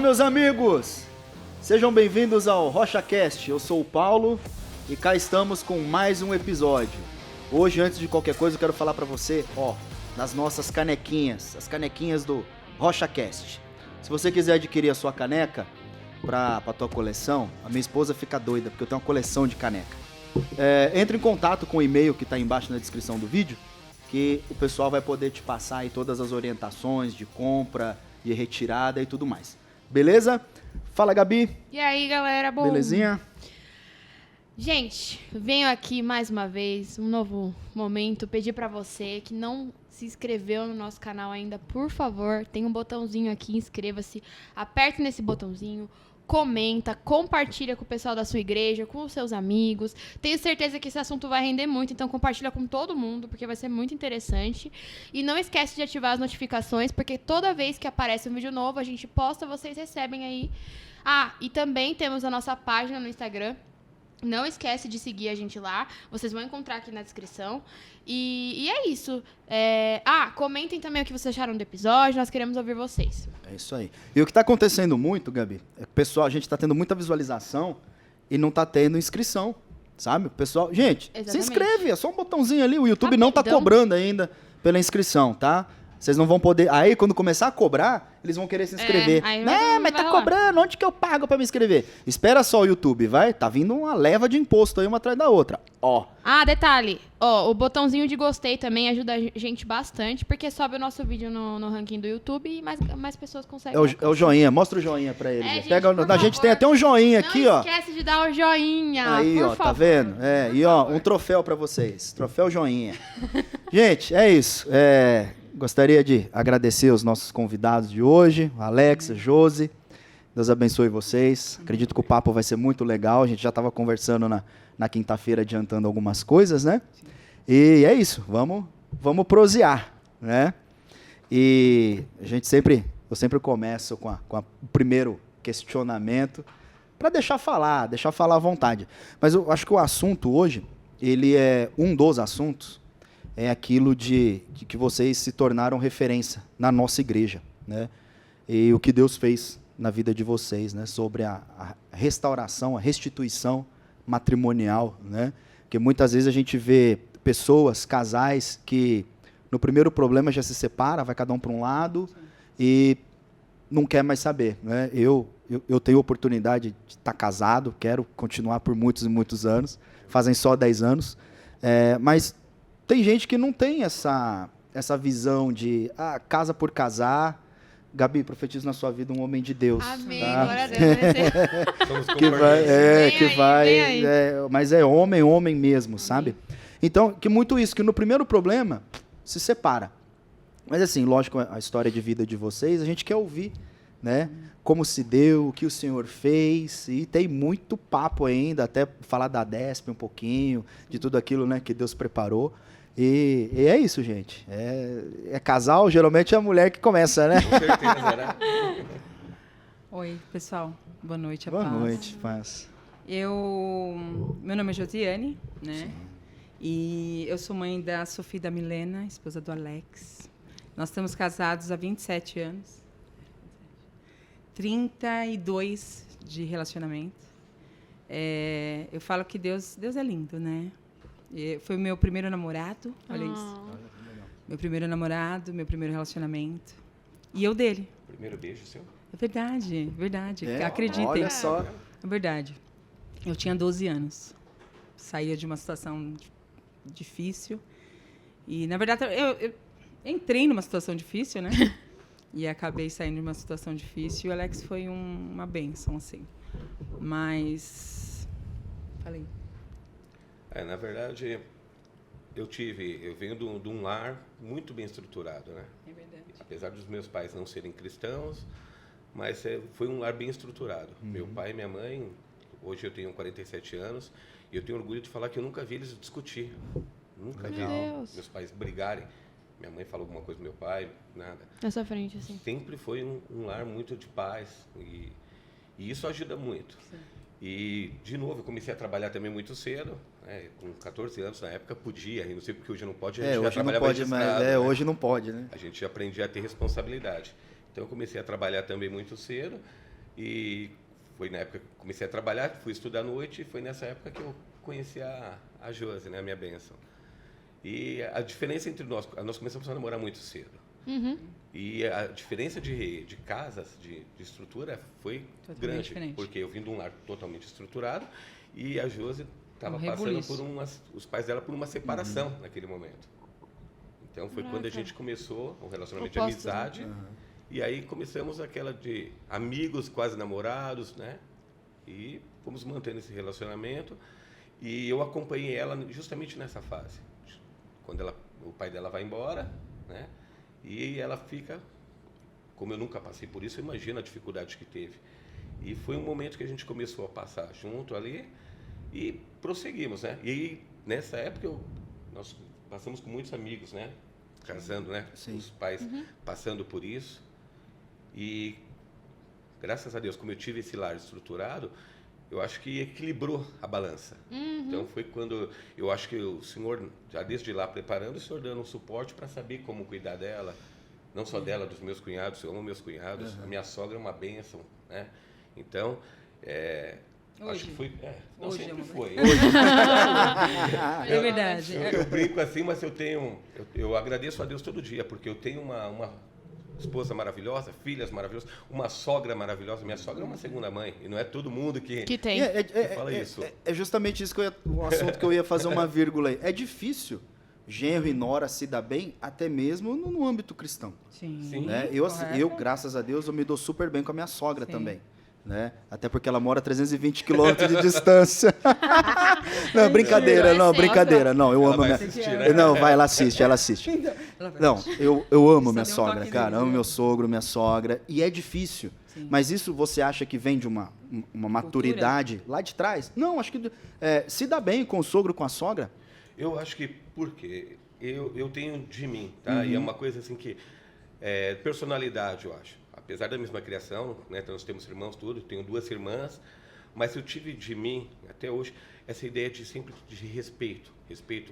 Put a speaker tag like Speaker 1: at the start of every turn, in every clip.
Speaker 1: meus amigos! Sejam bem-vindos ao RochaCast. Eu sou o Paulo e cá estamos com mais um episódio. Hoje, antes de qualquer coisa, eu quero falar pra você, das nossas canequinhas, as canequinhas do RochaCast. Se você quiser adquirir a sua caneca pra tua coleção, a minha esposa fica doida, porque eu tenho uma coleção de caneca. Entre em contato com o e-mail que tá embaixo na descrição do vídeo, que o pessoal vai poder te passar aí todas as orientações de compra, de retirada e tudo mais. Beleza? Fala, Gabi.
Speaker 2: E aí, galera, bom?
Speaker 1: Belezinha?
Speaker 2: Gente, venho aqui mais uma vez, um novo momento, pedir pra você que não se inscreveu no nosso canal ainda, por favor, tem um botãozinho aqui, inscreva-se, aperte nesse botãozinho, comenta, compartilha com o pessoal da sua igreja, com os seus amigos. Tenho certeza que esse assunto vai render muito, então compartilha com todo mundo, porque vai ser muito interessante. E não esquece de ativar as notificações, porque toda vez que aparece um vídeo novo, a gente posta, vocês recebem aí. E também temos a nossa página no Instagram. Não esquece de seguir a gente lá. Vocês vão encontrar aqui na descrição. E é isso. Comentem também o que vocês acharam do episódio. Nós queremos ouvir vocês.
Speaker 1: É isso aí. E o que está acontecendo muito, Gabi, é que pessoal, a gente está tendo muita visualização e não está tendo inscrição, sabe? O pessoal, gente,
Speaker 2: Exatamente.
Speaker 1: se inscreve, é só um botãozinho ali. O YouTube não está
Speaker 2: Rapidão.
Speaker 1: cobrando ainda pela inscrição, tá? Vocês não vão poder... Aí, quando começar a cobrar, eles vão querer se inscrever.
Speaker 2: Aí
Speaker 1: Mas
Speaker 2: vai
Speaker 1: tá
Speaker 2: rolar.
Speaker 1: cobrando, onde que eu pago pra me inscrever? Espera só o YouTube, vai? Tá vindo uma leva de imposto aí, uma atrás da outra.
Speaker 2: Detalhe. O botãozinho de gostei também ajuda a gente bastante, porque sobe o nosso vídeo no ranking do YouTube e mais pessoas conseguem.
Speaker 1: É o joinha, mostra o joinha pra eles.
Speaker 2: Gente,
Speaker 1: Pega,
Speaker 2: por
Speaker 1: a gente
Speaker 2: favor,
Speaker 1: tem até um joinha aqui,
Speaker 2: Não
Speaker 1: ó.
Speaker 2: esquece de dar o joinha,
Speaker 1: Aí,
Speaker 2: por
Speaker 1: ó,
Speaker 2: favor.
Speaker 1: tá vendo? E ó, um troféu pra vocês. Troféu joinha. Gente, é isso. Gostaria de agradecer os nossos convidados de hoje, Alex, Josi. Deus abençoe vocês. Acredito que o papo vai ser muito legal. A gente já estava conversando na quinta-feira, adiantando algumas coisas, né? E é isso. Vamos prosear, né? E eu sempre começo com o primeiro questionamento para deixar falar à vontade. Mas eu acho que o assunto hoje, ele é um dos assuntos, é aquilo de que vocês se tornaram referência na nossa igreja, né? E o que Deus fez na vida de vocês, né? Sobre a restauração, a restituição matrimonial, né? Porque muitas vezes a gente vê pessoas, casais, que no primeiro problema já se separa, vai cada um para um lado e não quer mais saber, né? Eu tenho oportunidade de estar casado, quero continuar por muitos e muitos anos, fazem só 10 anos, mas tem gente que não tem essa visão de casa por casar. Gabi, profetizo na sua vida um homem de Deus.
Speaker 2: Amém,
Speaker 1: tá?
Speaker 2: glória a Deus.
Speaker 3: Somos
Speaker 1: Que vai,
Speaker 2: Vem aí.
Speaker 1: mas é homem mesmo, sabe? Então, que muito isso, que no primeiro problema se separa. Mas assim, lógico, a história de vida de vocês, a gente quer ouvir, né? Como se deu, o que o Senhor fez, e tem muito papo ainda, até falar da DESP um pouquinho, de tudo aquilo, né, que Deus preparou. E é isso, gente. É casal, geralmente é a mulher que começa, né?
Speaker 3: Com certeza, né?
Speaker 4: Oi, pessoal. Boa noite,
Speaker 1: Boa noite, paz.
Speaker 4: Meu nome é Josiane, né? E eu sou mãe da Sofia e da Milena, esposa do Alex. Nós estamos casados há 27 anos. 32 de relacionamento. Eu falo que Deus é lindo, né? Foi o meu primeiro namorado, olha isso. Meu primeiro namorado, meu primeiro relacionamento. E eu dele.
Speaker 3: Primeiro beijo seu?
Speaker 4: É verdade. Acreditem.
Speaker 1: Olha só.
Speaker 4: É verdade. Eu tinha 12 anos. Saía de uma situação difícil. E, na verdade, eu entrei numa situação difícil, né? E acabei saindo de uma situação difícil. E o Alex foi uma bênção, assim. Mas... Falei.
Speaker 3: Na verdade, eu venho de um lar muito bem estruturado, né?
Speaker 4: É verdade.
Speaker 3: Apesar dos meus pais não serem cristãos, mas foi um lar bem estruturado. Meu pai e minha mãe, hoje eu tenho 47 anos, e eu tenho orgulho de falar que eu nunca vi eles discutir. Nunca vi meus pais brigarem. Minha mãe falou alguma coisa pro meu pai, nada.
Speaker 2: Na sua frente, assim.
Speaker 3: Sempre foi um lar muito de paz, e isso ajuda muito.
Speaker 4: Sim.
Speaker 3: E, de novo, eu comecei a trabalhar também muito cedo, com 14 anos na época podia, e não sei porque hoje não pode, a gente já
Speaker 1: Hoje não
Speaker 3: trabalhava
Speaker 1: pode,
Speaker 3: registrado,
Speaker 1: mas
Speaker 3: né?
Speaker 1: hoje não pode, né?
Speaker 3: A gente já aprendia a ter responsabilidade. Então, eu comecei a trabalhar também muito cedo, E foi na época que comecei a trabalhar, fui estudar à noite, e foi nessa época que eu conheci a Josi, né, a minha bênção. E a diferença entre nós começamos a namorar muito cedo. E a diferença de casas, de estrutura, foi
Speaker 4: Totalmente
Speaker 3: grande.
Speaker 4: diferente.
Speaker 3: Porque eu vim de um lar totalmente estruturado e a Josi estava passando
Speaker 4: rebuliço.
Speaker 3: os pais dela por uma separação naquele momento. Então foi quando a gente começou um relacionamento de
Speaker 2: Opostos, né?
Speaker 3: amizade. E aí começamos aquela de amigos, quase namorados, né? E fomos mantendo esse relacionamento. E eu acompanhei ela justamente nessa fase. Quando o pai dela vai embora, né? E ela fica, como eu nunca passei por isso, eu imagino a dificuldade que teve. E foi um momento que a gente começou a passar junto ali e prosseguimos, né? E aí, nessa época nós passamos com muitos amigos, né? Casando, né?
Speaker 1: Sim.
Speaker 3: Os pais passando por isso. E graças a Deus, como eu tive esse lar estruturado, eu acho que equilibrou a balança. Então foi quando eu acho que o Senhor, já desde lá preparando, o Senhor dando um suporte para saber como cuidar dela, não só dela, dos meus cunhados. Eu amo meus cunhados, a minha sogra é uma bênção, né? Então, acho que foi... não,
Speaker 4: Hoje
Speaker 3: sempre
Speaker 4: é uma
Speaker 3: foi.
Speaker 4: É verdade.
Speaker 3: Eu brinco assim, mas eu agradeço a Deus todo dia, porque eu tenho uma esposa maravilhosa, filhas maravilhosas, uma sogra maravilhosa. Minha sogra é uma segunda mãe, e não é todo mundo que
Speaker 2: tem.
Speaker 3: fala isso.
Speaker 1: É justamente isso o assunto que eu ia fazer uma vírgula aí. É difícil genro e nora se dar bem, até mesmo no âmbito cristão.
Speaker 4: Sim.
Speaker 1: Né? Eu, graças a Deus, eu me dou super bem com a minha sogra também. Né? Até porque ela mora a 320 quilômetros de distância. Não, brincadeira, não, brincadeira. Não, eu amo minha...
Speaker 3: né?
Speaker 1: Não, vai, ela assiste. Não, eu amo minha
Speaker 4: deu um
Speaker 1: sogra,
Speaker 4: toque
Speaker 1: cara.
Speaker 4: nele,
Speaker 1: Amo
Speaker 4: né?
Speaker 1: meu sogro, minha sogra. E é difícil. Mas isso você acha que vem de uma maturidade lá de trás? Não, acho que se dá bem com o sogro, com a sogra.
Speaker 3: Eu acho que porque eu tenho de mim, tá? E é uma coisa assim que personalidade, eu acho. Apesar da mesma criação, né? Então nós temos irmãos tudo, tenho 2 irmãs, mas eu tive de mim até hoje essa ideia de sempre de respeito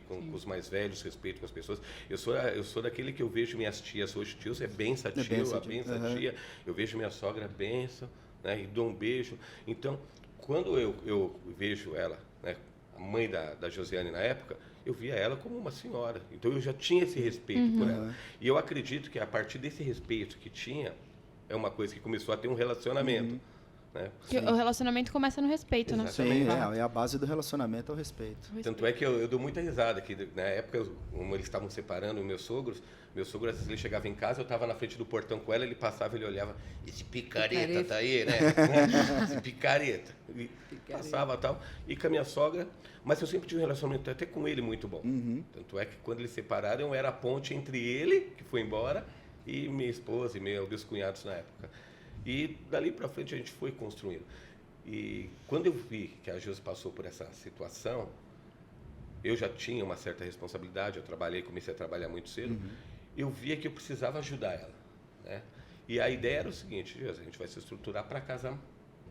Speaker 3: com os mais velhos, respeito com as pessoas. Eu sou daquele que eu vejo minhas tias hoje, tios é benção tio, a benção tia. Eu vejo minha sogra benção, né? E dou um beijo. Então, quando eu vejo ela, né? A mãe da Josiane na época, eu via ela como uma senhora. Então eu já tinha esse respeito por ela. E eu acredito que a partir desse respeito que tinha, é uma coisa que começou a ter um relacionamento. Né?
Speaker 2: Que o relacionamento começa no respeito,
Speaker 3: Exatamente.
Speaker 2: né?
Speaker 1: Sim, é a base do relacionamento, é o respeito.
Speaker 3: Tanto é que eu dou muita risada, que na época, como eles estavam separando meus sogros, às vezes ele chegava em casa, eu estava na frente do portão com ela, ele passava, ele olhava, esse picareta tá aí, né? Esse picareta. E passava e tal. E com a minha sogra, mas eu sempre tive um relacionamento até com ele muito bom. Tanto é que quando eles separaram, eu era a ponte entre ele, que foi embora, e minha esposa e meus cunhados na época. E dali para frente a gente foi construindo. E quando eu vi que a Josi passou por essa situação, eu já tinha uma certa responsabilidade, comecei a trabalhar muito cedo, eu via que eu precisava ajudar ela. Né? E a ideia era o seguinte, Josi, a gente vai se estruturar para casar.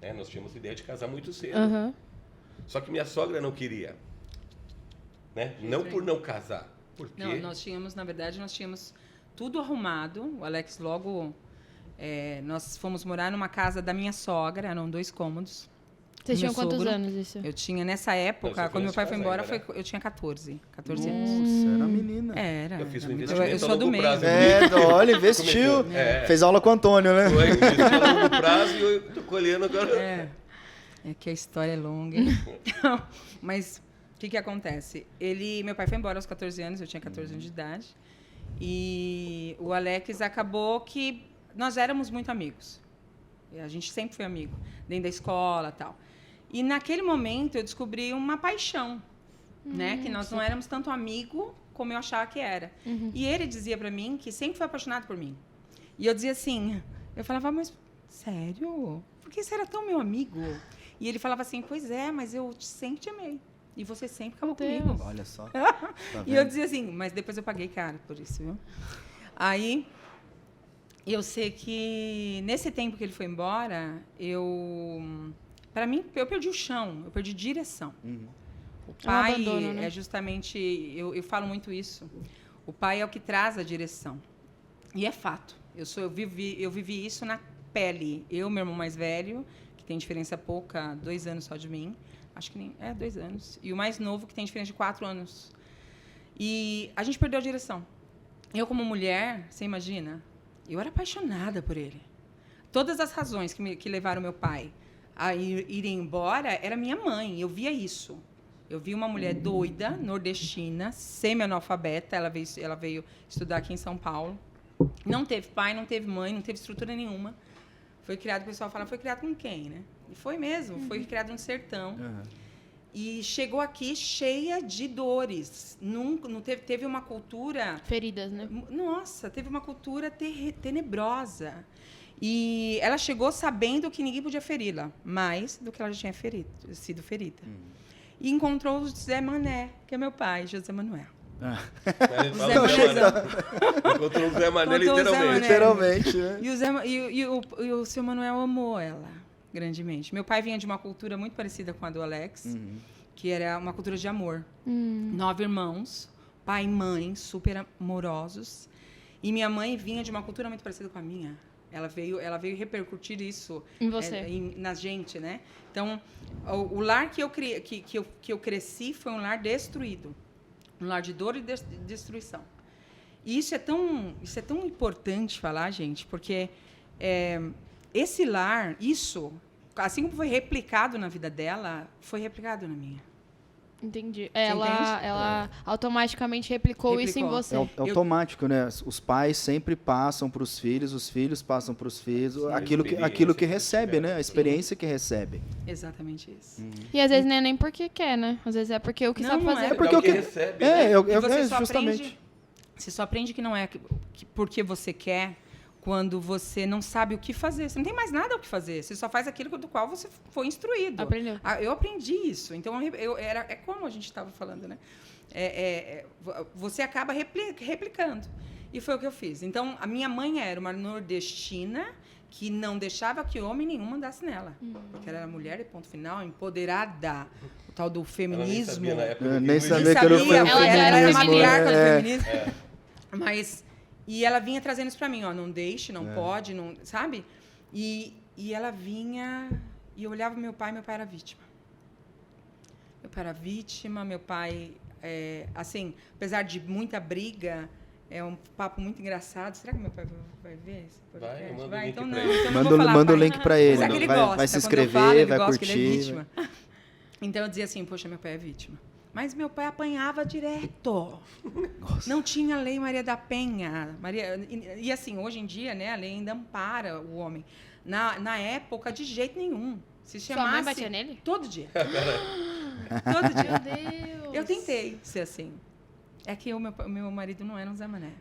Speaker 3: Né? Nós tínhamos a ideia de casar muito cedo. Só que minha sogra não queria. Né? Não por não casar. Porque...
Speaker 4: Não, nós tínhamos tudo arrumado. O Alex logo... nós fomos morar numa casa da minha sogra, eram 2 cômodos.
Speaker 2: Vocês tinham
Speaker 4: Meu
Speaker 2: quantos
Speaker 4: sogro,
Speaker 2: anos isso?
Speaker 4: Eu tinha, nessa época,
Speaker 3: Não,
Speaker 4: quando meu pai foi embora,
Speaker 3: ainda, né?
Speaker 4: eu tinha 14
Speaker 1: Nossa,
Speaker 4: anos.
Speaker 1: era menina.
Speaker 4: Era.
Speaker 3: Eu fiz um
Speaker 4: eu
Speaker 3: investimento
Speaker 4: sou
Speaker 3: a
Speaker 4: do
Speaker 3: longo
Speaker 4: meio.
Speaker 3: prazo.
Speaker 1: Olha, investiu.
Speaker 3: Começou,
Speaker 1: Fez aula com o Antônio, né?
Speaker 3: Foi, investi a longo prazo e eu estou colhendo agora.
Speaker 4: É que a história é longa, hein? Então, mas o que acontece? Meu pai foi embora aos 14 anos, eu tinha 14 anos de idade. E o Alex acabou que nós éramos muito amigos. A gente sempre foi amigo, dentro da escola e tal. E naquele momento eu descobri uma paixão, né? Que nós não éramos tanto amigo como eu achava que era. E ele dizia para mim que sempre foi apaixonado por mim. E eu dizia assim, eu falava, mas sério? Por que você era tão meu amigo? E ele falava assim, pois é, mas eu sempre te amei. E você sempre acabou comigo.
Speaker 1: Olha só.
Speaker 4: E eu dizia assim, mas depois eu paguei caro por isso, viu? Aí, eu sei que nesse tempo que ele foi embora, para mim, eu perdi o chão, eu perdi direção. O pai
Speaker 2: abandono, né?
Speaker 4: é justamente, eu falo muito isso, o pai é o que traz a direção. E é fato. Eu vivi isso pele. Eu, meu irmão mais velho, que tem diferença pouca, 2 anos só de mim. Acho que nem... 2 anos. E o mais novo, que tem diferença de 4 anos. E a gente perdeu a direção. Eu, como mulher, você imagina, eu era apaixonada por ele. Todas as razões que levaram meu pai a ir embora era minha mãe. Eu via isso. Eu vi uma mulher doida, nordestina, semi-analfabeta. Ela veio estudar aqui em São Paulo. Não teve pai, não teve mãe, não teve estrutura nenhuma. Foi criado, o pessoal fala, foi criado com quem, né? E foi mesmo, foi criado no sertão.
Speaker 1: Uhum.
Speaker 4: E chegou aqui cheia de dores. Não teve uma cultura...
Speaker 2: Feridas, né?
Speaker 4: Nossa, teve uma cultura tenebrosa. E ela chegou sabendo que ninguém podia feri-la, mais do que ela já tinha sido ferida. E encontrou o Zé Mané, que é meu pai, José Manuel.
Speaker 3: A gente fala
Speaker 4: Zé
Speaker 3: Zé
Speaker 4: Mané.
Speaker 3: Mané. Encontrou o Zé Mané
Speaker 4: Encontrou o Zé Mané.
Speaker 1: Literalmente, né?
Speaker 4: E o seu Manuel amou ela grandemente. Meu pai vinha de uma cultura muito parecida com a do Alex, que era uma cultura de amor. 9 irmãos, pai e mãe, super amorosos. E minha mãe vinha de uma cultura muito parecida com a minha. Ela veio repercutir isso
Speaker 2: Em você.
Speaker 4: Na gente, né? Então, o lar que eu cresci foi um lar destruído. Um lar de dor e destruição. E isso é tão importante falar, gente, porque esse lar, assim como foi replicado na vida dela, foi replicado na minha.
Speaker 2: Entendi.
Speaker 4: Você
Speaker 2: Ela automaticamente replicou isso em você.
Speaker 1: É automático, né? Os pais sempre passam para os filhos passam para os filhos, aquilo que recebe, né? A experiência que recebe.
Speaker 4: Exatamente isso.
Speaker 2: E às vezes não é nem porque quer, né? Às vezes é porque o que
Speaker 4: Não,
Speaker 2: sabe
Speaker 4: não
Speaker 2: fazer.
Speaker 4: é.
Speaker 1: É porque
Speaker 3: o
Speaker 1: o
Speaker 3: que
Speaker 1: que
Speaker 3: recebe,
Speaker 1: é,
Speaker 3: né?
Speaker 1: eu,
Speaker 4: E você só
Speaker 1: justamente.
Speaker 4: Você só aprende que não é porque você quer quando você não sabe o que fazer. Você não tem mais nada o que fazer. Você só faz aquilo do qual você foi instruído.
Speaker 2: Aprendeu.
Speaker 4: Eu aprendi isso. Então, é como a gente estava falando, né? Você acaba replicando. E foi o que eu fiz. Então, a minha mãe era uma nordestina que não deixava que homem nenhum mandasse nela. Porque ela era mulher e ponto final, empoderada. O tal do
Speaker 3: Ela nem
Speaker 4: feminismo.
Speaker 3: sabia na época.
Speaker 1: Eu
Speaker 3: do
Speaker 1: nem
Speaker 3: que
Speaker 1: sabia
Speaker 3: existe.
Speaker 1: que era o
Speaker 2: Ela já era
Speaker 4: Ela era
Speaker 2: feminista.
Speaker 4: matriarca do
Speaker 1: É.
Speaker 4: feminismo. Mas, e ela vinha trazendo isso pra mim, ó, não deixe, não pode, não, sabe? E ela vinha, e eu olhava meu pai era vítima. Meu pai era vítima, meu pai, assim, apesar de muita briga, é um papo muito engraçado. Será que meu pai vai ver esse podcast?
Speaker 3: Vai, eu mando o link
Speaker 4: então
Speaker 3: pra
Speaker 4: não,
Speaker 3: ele.
Speaker 4: então não vou falar,
Speaker 1: Manda o
Speaker 4: pai.
Speaker 1: link pra ele.
Speaker 4: Será que ele
Speaker 1: vai,
Speaker 4: gosta?
Speaker 1: vai se
Speaker 4: Quando eu
Speaker 1: inscrever,
Speaker 4: falo, ele
Speaker 1: vai
Speaker 4: gosta, que
Speaker 1: curtir.
Speaker 4: ele é vítima. Então eu dizia assim, poxa, meu pai é vítima. Mas meu pai apanhava direto.
Speaker 1: Nossa.
Speaker 4: Não tinha lei Maria da Penha. E assim, hoje em dia, né, a lei ainda ampara o homem. Na época, de jeito nenhum. Se
Speaker 2: Sua
Speaker 4: chamasse...
Speaker 2: mãe batia nele?
Speaker 4: Todo dia. Todo dia.
Speaker 2: Meu Deus.
Speaker 4: Eu tentei ser assim. É que o meu marido não era um Zé Mané.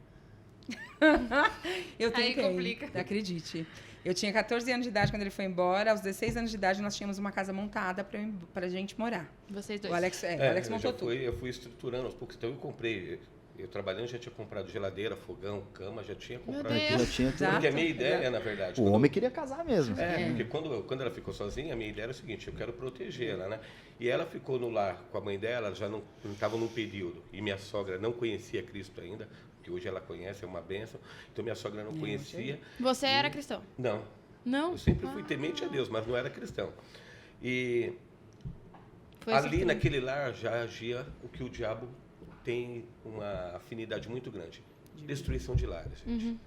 Speaker 4: Eu
Speaker 2: Aí
Speaker 4: tentei.
Speaker 2: complica.
Speaker 4: Acredite. Eu tinha 14 anos de idade quando ele foi embora. Aos 16 anos de idade, nós tínhamos uma casa montada pra gente morar.
Speaker 2: Vocês dois.
Speaker 4: O Alex
Speaker 3: Eu
Speaker 4: montou
Speaker 3: já
Speaker 4: tudo.
Speaker 3: eu fui estruturando aos poucos. Então eu comprei. Eu trabalhando já tinha comprado geladeira, fogão, cama, já tinha comprado.
Speaker 2: Deus.
Speaker 1: Já tinha tudo.
Speaker 4: Exato.
Speaker 3: Porque a minha ideia, na verdade.
Speaker 1: O
Speaker 3: quando-
Speaker 1: homem queria casar mesmo.
Speaker 3: Porque quando ela ficou sozinha, a minha ideia era o seguinte: eu quero protegê-la, né? E ela ficou no lar com a mãe dela, ela já não estava num período. E minha sogra não conhecia Cristo ainda, que hoje ela conhece, é uma bênção. Então minha sogra não conhecia.
Speaker 2: Você era cristão?
Speaker 3: Não.
Speaker 2: Não?
Speaker 3: Eu sempre fui temente a Deus, mas não era cristão. E
Speaker 2: Foi assim
Speaker 3: ali
Speaker 2: que-
Speaker 3: naquele lar já agia o que o diabo tem uma afinidade muito grande. Destruição de lares, gente.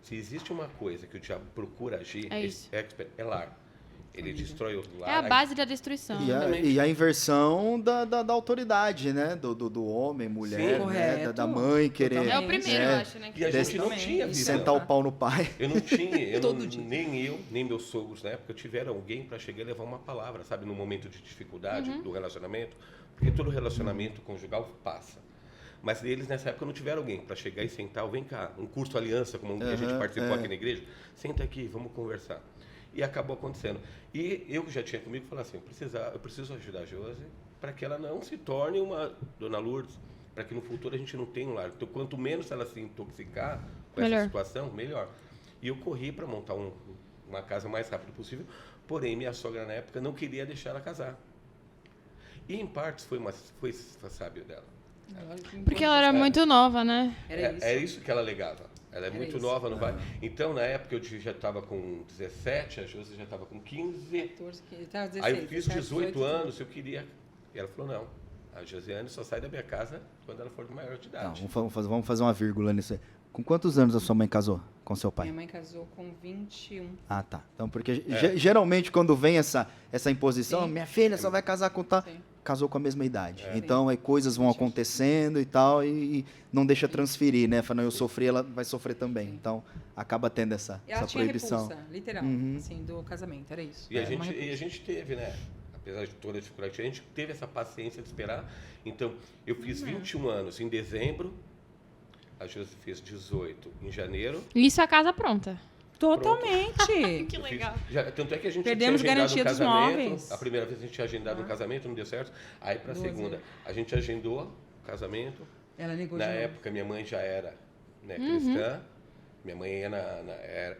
Speaker 3: Se existe uma coisa que o diabo procura agir,
Speaker 2: É isso.
Speaker 3: é lar. Ele destrói o lar.
Speaker 2: É a base da destruição.
Speaker 1: E a inversão da autoridade, né? Do homem, mulher,
Speaker 3: Sim,
Speaker 1: né?
Speaker 4: correto.
Speaker 1: Da mãe querer
Speaker 2: É o primeiro, eu acho, né?
Speaker 3: E a gente não
Speaker 4: Totalmente.
Speaker 3: tinha visão.
Speaker 1: sentar o pau no pai.
Speaker 3: Eu não tinha,
Speaker 4: Todo dia.
Speaker 3: nem eu, nem meus sogros na época tiveram alguém para chegar e levar uma palavra, sabe, no momento de dificuldade do relacionamento, porque todo relacionamento conjugal passa. Mas eles nessa época não tiveram alguém para chegar e sentar, vem cá, um curso aliança, como a gente participou aqui na igreja, senta aqui, vamos conversar. E acabou acontecendo. E eu que já tinha comigo, falei assim, eu preciso ajudar a Josi para que ela não se torne uma Dona Lourdes, para que no futuro a gente não tenha um lar. Então, quanto menos ela se intoxicar com
Speaker 2: Melhor.
Speaker 3: essa situação, melhor. E eu corri para montar uma casa o mais rápido possível, porém minha sogra na época não queria deixar ela casar. E em partes foi sábio dela.
Speaker 2: Porque ela era muito nova, né?
Speaker 4: Era isso.
Speaker 3: É isso que ela alegava. Ela é
Speaker 4: Era
Speaker 3: muito
Speaker 4: isso.
Speaker 3: nova, não vai. Então, na época, eu já estava com 17, a Josi já estava com 15.
Speaker 4: 14, ele tava 16,
Speaker 3: Aí eu fiz
Speaker 4: 17,
Speaker 3: 18 anos, eu queria. E ela falou, não, a Josiane só sai da minha casa quando ela for de maior de
Speaker 1: Tá,
Speaker 3: idade.
Speaker 1: vamos fazer uma vírgula nisso aí. Com quantos anos a sua mãe casou com seu pai?
Speaker 4: Minha mãe casou com 21.
Speaker 1: Ah, tá. Então, porque geralmente quando vem essa imposição,
Speaker 4: Sim.
Speaker 1: minha filha só vai casar com tal...
Speaker 4: Sim.
Speaker 1: Casou com a mesma idade.
Speaker 3: É.
Speaker 1: Então, aí coisas vão acontecendo e tal, e não deixa transferir, né? Fala, não, eu sofri, ela vai sofrer também. Então, acaba tendo essa
Speaker 4: Ela tinha
Speaker 1: proibição.
Speaker 4: repulsa, literal,
Speaker 1: Uhum.
Speaker 4: assim, do casamento, era isso.
Speaker 3: E a,
Speaker 4: Era uma
Speaker 3: gente, e a
Speaker 4: repulsa.
Speaker 3: gente teve, né? Apesar de toda a dificuldade, a gente teve essa paciência de esperar. Então, eu fiz 21 anos em dezembro, a Josi fez 18 em janeiro.
Speaker 2: Isso é a casa pronta.
Speaker 4: Totalmente!
Speaker 2: Que legal.
Speaker 3: Tanto é que a gente
Speaker 4: Perdemos
Speaker 3: tinha agendado
Speaker 4: garantia
Speaker 3: um
Speaker 4: dos
Speaker 3: casamento.
Speaker 4: móveis.
Speaker 3: A primeira vez a gente tinha agendado um casamento, não deu certo. Aí, para a
Speaker 4: Duas
Speaker 3: segunda,
Speaker 4: vezes.
Speaker 3: a gente agendou o casamento.
Speaker 4: Ela negou
Speaker 3: Na
Speaker 4: de novo.
Speaker 3: época, minha mãe já era, né, cristã. Minha mãe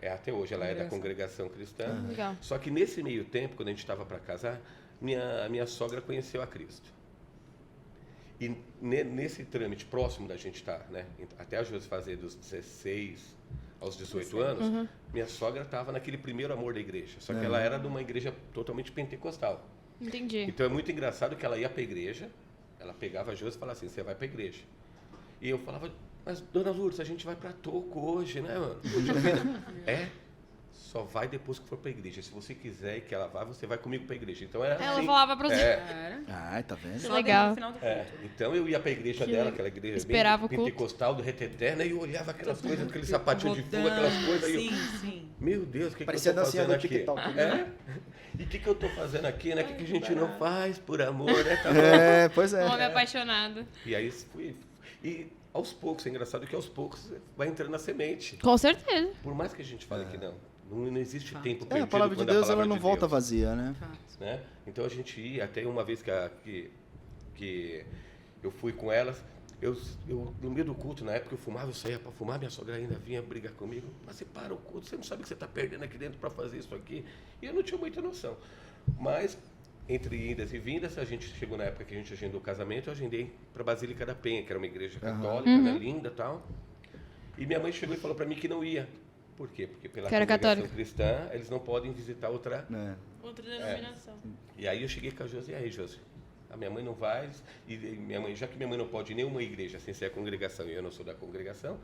Speaker 3: é até hoje, ela é da congregação cristã.
Speaker 2: Legal.
Speaker 3: Só que nesse meio tempo, quando a gente estava para casar, minha sogra conheceu a Cristo. E nesse trâmite próximo da gente estar, né, até a Josi fazer dos 16 aos 18 anos, minha sogra estava naquele primeiro amor da igreja. Só que ela era de uma igreja totalmente pentecostal.
Speaker 2: Entendi.
Speaker 3: Então é muito engraçado que ela ia para a igreja, ela pegava a Josi e falava assim, você vai para a igreja. E eu falava, mas dona Lourdes, a gente vai para Toco hoje, né, mano? Poxa vida. Só vai depois que for para a igreja. Se você quiser e que ela vá, você vai comigo para a igreja. Então era
Speaker 2: Ela
Speaker 3: assim.
Speaker 2: falava pra você.
Speaker 4: Era.
Speaker 1: Ai, tá vendo?
Speaker 4: Só
Speaker 2: legal.
Speaker 4: no final do culto.
Speaker 3: Então eu ia para a igreja
Speaker 2: Que
Speaker 3: dela,
Speaker 2: legal.
Speaker 3: aquela igreja
Speaker 2: Esperava o
Speaker 3: bem
Speaker 2: culto.
Speaker 3: pentecostal, do reteté, né? E eu olhava aquelas coisas, aquele sapatinho de fogo, aquelas coisas. Aí eu,
Speaker 4: Sim, sim.
Speaker 3: meu Deus, o que,
Speaker 1: Parecia
Speaker 3: que eu tô
Speaker 1: dancinha
Speaker 3: fazendo
Speaker 1: do
Speaker 3: aqui?
Speaker 1: TikTok.
Speaker 3: E o que eu tô fazendo aqui, né? O que a gente não faz por amor, né? Tá bom.
Speaker 1: É, pois é.
Speaker 2: Um homem apaixonado.
Speaker 3: E aí fui. E aos poucos, é engraçado que aos poucos vai entrando a semente.
Speaker 2: Com certeza.
Speaker 3: Por mais que a gente fale que não existe
Speaker 4: Fato.
Speaker 3: tempo
Speaker 1: É,
Speaker 3: perdido
Speaker 1: a palavra de
Speaker 3: quando
Speaker 1: Deus,
Speaker 3: a palavra
Speaker 1: ela não
Speaker 3: de
Speaker 1: volta
Speaker 3: Deus,
Speaker 1: vazia, né?
Speaker 4: Fato.
Speaker 3: né? Então a gente ia, até uma vez que eu fui com elas, eu no meio do culto, na época eu fumava, eu saía para fumar, minha sogra ainda vinha brigar comigo, mas você para o culto, você não sabe que você está perdendo aqui dentro para fazer isso aqui. E eu não tinha muita noção. Mas, entre indas e vindas, a gente chegou na época que a gente agendou o casamento, eu agendei para Basílica da Penha, que era uma igreja católica, né, linda e tal. E minha mãe chegou e falou para mim que não ia. Por quê? Porque pela
Speaker 2: Que era
Speaker 3: congregação
Speaker 2: católica.
Speaker 3: cristã, eles não podem visitar outra.
Speaker 1: É.
Speaker 2: Outra denominação.
Speaker 3: E aí eu cheguei com a Josi, e aí, Josi? A minha mãe não vai, e minha mãe, já que minha mãe não pode ir em nenhuma igreja sem ser a congregação, e eu não sou da congregação,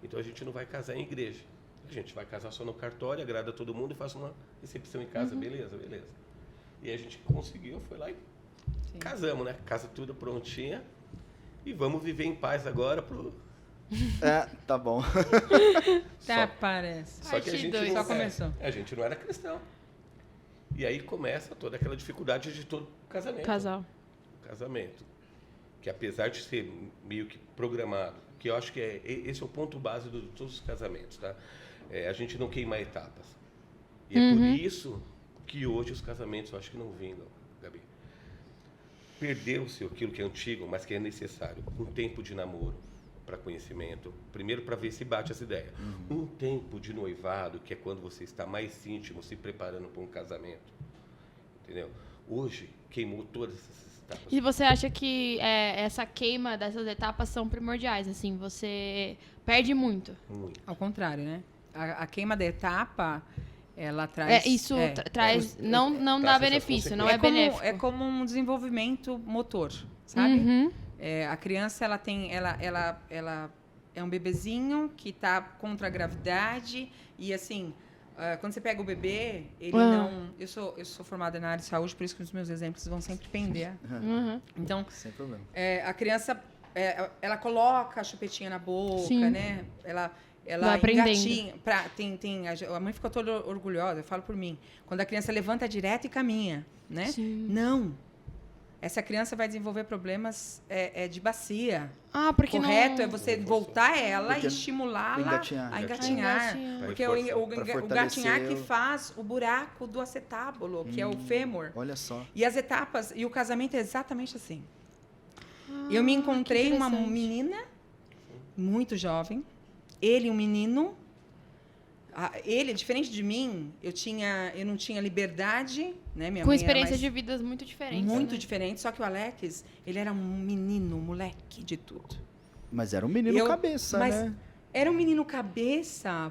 Speaker 3: então a gente não vai casar em igreja. A gente vai casar só no cartório, agrada todo mundo e faz uma recepção em casa, beleza, beleza. E a gente conseguiu, foi lá e casamos, né? Casa tudo prontinha. E vamos viver em paz agora pro...
Speaker 1: É, tá bom.
Speaker 4: Tá, parece.
Speaker 3: Só que a
Speaker 2: Parte
Speaker 3: gente
Speaker 2: dois.
Speaker 3: não,
Speaker 4: Só começou.
Speaker 3: a gente não era cristão. E aí começa toda aquela dificuldade de todo casamento.
Speaker 2: Casal.
Speaker 3: Casamento. Que apesar de ser meio que programado, que eu acho que esse é o ponto base de todos os casamentos, tá? A gente não queima etapas. E é por isso que hoje os casamentos eu acho que não vingam, Gabi. Perdeu-se aquilo que é antigo, mas que é necessário. Um tempo de namoro para conhecimento. Primeiro, para ver se bate essa ideia. Um tempo de noivado, que é quando você está mais íntimo, se preparando para um casamento. Entendeu? Hoje, queimou todas essas etapas.
Speaker 2: E você acha que essa queima dessas etapas são primordiais, assim, você perde muito?
Speaker 3: Muito.
Speaker 4: Ao contrário, né? A queima da etapa, ela traz...
Speaker 2: Isso traz, não
Speaker 3: traz
Speaker 2: dá
Speaker 3: essas
Speaker 2: benefício, não
Speaker 4: é
Speaker 2: é
Speaker 4: como,
Speaker 2: benéfico.
Speaker 4: é como um desenvolvimento motor, sabe?
Speaker 2: Uhum.
Speaker 4: A criança, ela é um bebezinho que está contra a gravidade e, assim, quando você pega o bebê, ele não... Eu sou formada na área de saúde, por isso que os meus exemplos vão sempre pender.
Speaker 2: Uhum.
Speaker 4: Então,
Speaker 1: Sem problema.
Speaker 4: a criança, ela coloca a chupetinha na boca,
Speaker 2: Sim.
Speaker 4: né? Ela
Speaker 2: Vai aprendendo.
Speaker 4: engatinha. A mãe ficou toda orgulhosa, eu falo por mim. Quando a criança levanta direto e caminha, né?
Speaker 2: Sim.
Speaker 4: Não. Essa criança vai desenvolver problemas de bacia.
Speaker 2: Ah, porque
Speaker 4: Correto
Speaker 2: não...
Speaker 4: é você voltar ela
Speaker 1: Porque
Speaker 4: e estimulá-la
Speaker 1: engatinhar.
Speaker 4: a engatinhar.
Speaker 2: Engatinhar.
Speaker 4: Porque
Speaker 3: Pra
Speaker 4: o
Speaker 1: fortalecer
Speaker 4: gatinhar que
Speaker 1: o-
Speaker 4: faz o buraco do acetábulo, que é o fêmur.
Speaker 1: Olha só.
Speaker 4: E as etapas, e o casamento é exatamente assim. Eu me encontrei uma
Speaker 2: interessante.
Speaker 4: menina muito jovem, ele um menino. Ele, diferente de mim, eu não tinha liberdade, né? Minha
Speaker 2: Com
Speaker 4: mãe era
Speaker 2: experiências
Speaker 4: mais-
Speaker 2: de vidas muito diferentes.
Speaker 4: muito
Speaker 2: né?
Speaker 4: diferente, só que o Alex, ele era um menino, um moleque de tudo.
Speaker 1: Mas era um menino
Speaker 4: Eu-
Speaker 1: cabeça,
Speaker 4: mas
Speaker 1: né?
Speaker 4: Era um menino cabeça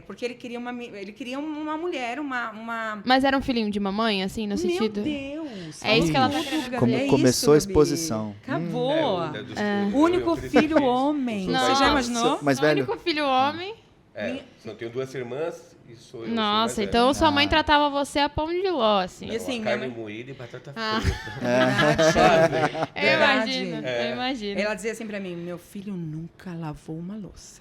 Speaker 4: porque ele queria uma mulher, uma...
Speaker 2: Mas era um filhinho de mamãe, assim, no sentido?
Speaker 4: Meu Deus!
Speaker 2: É isso que ela tá
Speaker 4: tudo,
Speaker 2: querendo
Speaker 4: Gabi.
Speaker 2: dizer.
Speaker 1: Começou a
Speaker 4: Gabi.
Speaker 1: exposição.
Speaker 4: Acabou.
Speaker 3: O
Speaker 4: Único filho homem.
Speaker 2: Nossa.
Speaker 4: Você já imaginou?
Speaker 1: Mais
Speaker 2: O
Speaker 1: velho?
Speaker 2: único filho homem.
Speaker 3: Eu tenho 2 irmãs e sou eu.
Speaker 2: Nossa,
Speaker 3: sou mais
Speaker 2: então
Speaker 3: velho.
Speaker 2: sua mãe tratava você a pão de ló, assim.
Speaker 4: E assim,
Speaker 3: Ó,
Speaker 4: minha
Speaker 3: carne
Speaker 4: mãe-
Speaker 3: moída e batata
Speaker 2: Ah.
Speaker 3: frita.
Speaker 2: Eu
Speaker 4: Verdade.
Speaker 2: imagino,
Speaker 3: É.
Speaker 2: eu imagino.
Speaker 4: Ela dizia assim pra mim, meu filho nunca lavou uma louça.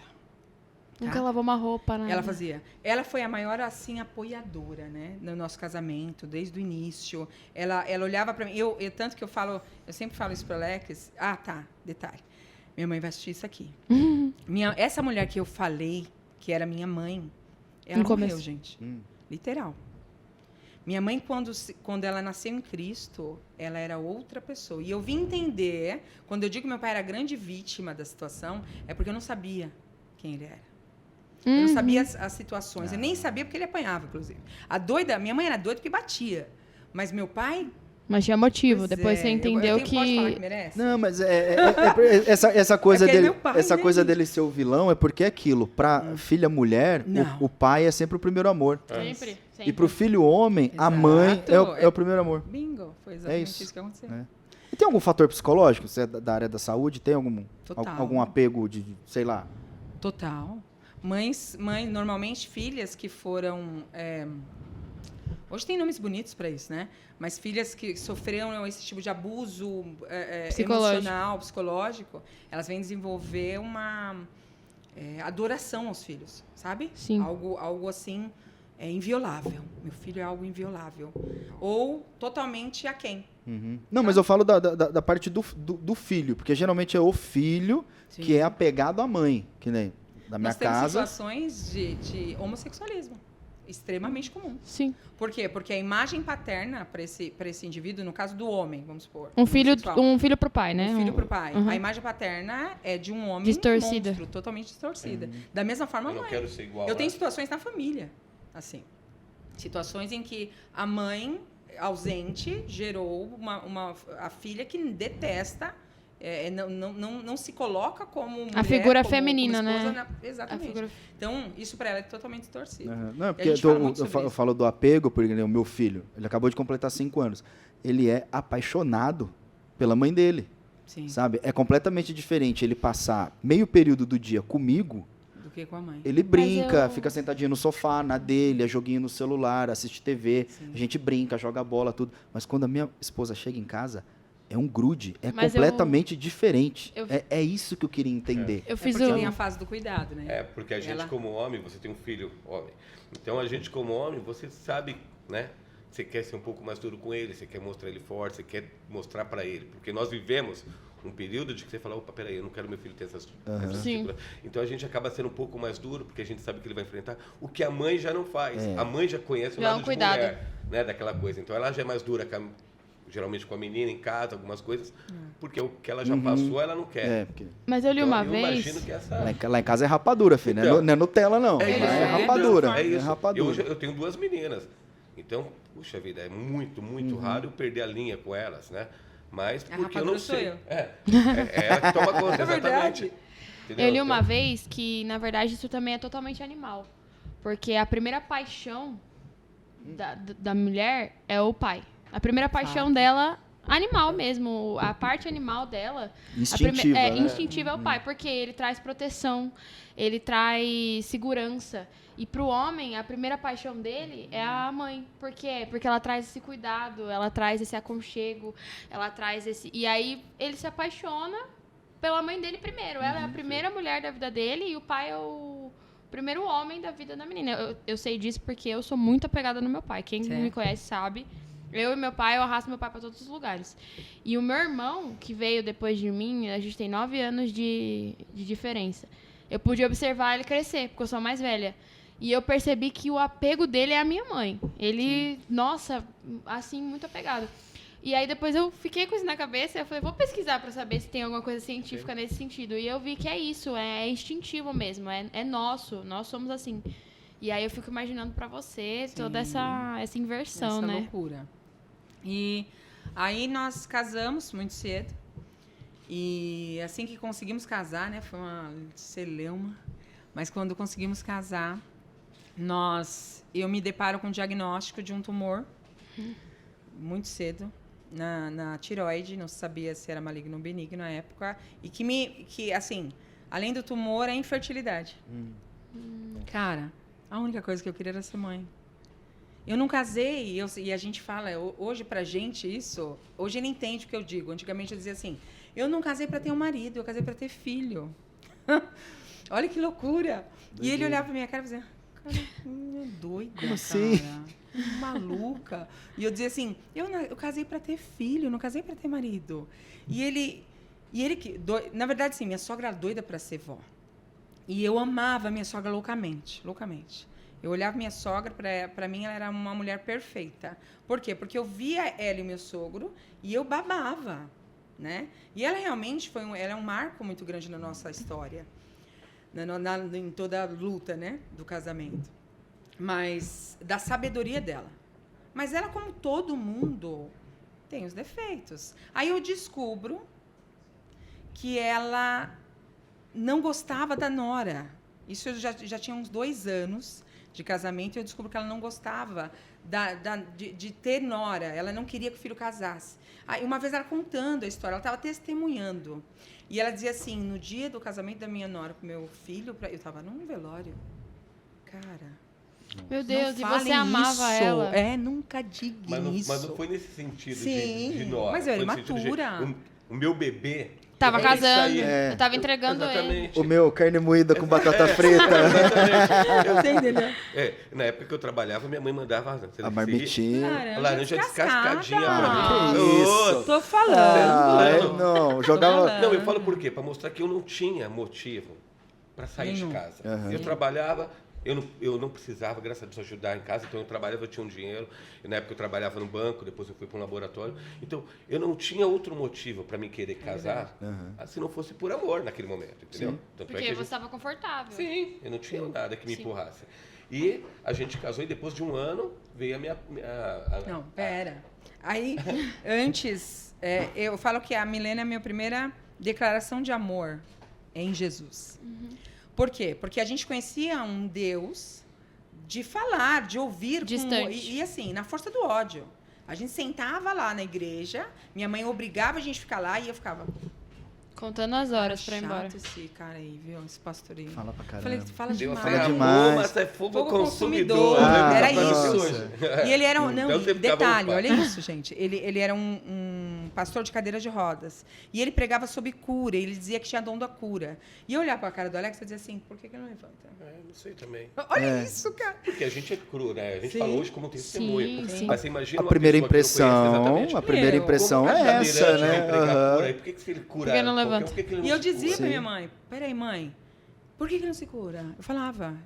Speaker 2: Nunca lavou uma roupa, né?
Speaker 4: Ela fazia. Ela foi a maior, assim, apoiadora, né? No nosso casamento, desde o início. Ela olhava pra mim. Tanto que eu sempre falo isso pro Alex. Ah, tá, detalhe. Minha mãe vai assistir isso aqui. Essa mulher que eu falei, que era minha mãe, ela
Speaker 2: No
Speaker 4: morreu,
Speaker 2: começo.
Speaker 4: gente. Literal. Minha mãe, quando ela nasceu em Cristo, ela era outra pessoa. E eu vim entender, quando eu digo que meu pai era a grande vítima da situação, é porque eu não sabia quem ele era. Eu não sabia as situações. Eu nem sabia porque ele apanhava, inclusive. Minha mãe era doida porque batia. Mas meu pai...
Speaker 2: Mas tinha motivo,
Speaker 4: pois
Speaker 2: depois
Speaker 4: é,
Speaker 2: você entendeu
Speaker 4: Pode falar que
Speaker 2: que...
Speaker 4: merece?
Speaker 1: Não, mas essa coisa
Speaker 4: porque é
Speaker 1: dele,
Speaker 4: meu pai,
Speaker 1: essa
Speaker 4: né,
Speaker 1: coisa
Speaker 4: gente?
Speaker 1: dele ser o vilão é porque é aquilo. Pra filha mulher,
Speaker 4: Não.
Speaker 1: o pai é sempre o primeiro amor.
Speaker 2: Sempre,
Speaker 1: E pro filho homem, a
Speaker 4: Exato.
Speaker 1: mãe é o primeiro amor.
Speaker 4: Bingo. Foi exatamente
Speaker 1: isso.
Speaker 4: isso que aconteceu.
Speaker 1: É. E tem algum fator psicológico? Você é da área da saúde? Tem
Speaker 4: Total.
Speaker 1: algum apego de, sei lá...
Speaker 4: Total. Mães, normalmente filhas que foram... hoje tem nomes bonitos para isso, né? Mas filhas que sofreram esse tipo de abuso emocional, psicológico, elas vêm desenvolver uma adoração aos filhos, sabe?
Speaker 2: Sim.
Speaker 4: Algo assim inviolável. Meu filho é algo inviolável. Ou totalmente aquém.
Speaker 1: Não, mas eu falo da parte do filho, porque geralmente é o filho
Speaker 4: Sim.
Speaker 1: que é apegado à mãe, que nem da minha
Speaker 4: Nós temos
Speaker 1: casa.
Speaker 4: situações de homossexualismo. Extremamente comum.
Speaker 2: Sim.
Speaker 4: Por quê? Porque a imagem paterna para esse indivíduo, no caso do homem, vamos supor.
Speaker 2: Um filho
Speaker 4: homossexual,
Speaker 2: pro pai, né?
Speaker 4: um filho para o pai.
Speaker 2: Uhum.
Speaker 4: A imagem paterna é de um homem
Speaker 2: Distorcida.
Speaker 4: monstro, totalmente distorcida. Da mesma forma, a
Speaker 3: Eu não
Speaker 4: mãe.
Speaker 3: quero ser igual.
Speaker 4: Eu tenho
Speaker 3: a-
Speaker 4: situações na família, assim. Situações em que a mãe ausente gerou a filha que detesta, não se coloca como mulher,
Speaker 2: figura
Speaker 4: como
Speaker 2: feminina,
Speaker 4: esposa,
Speaker 2: né?
Speaker 4: Exatamente.
Speaker 2: A figura-
Speaker 4: Então, isso para ela é totalmente distorcido.
Speaker 1: Não, é
Speaker 4: E
Speaker 1: porque
Speaker 4: a gente fala muito sobre
Speaker 1: eu
Speaker 4: isso.
Speaker 1: falo do apego, porque o meu filho, ele acabou de completar 5 anos. Ele é apaixonado pela mãe dele,
Speaker 4: Sim,
Speaker 1: sabe? É completamente diferente ele passar meio período do dia comigo,
Speaker 4: do que com a mãe.
Speaker 1: ele brinca,
Speaker 2: eu-
Speaker 1: fica sentadinho no sofá, na dele, é joguinho no celular, assiste TV,
Speaker 4: Sim.
Speaker 1: a gente brinca, joga bola, tudo. Mas quando a minha esposa chega em casa, é um grude, é
Speaker 2: Mas
Speaker 1: completamente diferente.
Speaker 2: eu-
Speaker 1: É isso que eu queria entender.
Speaker 2: Eu
Speaker 4: É
Speaker 2: fiz
Speaker 4: porque
Speaker 2: o...
Speaker 4: tem a fase do cuidado, né?
Speaker 3: É, porque a gente
Speaker 4: Ela-
Speaker 3: como homem, você tem um filho homem. Então a gente como homem, você sabe, né? Você quer ser um pouco mais duro com ele, você quer mostrar ele forte, você quer mostrar para ele. Porque nós vivemos um período de que você fala, opa, peraí, eu não quero meu filho ter essas
Speaker 2: Sim.
Speaker 3: dificuldades. Então a gente acaba sendo um pouco mais duro, porque a gente sabe que ele vai enfrentar o que a mãe já não faz.
Speaker 1: É.
Speaker 3: A mãe já conhece o
Speaker 2: Já é um
Speaker 3: lado de
Speaker 2: cuidado.
Speaker 3: mulher, né? Daquela coisa. Então ela já é mais dura, geralmente com a menina em casa, algumas coisas, porque o que ela já passou, ela não quer.
Speaker 1: É, porque
Speaker 2: Mas eu li
Speaker 3: Então,
Speaker 2: uma
Speaker 3: eu
Speaker 2: vez...
Speaker 3: imagino que essa...
Speaker 1: lá em casa é rapadura, filho.
Speaker 3: Então.
Speaker 1: Não é Nutella, não.
Speaker 3: É isso,
Speaker 1: É
Speaker 3: é
Speaker 1: rapadura.
Speaker 3: É isso.
Speaker 1: É rapadura.
Speaker 3: Eu tenho 2 meninas. Então, puxa vida, é muito, muito raro eu perder a linha com elas, né? Mas
Speaker 4: A
Speaker 3: porque eu
Speaker 4: rapadura
Speaker 3: não
Speaker 4: sou
Speaker 3: sei.
Speaker 4: eu.
Speaker 3: É ela que toma conta,
Speaker 4: É verdade.
Speaker 3: exatamente. Entendeu?
Speaker 2: Eu li uma
Speaker 3: Então,
Speaker 2: vez que, na verdade, isso também é totalmente animal. Porque a primeira paixão da mulher é o pai. A primeira paixão dela, animal mesmo. A parte animal dela...
Speaker 1: Instintiva, né?
Speaker 2: instintiva é o pai. Porque ele traz proteção, ele traz segurança. E pro homem, a primeira paixão dele é a mãe. Por quê? Porque ela traz esse cuidado, ela traz esse aconchego, ela traz esse... E aí, ele se apaixona pela mãe dele primeiro. Ela é a primeira mulher da vida dele e o pai é o primeiro homem da vida da menina. Eu sei disso porque eu sou muito apegada no meu pai. Quem
Speaker 4: Certo.
Speaker 2: me conhece sabe. Eu e meu pai, eu arrasto meu pai para todos os lugares. E o meu irmão, que veio depois de mim, a gente tem 9 anos de diferença. Eu pude observar ele crescer, porque eu sou a mais velha. E eu percebi que o apego dele é a minha mãe. Ele, nossa, assim, muito apegado. E aí depois eu fiquei com isso na cabeça, eu falei, vou pesquisar pra saber se tem alguma coisa científica nesse sentido. E eu vi que é isso, é instintivo mesmo, é nosso, nós somos assim. E aí eu fico imaginando pra você toda essa inversão,
Speaker 4: Essa
Speaker 2: né?
Speaker 4: loucura. E aí nós casamos muito cedo. E assim que conseguimos casar, né? Foi uma celeuma. Mas quando conseguimos casar, eu me deparo com o diagnóstico de um tumor muito cedo na tireoide, não se sabia se era maligno ou benigno na época, e que assim, além do tumor, a infertilidade. Cara, a única coisa que eu queria era ser mãe. Eu não casei, e a gente fala, hoje pra gente isso, hoje ele entende o que eu digo. Antigamente eu dizia assim, eu não casei para ter um marido, eu casei para ter filho. Olha que loucura. E ele olhava pra minha cara e dizia, cara, doida,
Speaker 1: como assim?
Speaker 4: Cara, maluca. E eu dizia assim, eu casei para ter filho, não casei para ter marido. E ele na verdade, sim, minha sogra era doida para ser vó. E eu amava a minha sogra loucamente. Eu olhava minha sogra, para mim ela era uma mulher perfeita. Por quê? Porque eu via ela e o meu sogro e eu babava, né? E ela realmente ela é um marco muito grande na nossa história, em toda a luta, né, do casamento. Mas da sabedoria dela. Mas ela, como todo mundo, tem os defeitos. Aí eu descubro que ela não gostava da nora. Isso eu já tinha uns 2 anos de casamento, e eu descubro que ela não gostava de ter nora. Ela não queria que o filho casasse. Aí, uma vez ela contando a história, ela estava testemunhando. E ela dizia assim, no dia do casamento da minha nora com meu filho, eu estava num velório. Cara...
Speaker 2: Meu Deus,
Speaker 4: não
Speaker 2: e
Speaker 4: falem
Speaker 2: você amava
Speaker 4: isso.
Speaker 2: ela.
Speaker 4: Nunca diga isso.
Speaker 3: Mas não foi nesse sentido
Speaker 4: Sim,
Speaker 3: de nós.
Speaker 4: mas eu era
Speaker 3: foi nesse sentido de,
Speaker 4: imatura.
Speaker 3: o meu bebê...
Speaker 2: Tava
Speaker 3: ele
Speaker 2: casando,
Speaker 3: saía-
Speaker 2: eu tava entregando ele.
Speaker 3: Exatamente.
Speaker 1: O meu, carne moída com batata frita.
Speaker 3: Exatamente.
Speaker 4: Você entendeu?
Speaker 3: Na época que eu trabalhava, minha mãe mandava
Speaker 1: A marmitinha.
Speaker 3: laranja descascadinha
Speaker 1: Ah,
Speaker 3: pra mim.
Speaker 1: que
Speaker 3: Nossa.
Speaker 1: isso.
Speaker 4: Tô falando.
Speaker 1: Não, jogava...
Speaker 4: falando.
Speaker 3: Não, eu falo por quê? Para mostrar que eu não tinha motivo para sair
Speaker 4: Nenhum.
Speaker 3: de casa.
Speaker 1: Aham.
Speaker 3: Eu trabalhava, eu não precisava, graças a Deus, ajudar em casa, então eu trabalhava, eu tinha um dinheiro. E na época eu trabalhava no banco, depois eu fui para um laboratório. Então, eu não tinha outro motivo para me querer casar, se não fosse por amor naquele momento, entendeu?
Speaker 1: Sim.
Speaker 3: Tanto
Speaker 2: Porque
Speaker 3: que a
Speaker 2: você estava confortável.
Speaker 3: Sim, eu não tinha nada que me
Speaker 2: Sim.
Speaker 3: empurrasse. E a gente casou e depois de um ano veio a minha...
Speaker 4: Não, pera. Aí, antes, eu falo que a Milena é a minha primeira declaração de amor em Jesus. Por quê? Porque a gente conhecia um Deus de falar, de ouvir.
Speaker 2: Distante.
Speaker 4: E assim, na força do ódio. A gente sentava lá na igreja, minha mãe obrigava a gente a ficar lá e eu ficava...
Speaker 2: Contando as horas pra ir
Speaker 4: chato
Speaker 2: embora.
Speaker 4: esse cara aí, viu? Esse pastorinho.
Speaker 1: Fala pra caramba.
Speaker 4: Falei, fala
Speaker 3: Deu a
Speaker 4: demais.
Speaker 1: Fala
Speaker 3: falar,
Speaker 1: demais.
Speaker 3: mas é fogo
Speaker 4: Fogo
Speaker 3: consumidor.
Speaker 4: consumidor.
Speaker 3: né?
Speaker 4: Era
Speaker 3: Tá falando
Speaker 4: isso.
Speaker 3: hoje.
Speaker 4: E ele era
Speaker 3: Então você ficava
Speaker 4: detalhe,
Speaker 3: ocupado.
Speaker 4: olha isso, gente. Ele era um pastor de cadeira de rodas. E ele pregava sobre cura. Ele dizia que tinha dom da cura. E eu olhava para a cara do Alex e dizia assim, por que ele não levanta?
Speaker 3: Não sei também.
Speaker 4: Olha isso, cara.
Speaker 3: Porque a gente é cru, né? A gente
Speaker 4: Sim.
Speaker 3: fala hoje como testemunho.
Speaker 2: Sim.
Speaker 3: Mas você imagina
Speaker 1: A
Speaker 3: uma
Speaker 1: primeira
Speaker 3: pessoa que não conhece
Speaker 1: impressão,
Speaker 3: exatamente.
Speaker 1: a primeira
Speaker 4: Meu,
Speaker 1: impressão
Speaker 3: Como
Speaker 1: é
Speaker 3: cadeirante
Speaker 1: essa,
Speaker 3: vai
Speaker 1: né?
Speaker 3: pregar
Speaker 1: Aham.
Speaker 3: cura, e por que ele cura?
Speaker 2: Por que não levanta?
Speaker 3: Por que ele não
Speaker 4: E eu
Speaker 3: se
Speaker 4: dizia
Speaker 3: cura?
Speaker 4: para minha mãe, peraí, mãe, por que ele não se cura? Eu falava.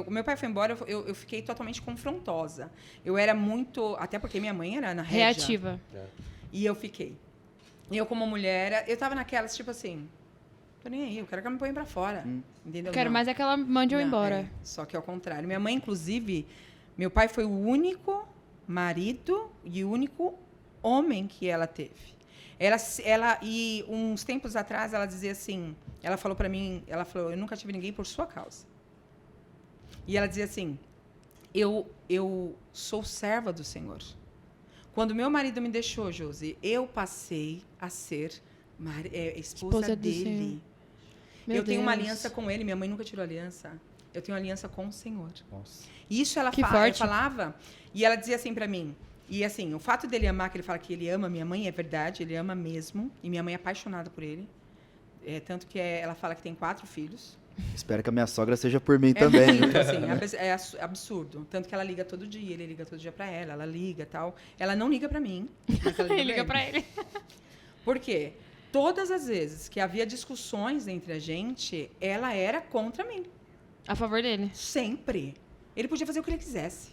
Speaker 4: Meu pai foi embora, eu fiquei totalmente confrontosa. Eu era muito... Até porque minha mãe era na rédea.
Speaker 2: Reativa.
Speaker 4: E eu fiquei. E eu, como mulher, eu tava naquelas, tipo assim... Tô nem aí, eu quero que ela me ponha pra fora. Entendeu?
Speaker 2: Eu quero
Speaker 4: Não.
Speaker 2: mais é que ela mande eu
Speaker 4: Não,
Speaker 2: embora.
Speaker 4: Só que ao contrário. Minha mãe, inclusive... Meu pai foi o único marido e o único homem que ela teve. E uns tempos atrás, ela dizia assim... Ela falou para mim... Ela falou, eu nunca tive ninguém por sua causa. E ela dizia assim... Eu sou serva do Senhor. Quando meu marido me deixou, Josi, eu passei a ser esposa
Speaker 2: do
Speaker 4: dele.
Speaker 2: Senhor. Meu
Speaker 4: Eu tenho uma
Speaker 2: Deus.
Speaker 4: aliança com ele. Minha mãe nunca tirou aliança. Eu tenho aliança com o Senhor.
Speaker 1: Nossa.
Speaker 4: Isso ela
Speaker 2: Que forte.
Speaker 4: falava. E ela dizia assim para mim. E assim, o fato dele amar, que ele fala que ele ama minha mãe, é verdade. Ele ama mesmo. E minha mãe é apaixonada por ele. Tanto que ela fala que tem 4 filhos.
Speaker 1: Espero que a minha sogra seja por mim também.
Speaker 4: Muito, assim, é absurdo. Tanto que ela liga todo dia, ele liga todo dia para ela, ela liga tal. Ela não liga para mim. Mas ela
Speaker 2: Ele liga pra ele.
Speaker 4: Por quê? Todas as vezes que havia discussões entre a gente, ela era contra mim.
Speaker 2: A favor dele.
Speaker 4: Sempre. Ele podia fazer o que ele quisesse.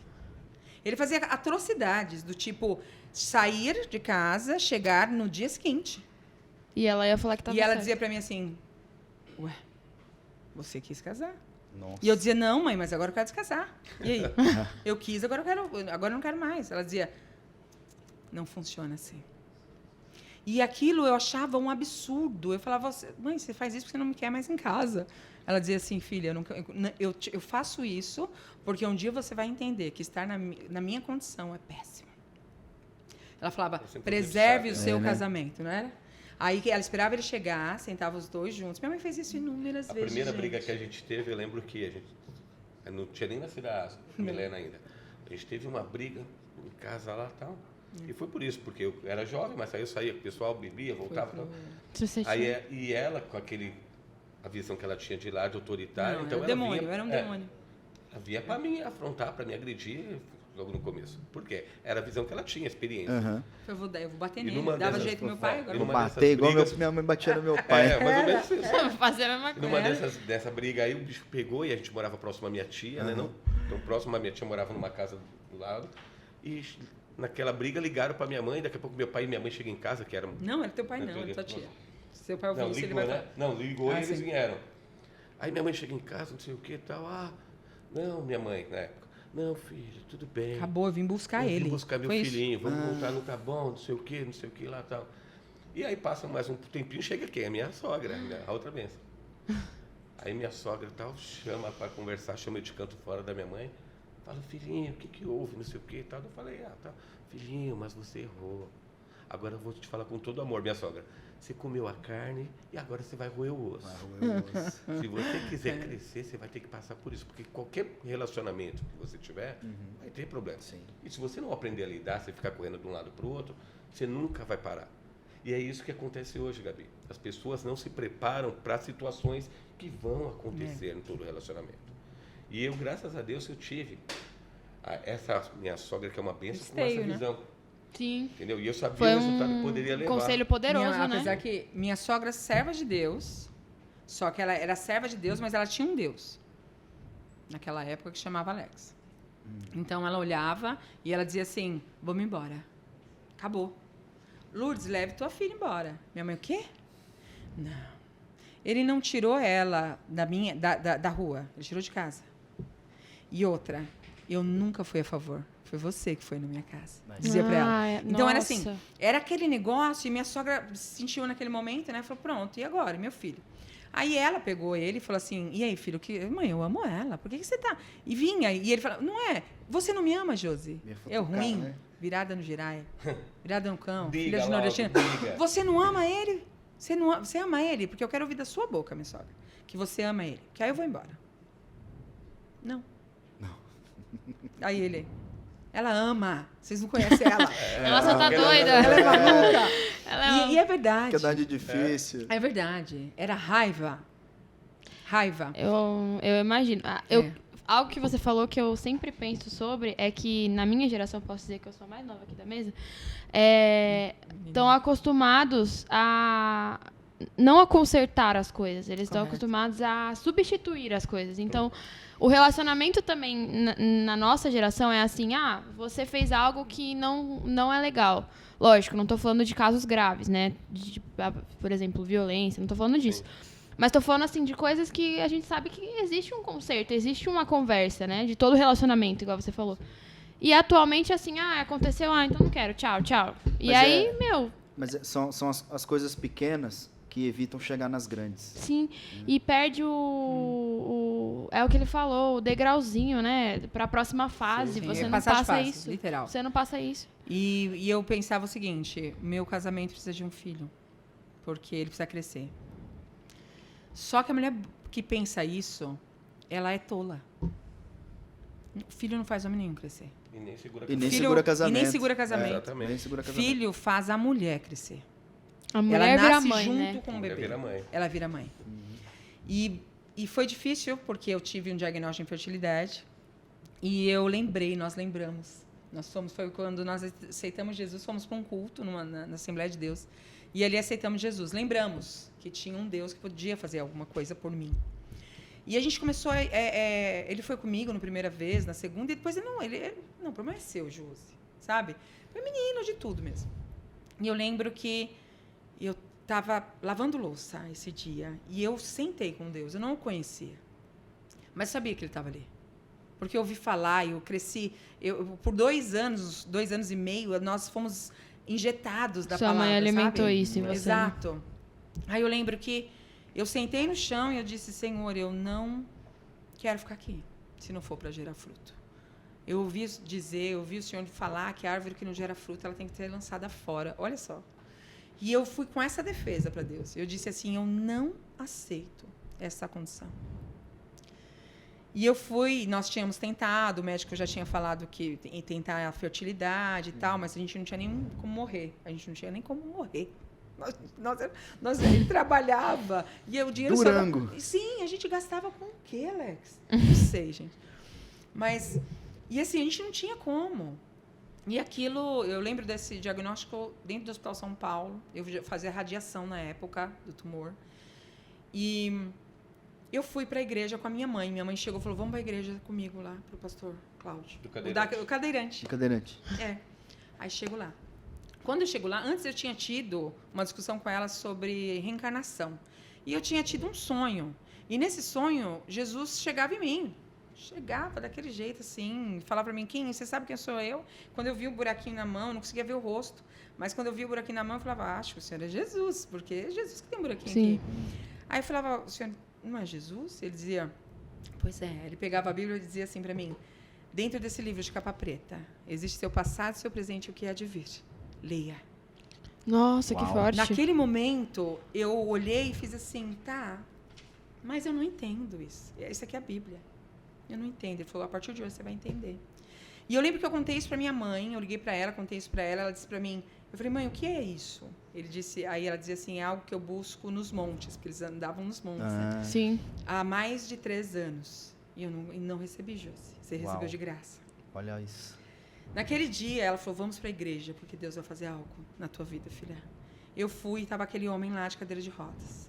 Speaker 4: Ele fazia atrocidades, do tipo sair de casa, chegar no dia seguinte.
Speaker 2: E ela ia falar que tava
Speaker 4: E ela
Speaker 2: certo.
Speaker 4: dizia pra mim assim, ué, você quis casar.
Speaker 1: Nossa.
Speaker 4: E eu dizia, não, mãe, mas agora eu quero descasar. E aí? Eu quis, agora eu não quero mais. Ela dizia, não funciona assim. E aquilo eu achava um absurdo. Eu falava, mãe, você faz isso porque você não me quer mais em casa. Ela dizia assim, filha, eu faço isso porque um dia você vai entender que estar na minha condição é péssimo. Ela falava, preserve o seu casamento, não era? Aí ela esperava ele chegar, sentava os dois juntos. Minha mãe fez isso inúmeras vezes.
Speaker 3: A primeira briga que a gente teve, eu lembro que a gente não tinha nem nascido a Milena ainda. A gente teve uma briga em casa lá e tal. E foi por isso, porque eu era jovem, mas aí eu saía, o pessoal bebia, voltava. Aí, e ela, com a visão que ela tinha de lá, de autoritária,
Speaker 4: não,
Speaker 3: então
Speaker 4: era
Speaker 3: ela
Speaker 4: demônio,
Speaker 3: vinha,
Speaker 4: era um demônio.
Speaker 3: Ela vinha para me afrontar, para me agredir logo no começo. Por quê? Era a visão que ela tinha, a experiência.
Speaker 4: Eu vou bater nele. Dava jeito no meu pai, agora eu vou
Speaker 1: bater igual minha mãe batia no meu pai.
Speaker 3: Mais ou menos isso.
Speaker 2: Fazer a mesma
Speaker 3: coisa. Numa dessa briga aí, o bicho pegou e a gente morava próximo à minha tia, né? Não, então, próximo à minha tia, morava numa casa do lado. E naquela briga ligaram para minha mãe, daqui a pouco meu pai e minha mãe chegam em casa, que era...
Speaker 4: Não, era teu pai não, era tua tia. Seu pai ouviu
Speaker 3: isso,
Speaker 4: ele vai...
Speaker 3: né? Não, ligou e eles
Speaker 4: sim.
Speaker 3: vieram. Aí minha mãe chega em casa, não sei o que e tal. Não, minha mãe, na época. Não, filho, tudo bem.
Speaker 4: Acabou, eu vim buscar ele.
Speaker 3: Vim buscar meu
Speaker 4: Foi
Speaker 3: filhinho, vamos voltar, não tá bom, não sei o que lá e tal. E aí passa mais um tempinho, chega quem? A minha sogra, a outra benção. Aí minha sogra e tal, chama para conversar, chama eu de canto fora da minha mãe. Fala, filhinho, o que houve, não sei o que e tal. Eu falei, tá, filhinho, mas você errou. Agora eu vou te falar com todo amor, minha sogra. Você comeu a carne e agora você vai roer o osso. Se você quiser crescer, você vai ter que passar por isso. Porque qualquer relacionamento que você tiver, vai ter problema.
Speaker 1: Sim.
Speaker 3: E se você não aprender a lidar, você ficar correndo de um lado para o outro, você nunca vai parar. E é isso que acontece hoje, Gabi. As pessoas não se preparam para situações que vão acontecer em todo relacionamento. E eu, graças a Deus, eu tive essa minha sogra, que é uma bênção, com essa visão.
Speaker 2: Sim.
Speaker 3: Entendeu? E eu sabia
Speaker 2: Foi
Speaker 3: o resultado que poderia levar.
Speaker 2: Conselho poderoso, né?
Speaker 4: Apesar que minha sogra é serva de Deus, só que ela era serva de Deus, mas ela tinha um Deus. Naquela época que chamava Alex. Então ela olhava e ela dizia assim, vamos embora. Acabou. Lourdes, leve tua filha embora. Minha mãe, o quê? Não. Ele não tirou ela da rua, ele tirou de casa. E outra, eu nunca fui a favor. Foi você que foi na minha casa. Dizia pra ela. Então era assim, era aquele negócio, e minha sogra se sentiu naquele momento, né? Falou, pronto, e agora, meu filho? Aí ela pegou ele e falou assim, e aí, filho, mãe, eu amo ela, por que você tá... E vinha, e ele falou, não é, você não me ama, Josi? Eu ruim, né? Virada no giraia, virada no cão, filha de nordestina. Você não ama ele? Você ama ele? Porque eu quero ouvir da sua boca, minha sogra, que você ama ele. Que aí eu vou embora. Não. Aí ele... Ela ama. Vocês não conhecem ela.
Speaker 2: Nossa, tá doida.
Speaker 4: Ela é maluca. E é verdade.
Speaker 1: Que idade difícil.
Speaker 4: É verdade. Era raiva. Raiva.
Speaker 2: Eu imagino. Algo que você falou que eu sempre penso sobre é que, na minha geração, posso dizer que eu sou a mais nova aqui da mesa, estão acostumados a não a consertar as coisas. Eles estão acostumados a substituir as coisas. Então... O relacionamento também, na nossa geração, é assim, você fez algo que não é legal. Lógico, não estou falando de casos graves, né? Por exemplo, violência, não estou falando disso. Mas estou falando, assim, de coisas que a gente sabe que existe um conserto, existe uma conversa, né? De todo relacionamento, igual você falou. E atualmente, assim, aconteceu, então não quero, tchau. E
Speaker 1: Mas
Speaker 2: aí,
Speaker 1: Mas são as coisas pequenas que evitam chegar nas grandes.
Speaker 2: Sim, e perde é o que ele falou, o degrauzinho, né? Para a próxima fase.
Speaker 4: Sim,
Speaker 2: você não passa isso.
Speaker 4: Literal.
Speaker 2: Você não passa isso.
Speaker 4: E eu pensava o seguinte, meu casamento precisa de um filho, porque ele precisa crescer. Só que a mulher que pensa isso, ela é tola. O filho não faz homem nenhum crescer.
Speaker 3: E nem segura
Speaker 1: casamento.
Speaker 4: E nem segura casamento.
Speaker 3: Exatamente.
Speaker 1: Nem segura casamento.
Speaker 4: Filho faz a mulher crescer.
Speaker 2: A mulher
Speaker 4: ela
Speaker 2: vira
Speaker 4: nasce
Speaker 2: mãe,
Speaker 4: junto
Speaker 2: né?
Speaker 4: com o bebê.
Speaker 3: Ela vira mãe.
Speaker 4: E foi difícil, porque eu tive um diagnóstico de infertilidade. E nós lembramos. Foi quando nós aceitamos Jesus, fomos para um culto na Assembleia de Deus. E ali aceitamos Jesus. Lembramos que tinha um Deus que podia fazer alguma coisa por mim. E a gente começou ele foi comigo na primeira vez, na segunda, e depois não, o problema é seu, Josi, sabe? Foi menino de tudo mesmo. E eu lembro que eu estava lavando louça esse dia, e eu sentei com Deus, eu não o conhecia, mas sabia que ele estava ali. Porque eu ouvi falar, eu cresci, por 2 anos e meio, nós fomos injetados da
Speaker 2: Sua
Speaker 4: palavra,
Speaker 2: mãe alimentou
Speaker 4: sabe?
Speaker 2: isso em você. Né?
Speaker 4: Exato. Aí eu lembro que eu sentei no chão e eu disse, Senhor, eu não quero ficar aqui, se não for para gerar fruto. Eu ouvi o Senhor falar que a árvore que não gera fruto, ela tem que ser lançada fora. Olha só. E eu fui com essa defesa para Deus. Eu disse assim, eu não aceito essa condição. E eu fui, nós tínhamos tentado, o médico já tinha falado que tentar a fertilidade e tal, mas a gente não tinha nem como morrer. A gente não tinha nem como morrer. Ele trabalhava. E o dinheiro
Speaker 1: Durango.
Speaker 4: Sim, a gente gastava com o quê, Alex? Não sei, gente. Mas, e assim, a gente não tinha como. E aquilo, eu lembro desse diagnóstico dentro do Hospital São Paulo. Eu fazia radiação na época do tumor. E eu fui para a igreja com a minha mãe. Minha mãe chegou e falou, vamos para a igreja comigo lá, para o pastor Cláudio. O cadeirante.
Speaker 1: O cadeirante.
Speaker 4: É. Aí chego lá. Quando eu chego lá, antes eu tinha tido uma discussão com ela sobre reencarnação. E eu tinha tido um sonho. E nesse sonho, Jesus chegava em mim. Chegava daquele jeito, assim, falava para mim, Kim, você sabe quem sou eu? Quando eu vi o buraquinho na mão, eu não conseguia ver o rosto. Mas quando eu vi o buraquinho na mão, eu falava, acho que o senhor é Jesus, porque é Jesus que tem um buraquinho
Speaker 2: Sim.
Speaker 4: aqui. Aí eu falava, o senhor não é Jesus? Ele dizia, pois é. Ele pegava a Bíblia e dizia assim para mim, dentro desse livro de capa preta, existe seu passado, seu presente e o que há de vir. Leia.
Speaker 2: Nossa, que
Speaker 1: Uau.
Speaker 2: forte.
Speaker 4: Naquele momento, eu olhei e fiz assim, tá, mas eu não entendo isso. Isso aqui é a Bíblia. Eu não entendo. Ele falou, a partir de hoje você vai entender. E eu lembro que eu contei isso para minha mãe, eu liguei para ela, contei isso para ela, ela disse para mim, eu falei, mãe, o que é isso? Aí ela dizia assim, é algo que eu busco nos montes, porque eles andavam nos montes, né?
Speaker 2: Sim.
Speaker 4: Há mais de 3 anos. E eu não recebi, Josi. Você
Speaker 1: Uau.
Speaker 4: recebeu de graça.
Speaker 1: Olha isso.
Speaker 4: Naquele dia, ela falou, vamos para a igreja, porque Deus vai fazer algo na tua vida, filha. Eu fui, estava aquele homem lá de cadeira de rodas.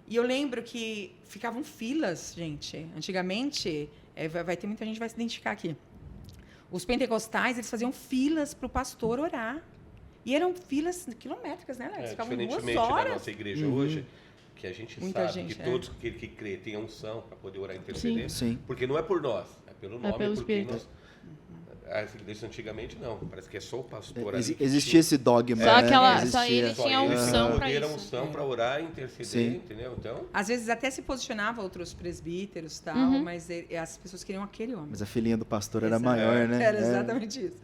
Speaker 4: E eu lembro que ficavam filas, gente. Antigamente, vai ter muita gente que vai se identificar aqui. Os pentecostais, eles faziam filas para o pastor orar. E eram filas quilométricas, né, Alex? Ficavam 2
Speaker 3: diferentemente
Speaker 4: horas.
Speaker 3: da nossa igreja hoje, que a gente
Speaker 4: Muita
Speaker 3: sabe
Speaker 4: gente,
Speaker 3: que todos que crê têm a unção para poder orar e interceder.
Speaker 1: Sim.
Speaker 3: Porque não é por nós, é pelo nome,
Speaker 2: pelo
Speaker 3: porque
Speaker 2: Espírito.
Speaker 3: nós... As igrejas antigamente não, parece que é só o pastor ali. que
Speaker 1: Existia
Speaker 3: tinha-
Speaker 1: esse dogma.
Speaker 2: Só
Speaker 1: né?
Speaker 2: aquela-
Speaker 1: Existia.
Speaker 2: só ele
Speaker 3: Só
Speaker 2: tinha
Speaker 3: ele
Speaker 2: unção
Speaker 3: tinha
Speaker 2: pra
Speaker 3: poder, a
Speaker 2: isso.
Speaker 3: unção para orar e interceder,
Speaker 1: Sim.
Speaker 3: entendeu? Então,
Speaker 4: Às vezes até se posicionava outros presbíteros e tal, mas as pessoas queriam aquele homem.
Speaker 1: Mas a filhinha do pastor era
Speaker 4: Exato.
Speaker 1: maior, né?
Speaker 4: Era exatamente isso.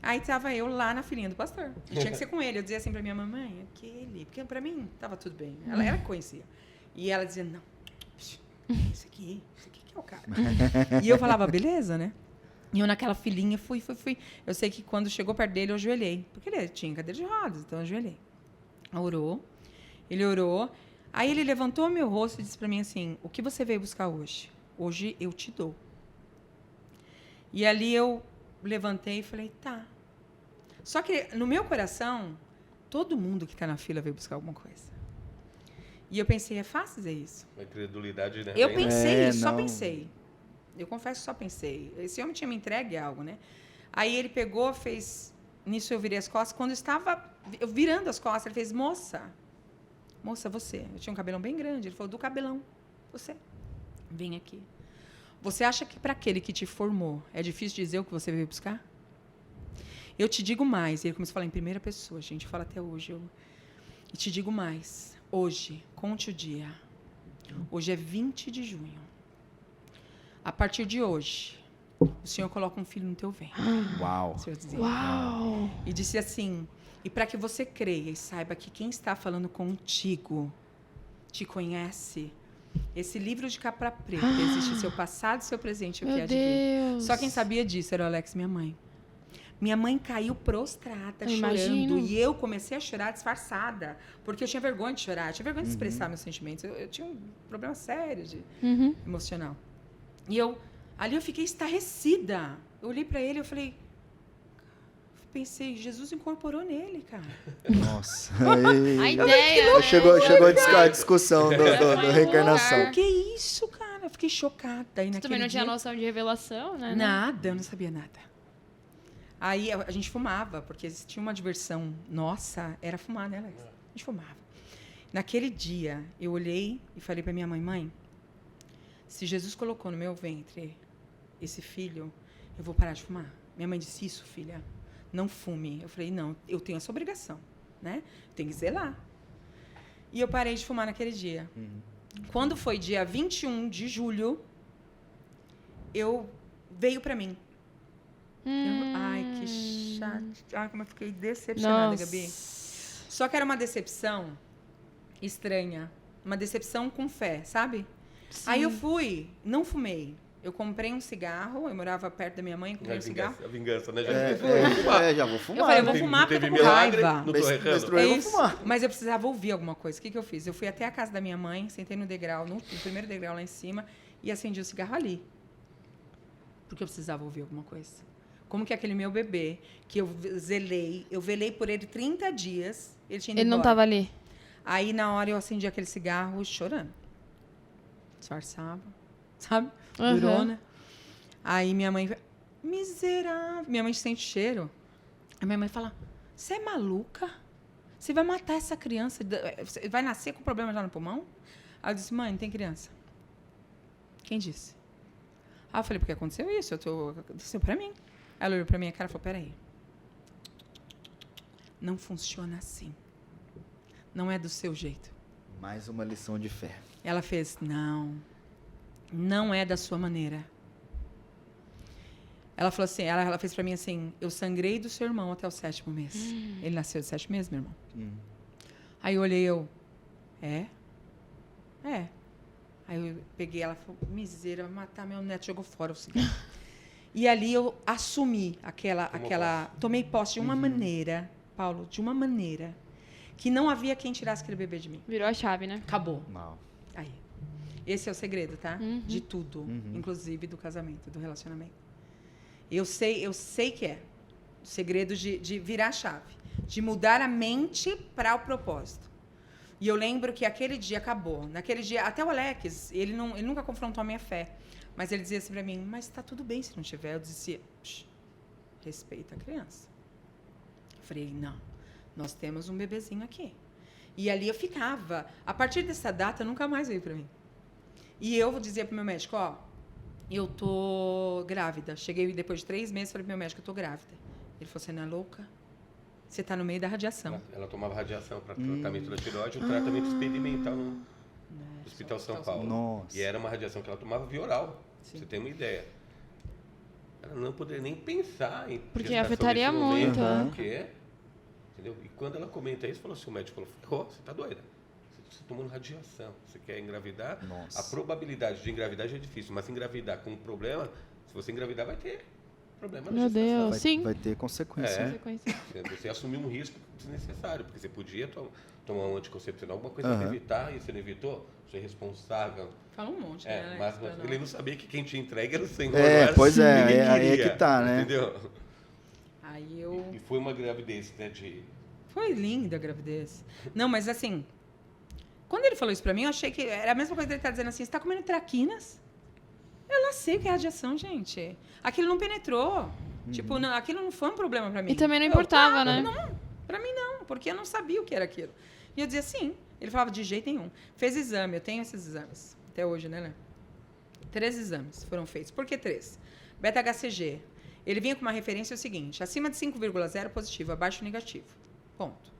Speaker 4: Aí estava eu lá na filhinha do pastor. E tinha que ser com ele. Eu dizia assim para minha mamãe, aquele. Porque para mim estava tudo bem. Ela conhecia. E ela dizia, não, esse aqui que é o cara. E eu falava, beleza, né? E eu naquela filhinha fui. Eu sei que quando chegou perto dele, eu ajoelhei. Porque ele tinha cadeira de rodas, então eu ajoelhei. Orou. Ele orou. Aí ele levantou meu rosto e disse para mim assim, o que você veio buscar hoje? Hoje eu te dou. E ali eu levantei e falei, tá. Só que no meu coração, todo mundo que está na fila veio buscar alguma coisa. E eu pensei, é fácil dizer isso.
Speaker 3: a incredulidade, né?
Speaker 4: Eu
Speaker 3: vem, né?
Speaker 4: pensei isso, só
Speaker 1: não.
Speaker 4: pensei. Eu confesso, só pensei. Esse homem tinha me entregue algo, né? Aí ele pegou, fez... Nisso eu virei as costas. Quando eu estava virando as costas, ele fez, moça, você. Eu tinha um cabelão bem grande. Ele falou, do cabelão, você. Vem aqui. Você acha que para aquele que te formou é difícil dizer o que você veio buscar? Eu te digo mais. Ele começou a falar em primeira pessoa, a gente fala até hoje. E te digo mais. Hoje, conte o dia. Hoje é 20 de junho. A partir de hoje, o Senhor coloca um filho no teu ventre.
Speaker 1: Uau.
Speaker 4: O Senhor dizia.
Speaker 2: Uau!
Speaker 4: E disse assim, e para que você creia e saiba que quem está falando contigo te conhece, esse livro de capa preta, existe seu passado, seu presente e o que
Speaker 2: Meu
Speaker 4: há de vir.
Speaker 2: Deus!
Speaker 4: Só quem sabia disso era o Alex, minha mãe. Minha mãe caiu prostrada,
Speaker 2: Eu
Speaker 4: chorando.
Speaker 2: imagino.
Speaker 4: E eu comecei a chorar disfarçada. Porque eu tinha vergonha de chorar. Eu tinha vergonha de expressar meus sentimentos. Eu tinha um problema sério
Speaker 2: Uhum.
Speaker 4: emocional. E ali eu fiquei estarrecida. Eu olhei para ele e falei... Pensei, Jesus incorporou nele, cara.
Speaker 1: Nossa.
Speaker 2: A ideia, né?
Speaker 1: Chegou a discussão do reencarnação.
Speaker 4: O que é isso, cara? Eu fiquei chocada. Aí,
Speaker 2: Você também não tinha noção de revelação, né?
Speaker 4: Nada, eu não sabia nada. Aí a gente fumava, porque tinha uma diversão nossa, era fumar, né, Alex? A gente fumava. Naquele dia, eu olhei e falei para minha mãe, mãe, se Jesus colocou no meu ventre esse filho, eu vou parar de fumar. Minha mãe disse, isso, filha, não fume. Eu falei, não, eu tenho essa obrigação, né? Tem que zelar. E eu parei de fumar naquele dia. Quando foi dia 21 de julho, veio pra mim. Ai, que chato. Ai, como eu fiquei decepcionada,
Speaker 2: Nossa.
Speaker 4: Gabi. Só que era uma decepção estranha. Uma decepção com fé, sabe?
Speaker 2: Sim.
Speaker 4: Aí eu fui, não fumei. Eu comprei um cigarro, eu morava perto da minha mãe, comprei um cigarro.
Speaker 3: A vingança, né?
Speaker 1: Já vou fumar.
Speaker 4: Eu falei, eu vou
Speaker 3: Não
Speaker 4: fumar porque eu
Speaker 3: teve
Speaker 4: tô com
Speaker 3: milagre,
Speaker 4: raiva.
Speaker 3: não tô
Speaker 1: Mas
Speaker 3: errando.
Speaker 1: eu vou
Speaker 4: Isso.
Speaker 1: fumar.
Speaker 4: Mas eu precisava ouvir alguma coisa. O que eu fiz? Eu fui até a casa da minha mãe, sentei no degrau, no primeiro degrau lá em cima, e acendi o cigarro ali. Porque eu precisava ouvir alguma coisa. Como que aquele meu bebê, que eu velei por ele 30 dias, ele tinha ido
Speaker 2: Ele não
Speaker 4: embora.
Speaker 2: tava ali.
Speaker 4: Aí, na hora, eu acendi aquele cigarro chorando. Disfarçava, sabe?
Speaker 2: Uhum.
Speaker 4: Durona. Aí minha mãe... Miserável. Minha mãe sente cheiro. A minha mãe fala, você é maluca? Você vai matar essa criança? Você vai nascer com problema já no pulmão? Aí eu disse, mãe, não tem criança. Quem disse? Aí eu falei, porque aconteceu isso. Aconteceu pra mim. Aí ela olhou pra minha cara e falou, peraí. Não funciona assim. Não é do seu jeito.
Speaker 1: Mais uma lição de fé.
Speaker 4: Ela fez, não é da sua maneira. Ela falou assim, ela fez pra mim assim, eu sangrei do seu irmão até o 7º mês. Ele nasceu de 7 meses, meu irmão. Aí eu olhei, é? Aí eu peguei ela, falou, miséria, vai matar meu neto, jogou fora o cigarro. E ali eu assumi tomei posse de uma maneira, Paulo, de uma maneira, que não havia quem tirasse aquele bebê de mim.
Speaker 2: Virou a chave, né?
Speaker 4: Acabou.
Speaker 1: Não.
Speaker 4: Aí. Esse é o segredo, tá? De tudo, inclusive do casamento, do relacionamento. Eu sei que é o segredo de virar a chave, de mudar a mente para o propósito. E eu lembro que aquele dia acabou. Naquele dia, até o Alex, ele nunca confrontou a minha fé, mas ele dizia assim para mim, mas está tudo bem se não tiver. Eu dizia, respeita a criança. Eu falei, não, nós temos um bebezinho aqui. E ali eu ficava. A partir dessa data, nunca mais veio para mim. E eu dizia para o meu médico, eu tô grávida. Cheguei depois de 3 meses, falei pro meu médico, eu tô grávida. Ele falou, você não é louca? Você tá no meio da radiação.
Speaker 3: Ela tomava radiação para tratamento da tireoide, um tratamento experimental no Hospital São Paulo.
Speaker 1: Nossa.
Speaker 3: E era uma radiação que ela tomava via oral, pra você ter uma ideia. Ela não poderia nem pensar em
Speaker 2: Porque
Speaker 3: gestação
Speaker 2: afetaria
Speaker 3: nesse momento,
Speaker 2: muito, né?
Speaker 3: porque, entendeu? E quando ela comenta isso, o médico falou, você tá doida. Você tomando radiação, você quer engravidar?
Speaker 1: Nossa.
Speaker 3: A probabilidade de engravidar já é difícil, mas engravidar com um problema, se você engravidar, vai ter problema na
Speaker 2: Meu
Speaker 3: gestação.
Speaker 2: Deus, sim.
Speaker 1: Vai ter consequência. né?
Speaker 2: Consequência.
Speaker 3: Você assumiu um risco desnecessário, porque você podia tomar um anticoncepcional, alguma coisa para evitar, e você não evitou, você é responsável.
Speaker 4: Fala um monte, né?
Speaker 3: Mas ele não sabia que quem te entrega era o Senhor.
Speaker 1: Pois é,
Speaker 3: ninguém
Speaker 1: aí é
Speaker 3: queria,
Speaker 1: que tá, né?
Speaker 3: Entendeu?
Speaker 4: Aí eu...
Speaker 3: E foi uma gravidez, né,
Speaker 4: Foi linda a gravidez. Não, mas assim, quando ele falou isso pra mim, eu achei que era a mesma coisa dele estar dizendo assim, você tá comendo traquinas? Eu não sei o que é radiação, gente. Aquilo não penetrou. Tipo, não, aquilo não foi um problema pra mim.
Speaker 2: E também não importava, né?
Speaker 4: Não, pra mim não, porque eu não sabia o que era aquilo. E eu dizia, sim. Ele falava, de jeito nenhum. Fez exame, eu tenho esses exames. Até hoje, né? 3 exames foram feitos. Por que 3? Beta-HCG. Ele vinha com uma referência o seguinte, acima de 5,0 positivo, abaixo negativo. Ponto.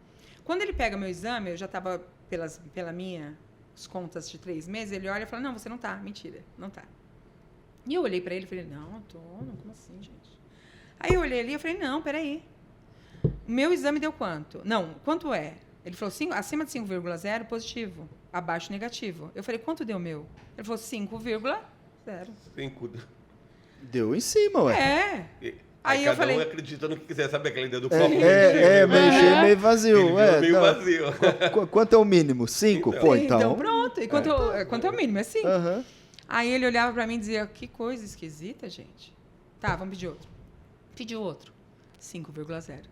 Speaker 4: Quando ele pega meu exame, eu já estava pela minha contas de 3 meses, ele olha e fala, não, você não tá. Mentira, não tá. E eu olhei para ele e falei, não, como assim, gente? Aí eu olhei ali e falei, não, peraí. O meu exame deu quanto? Não, quanto é? Ele falou, acima de 5,0 positivo, abaixo negativo. Eu falei, quanto deu o meu? Ele falou, 5,0.
Speaker 1: Deu em cima, ué.
Speaker 4: É. Aí eu
Speaker 3: cada
Speaker 4: falei,
Speaker 3: um acredita no que quiser, sabe aquela ideia do copo
Speaker 1: meio cheio, meio vazio.
Speaker 3: meio vazio.
Speaker 1: Quanto é o mínimo? 5? Pô, então.
Speaker 4: Pronto. E quanto é o mínimo? É 5.
Speaker 1: Aham.
Speaker 4: Aí ele olhava pra mim e dizia, que coisa esquisita, gente. Tá, vamos pedir outro. Pediu outro. 5,0.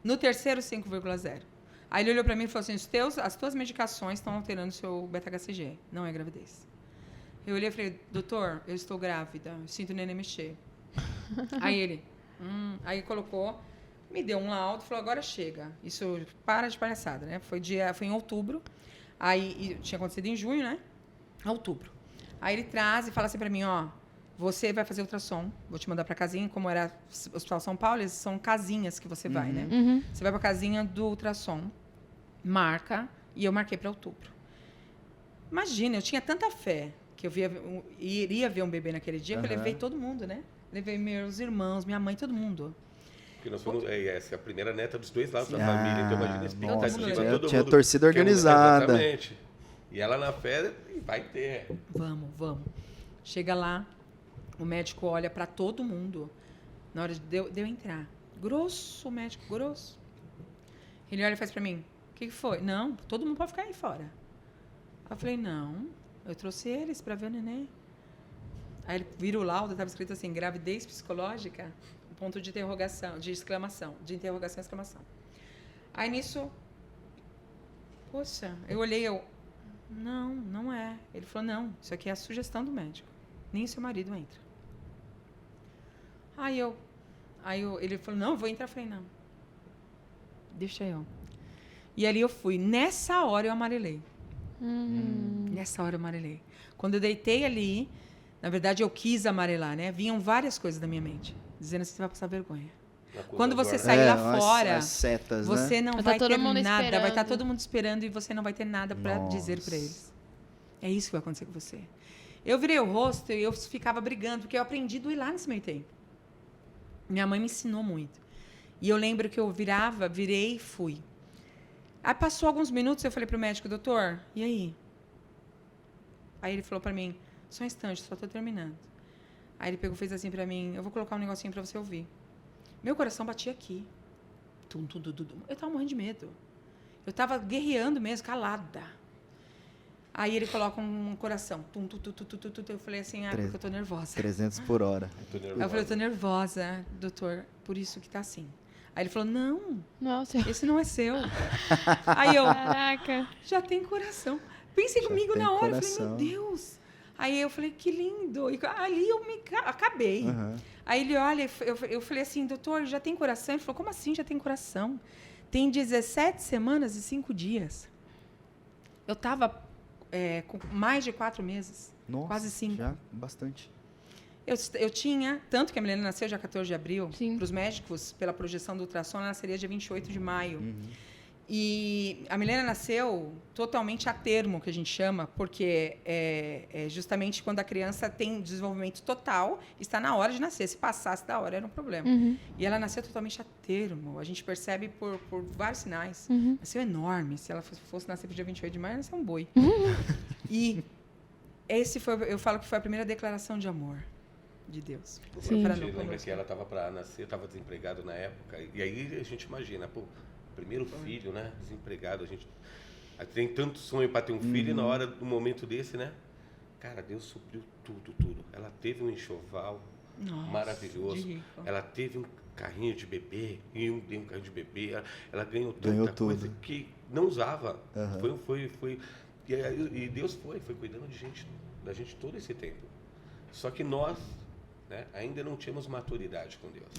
Speaker 4: No terceiro, 5,0. Aí ele olhou pra mim e falou assim, as tuas medicações estão alterando o seu beta-HCG. Não é gravidez. Eu olhei e falei, doutor, eu estou grávida. Eu sinto o neném mexer. Aí ele, aí colocou, me deu um laudo, falou, agora chega. Isso, para de palhaçada, né? Foi em outubro. Aí, tinha acontecido em junho, né? Outubro. Aí ele traz e fala assim pra mim, você vai fazer ultrassom, vou te mandar para casinha, como era o Hospital São Paulo, eles são casinhas que você vai, né?
Speaker 2: Uhum.
Speaker 4: Você vai para a casinha do ultrassom, marca, e eu marquei para outubro. Imagina, eu tinha tanta fé que eu iria ver um bebê naquele dia, que eu levei todo mundo, né? Levei meus irmãos, minha mãe, todo mundo.
Speaker 3: Porque nós fomos, essa é a primeira neta dos dois lados da família, então imagina a expectativa.
Speaker 4: nossa,
Speaker 3: todo
Speaker 1: tinha
Speaker 3: mundo
Speaker 1: torcida
Speaker 3: quer
Speaker 1: organizada.
Speaker 3: Exatamente. E ela na fé, vai ter.
Speaker 4: Vamos. Chega lá, o médico olha para todo mundo. Na hora de eu entrar. Grosso, o médico, grosso. Ele olha e faz para mim, o que foi? Não, todo mundo pode ficar aí fora. Aí eu falei, não, eu trouxe eles para ver o neném. Aí ele vira o laudo, estava escrito assim, gravidez psicológica, ponto de interrogação, de exclamação, de interrogação e exclamação. Aí nisso, poxa, eu olhei, não é. Ele falou, não, isso aqui é a sugestão do médico. Nem seu marido entra. Aí ele falou, não, eu vou entrar. Eu falei, não. Deixa eu. E ali eu fui. Nessa hora eu amarelei. Nessa hora eu amarelei. Quando eu deitei ali, na verdade eu quis amarelar, né? Vinham várias coisas da minha mente, dizendo assim, você vai passar vergonha. Quando você sair lá fora,
Speaker 1: as setas,
Speaker 4: você não
Speaker 2: Vai
Speaker 4: vai
Speaker 2: tá
Speaker 4: ter
Speaker 2: todo mundo
Speaker 4: nada. Vai estar
Speaker 2: esperando.
Speaker 4: todo mundo esperando e você não vai ter nada para
Speaker 1: Nossa.
Speaker 4: dizer para eles. É isso que vai acontecer com você. Eu virei o rosto e eu ficava brigando, porque eu aprendi do ir lá nesse meio tempo. Minha mãe me ensinou muito. E eu lembro que eu virei e fui. Aí passou alguns minutos, eu falei pro médico, doutor, e aí? Aí ele falou para mim, só um instante, só estou terminando. Aí ele pegou e fez assim para mim, eu vou colocar um negocinho para você ouvir. Meu coração batia aqui. Tum, tum, tum, tum, tum. Eu estava morrendo de medo. Eu estava guerreando mesmo, calada. Aí ele coloca um coração. Tum, tum, tum, tum, tum, tum, tum. Eu falei assim, porque eu estou nervosa.
Speaker 1: 300 por hora.
Speaker 3: Eu tô
Speaker 4: Aí eu falei, eu estou nervosa, doutor, por isso que está assim. Aí ele falou, não,
Speaker 2: Nossa.
Speaker 4: esse não é seu. Aí eu,
Speaker 2: Caraca.
Speaker 4: já tem coração. Pensei
Speaker 1: Já
Speaker 4: comigo
Speaker 1: tem
Speaker 4: na hora,
Speaker 1: coração.
Speaker 4: eu falei, meu Deus. Aí eu falei, que lindo. E ali eu acabei.
Speaker 1: Uhum.
Speaker 4: Aí ele olha, eu falei assim, doutor, já tem coração? Ele falou, como assim já tem coração? Tem 17 semanas e 5 dias. Eu estava com mais de 4 meses.
Speaker 1: Nossa,
Speaker 4: Quase 5.
Speaker 1: já bastante.
Speaker 4: Eu tinha, tanto que a Milena nasceu dia 14 de abril,
Speaker 2: Sim.
Speaker 4: para os médicos, pela projeção do ultrassom, ela nasceria dia 28 de maio. E a Milena nasceu totalmente a termo, que a gente chama, porque é justamente quando a criança tem desenvolvimento total, está na hora de nascer. Se passasse da hora, era um problema. E ela nasceu totalmente a termo. A gente percebe por vários sinais. Nasceu enorme. Se ela fosse nascer para o dia 28 de maio, ela nasceu um boi. E eu falo que foi a primeira declaração de amor de Deus.
Speaker 2: Sim.
Speaker 3: A gente lembra que ela estava para nascer, estava desempregado na época. E aí a gente imagina, pô, primeiro filho, né? Desempregado, a gente tem tanto sonho para ter um filho e na hora do momento desse, né? Cara, Deus supriu tudo. Ela teve um enxoval maravilhoso.
Speaker 4: de rico.
Speaker 3: Ela teve um carrinho de bebê, e um carrinho de bebê. Ela ganhou
Speaker 1: Ganhou
Speaker 3: tanta coisa
Speaker 1: tudo.
Speaker 3: que não usava.
Speaker 1: Uhum.
Speaker 3: Foi. E Deus foi cuidando da gente todo esse tempo. Só que nós, né, ainda não tínhamos maturidade com Deus.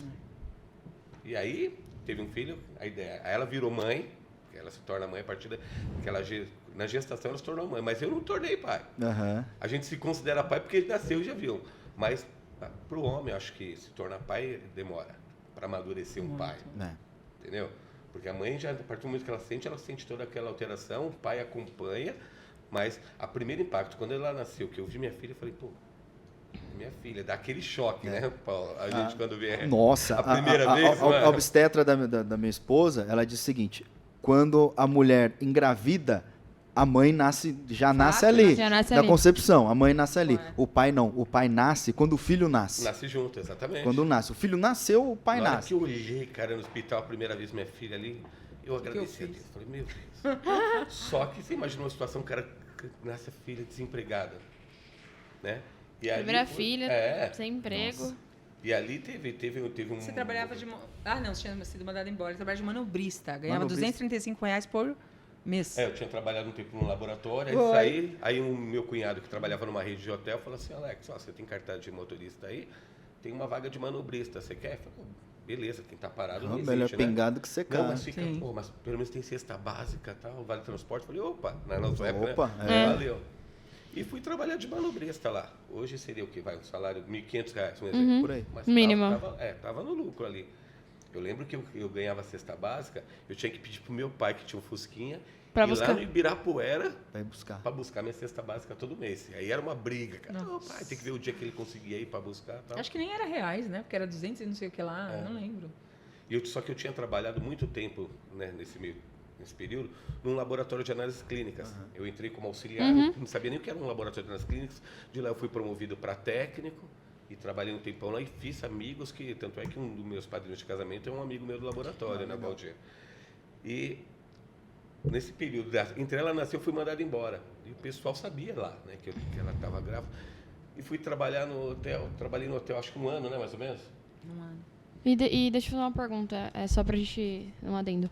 Speaker 3: E aí, teve um filho, aí ela virou mãe, ela se torna mãe a partir na gestação ela se tornou mãe, mas eu não tornei pai.
Speaker 1: Uhum.
Speaker 3: A gente se considera pai porque ele nasceu e já viu. Mas para o homem, acho que se tornar pai demora para amadurecer um pai.
Speaker 1: É.
Speaker 3: Entendeu? Porque a mãe, já, a partir do momento que ela sente toda aquela alteração, o pai acompanha, mas o primeiro impacto, quando ela nasceu, que eu vi minha filha, eu falei, pô, minha filha, dá aquele choque, né, Paulo? A gente quando vê
Speaker 1: Nossa,
Speaker 3: a primeira vez, mano.
Speaker 1: a obstetra da minha esposa, ela disse o seguinte, quando a mulher engravida, a mãe já nasce ali,
Speaker 2: Já nasce
Speaker 1: da
Speaker 2: ali.
Speaker 1: concepção, a mãe nasce ali.
Speaker 4: Ué.
Speaker 1: O pai não, o pai nasce quando o filho nasce.
Speaker 3: Nasce junto, exatamente.
Speaker 1: Quando nasce. O filho nasceu, o pai
Speaker 3: Na hora
Speaker 1: nasce.
Speaker 3: que eu olhei, cara, no hospital, a primeira vez minha filha ali, eu agradeci a Deus. Falei, meu Deus. Só que você imagina uma situação, o cara nasce a filha desempregada, né? E ali
Speaker 2: Primeira
Speaker 3: foi-
Speaker 2: filha, sem emprego.
Speaker 3: E ali teve um...
Speaker 4: Você trabalhava de... não, você tinha sido mandado embora. Eu trabalhava de manobrista. Ganhava
Speaker 1: Manobrista.
Speaker 4: R$235 por mês.
Speaker 3: Eu tinha trabalhado um tempo no laboratório,
Speaker 4: Oi.
Speaker 3: aí saí, aí o meu cunhado que trabalhava numa rede de hotel falou assim, Alex, ó, você tem cartaz de motorista aí, tem uma vaga de manobrista, você quer? Eu falei, beleza, quem tá parado não
Speaker 1: Melhor
Speaker 3: existe, né?
Speaker 1: pingado que secar.
Speaker 3: Não, mas fica,
Speaker 4: Sim.
Speaker 3: pô, mas pelo menos tem cesta básica, tal, vale transporte. Falei, opa, na nossa época,
Speaker 1: Opa,
Speaker 3: né?
Speaker 1: é.
Speaker 3: Valeu. E fui trabalhar de manobrista lá. Hoje seria o que? Vai, um salário de R$1.500, um exemplo.
Speaker 1: Por aí.
Speaker 3: Mas
Speaker 2: Mínimo.
Speaker 3: Tava no lucro ali. Eu lembro que eu ganhava a cesta básica, eu tinha que pedir pro meu pai, que tinha um Fusquinha,
Speaker 2: Pra
Speaker 3: ir
Speaker 2: buscar.
Speaker 3: lá no Ibirapuera
Speaker 1: Vai buscar.
Speaker 3: para buscar minha cesta básica todo mês. Aí era uma briga, cara. Ô,
Speaker 4: Nossa.
Speaker 3: pai, tem que ver o dia que ele conseguia ir para buscar e tal.
Speaker 4: Acho que nem era reais, né? Porque era 200 e não sei o que lá, não lembro.
Speaker 3: Só que eu tinha trabalhado muito tempo, né, nesse período, num laboratório de análises clínicas. Eu entrei como auxiliar, não sabia nem o que era um laboratório de análises clínicas. De lá eu fui promovido para técnico e trabalhei um tempão lá e fiz amigos que, tanto é que um dos meus padrinhos de casamento é um amigo meu do laboratório, né, Valdir? E nesse período, entre ela nasceu, eu fui mandado embora. E o pessoal sabia lá, né, que ela estava grávida. E fui trabalhar no hotel. Trabalhei no hotel acho que 1 ano, né, mais ou menos?
Speaker 4: Não há.
Speaker 2: E deixa eu fazer uma pergunta, só pra gente um adendo.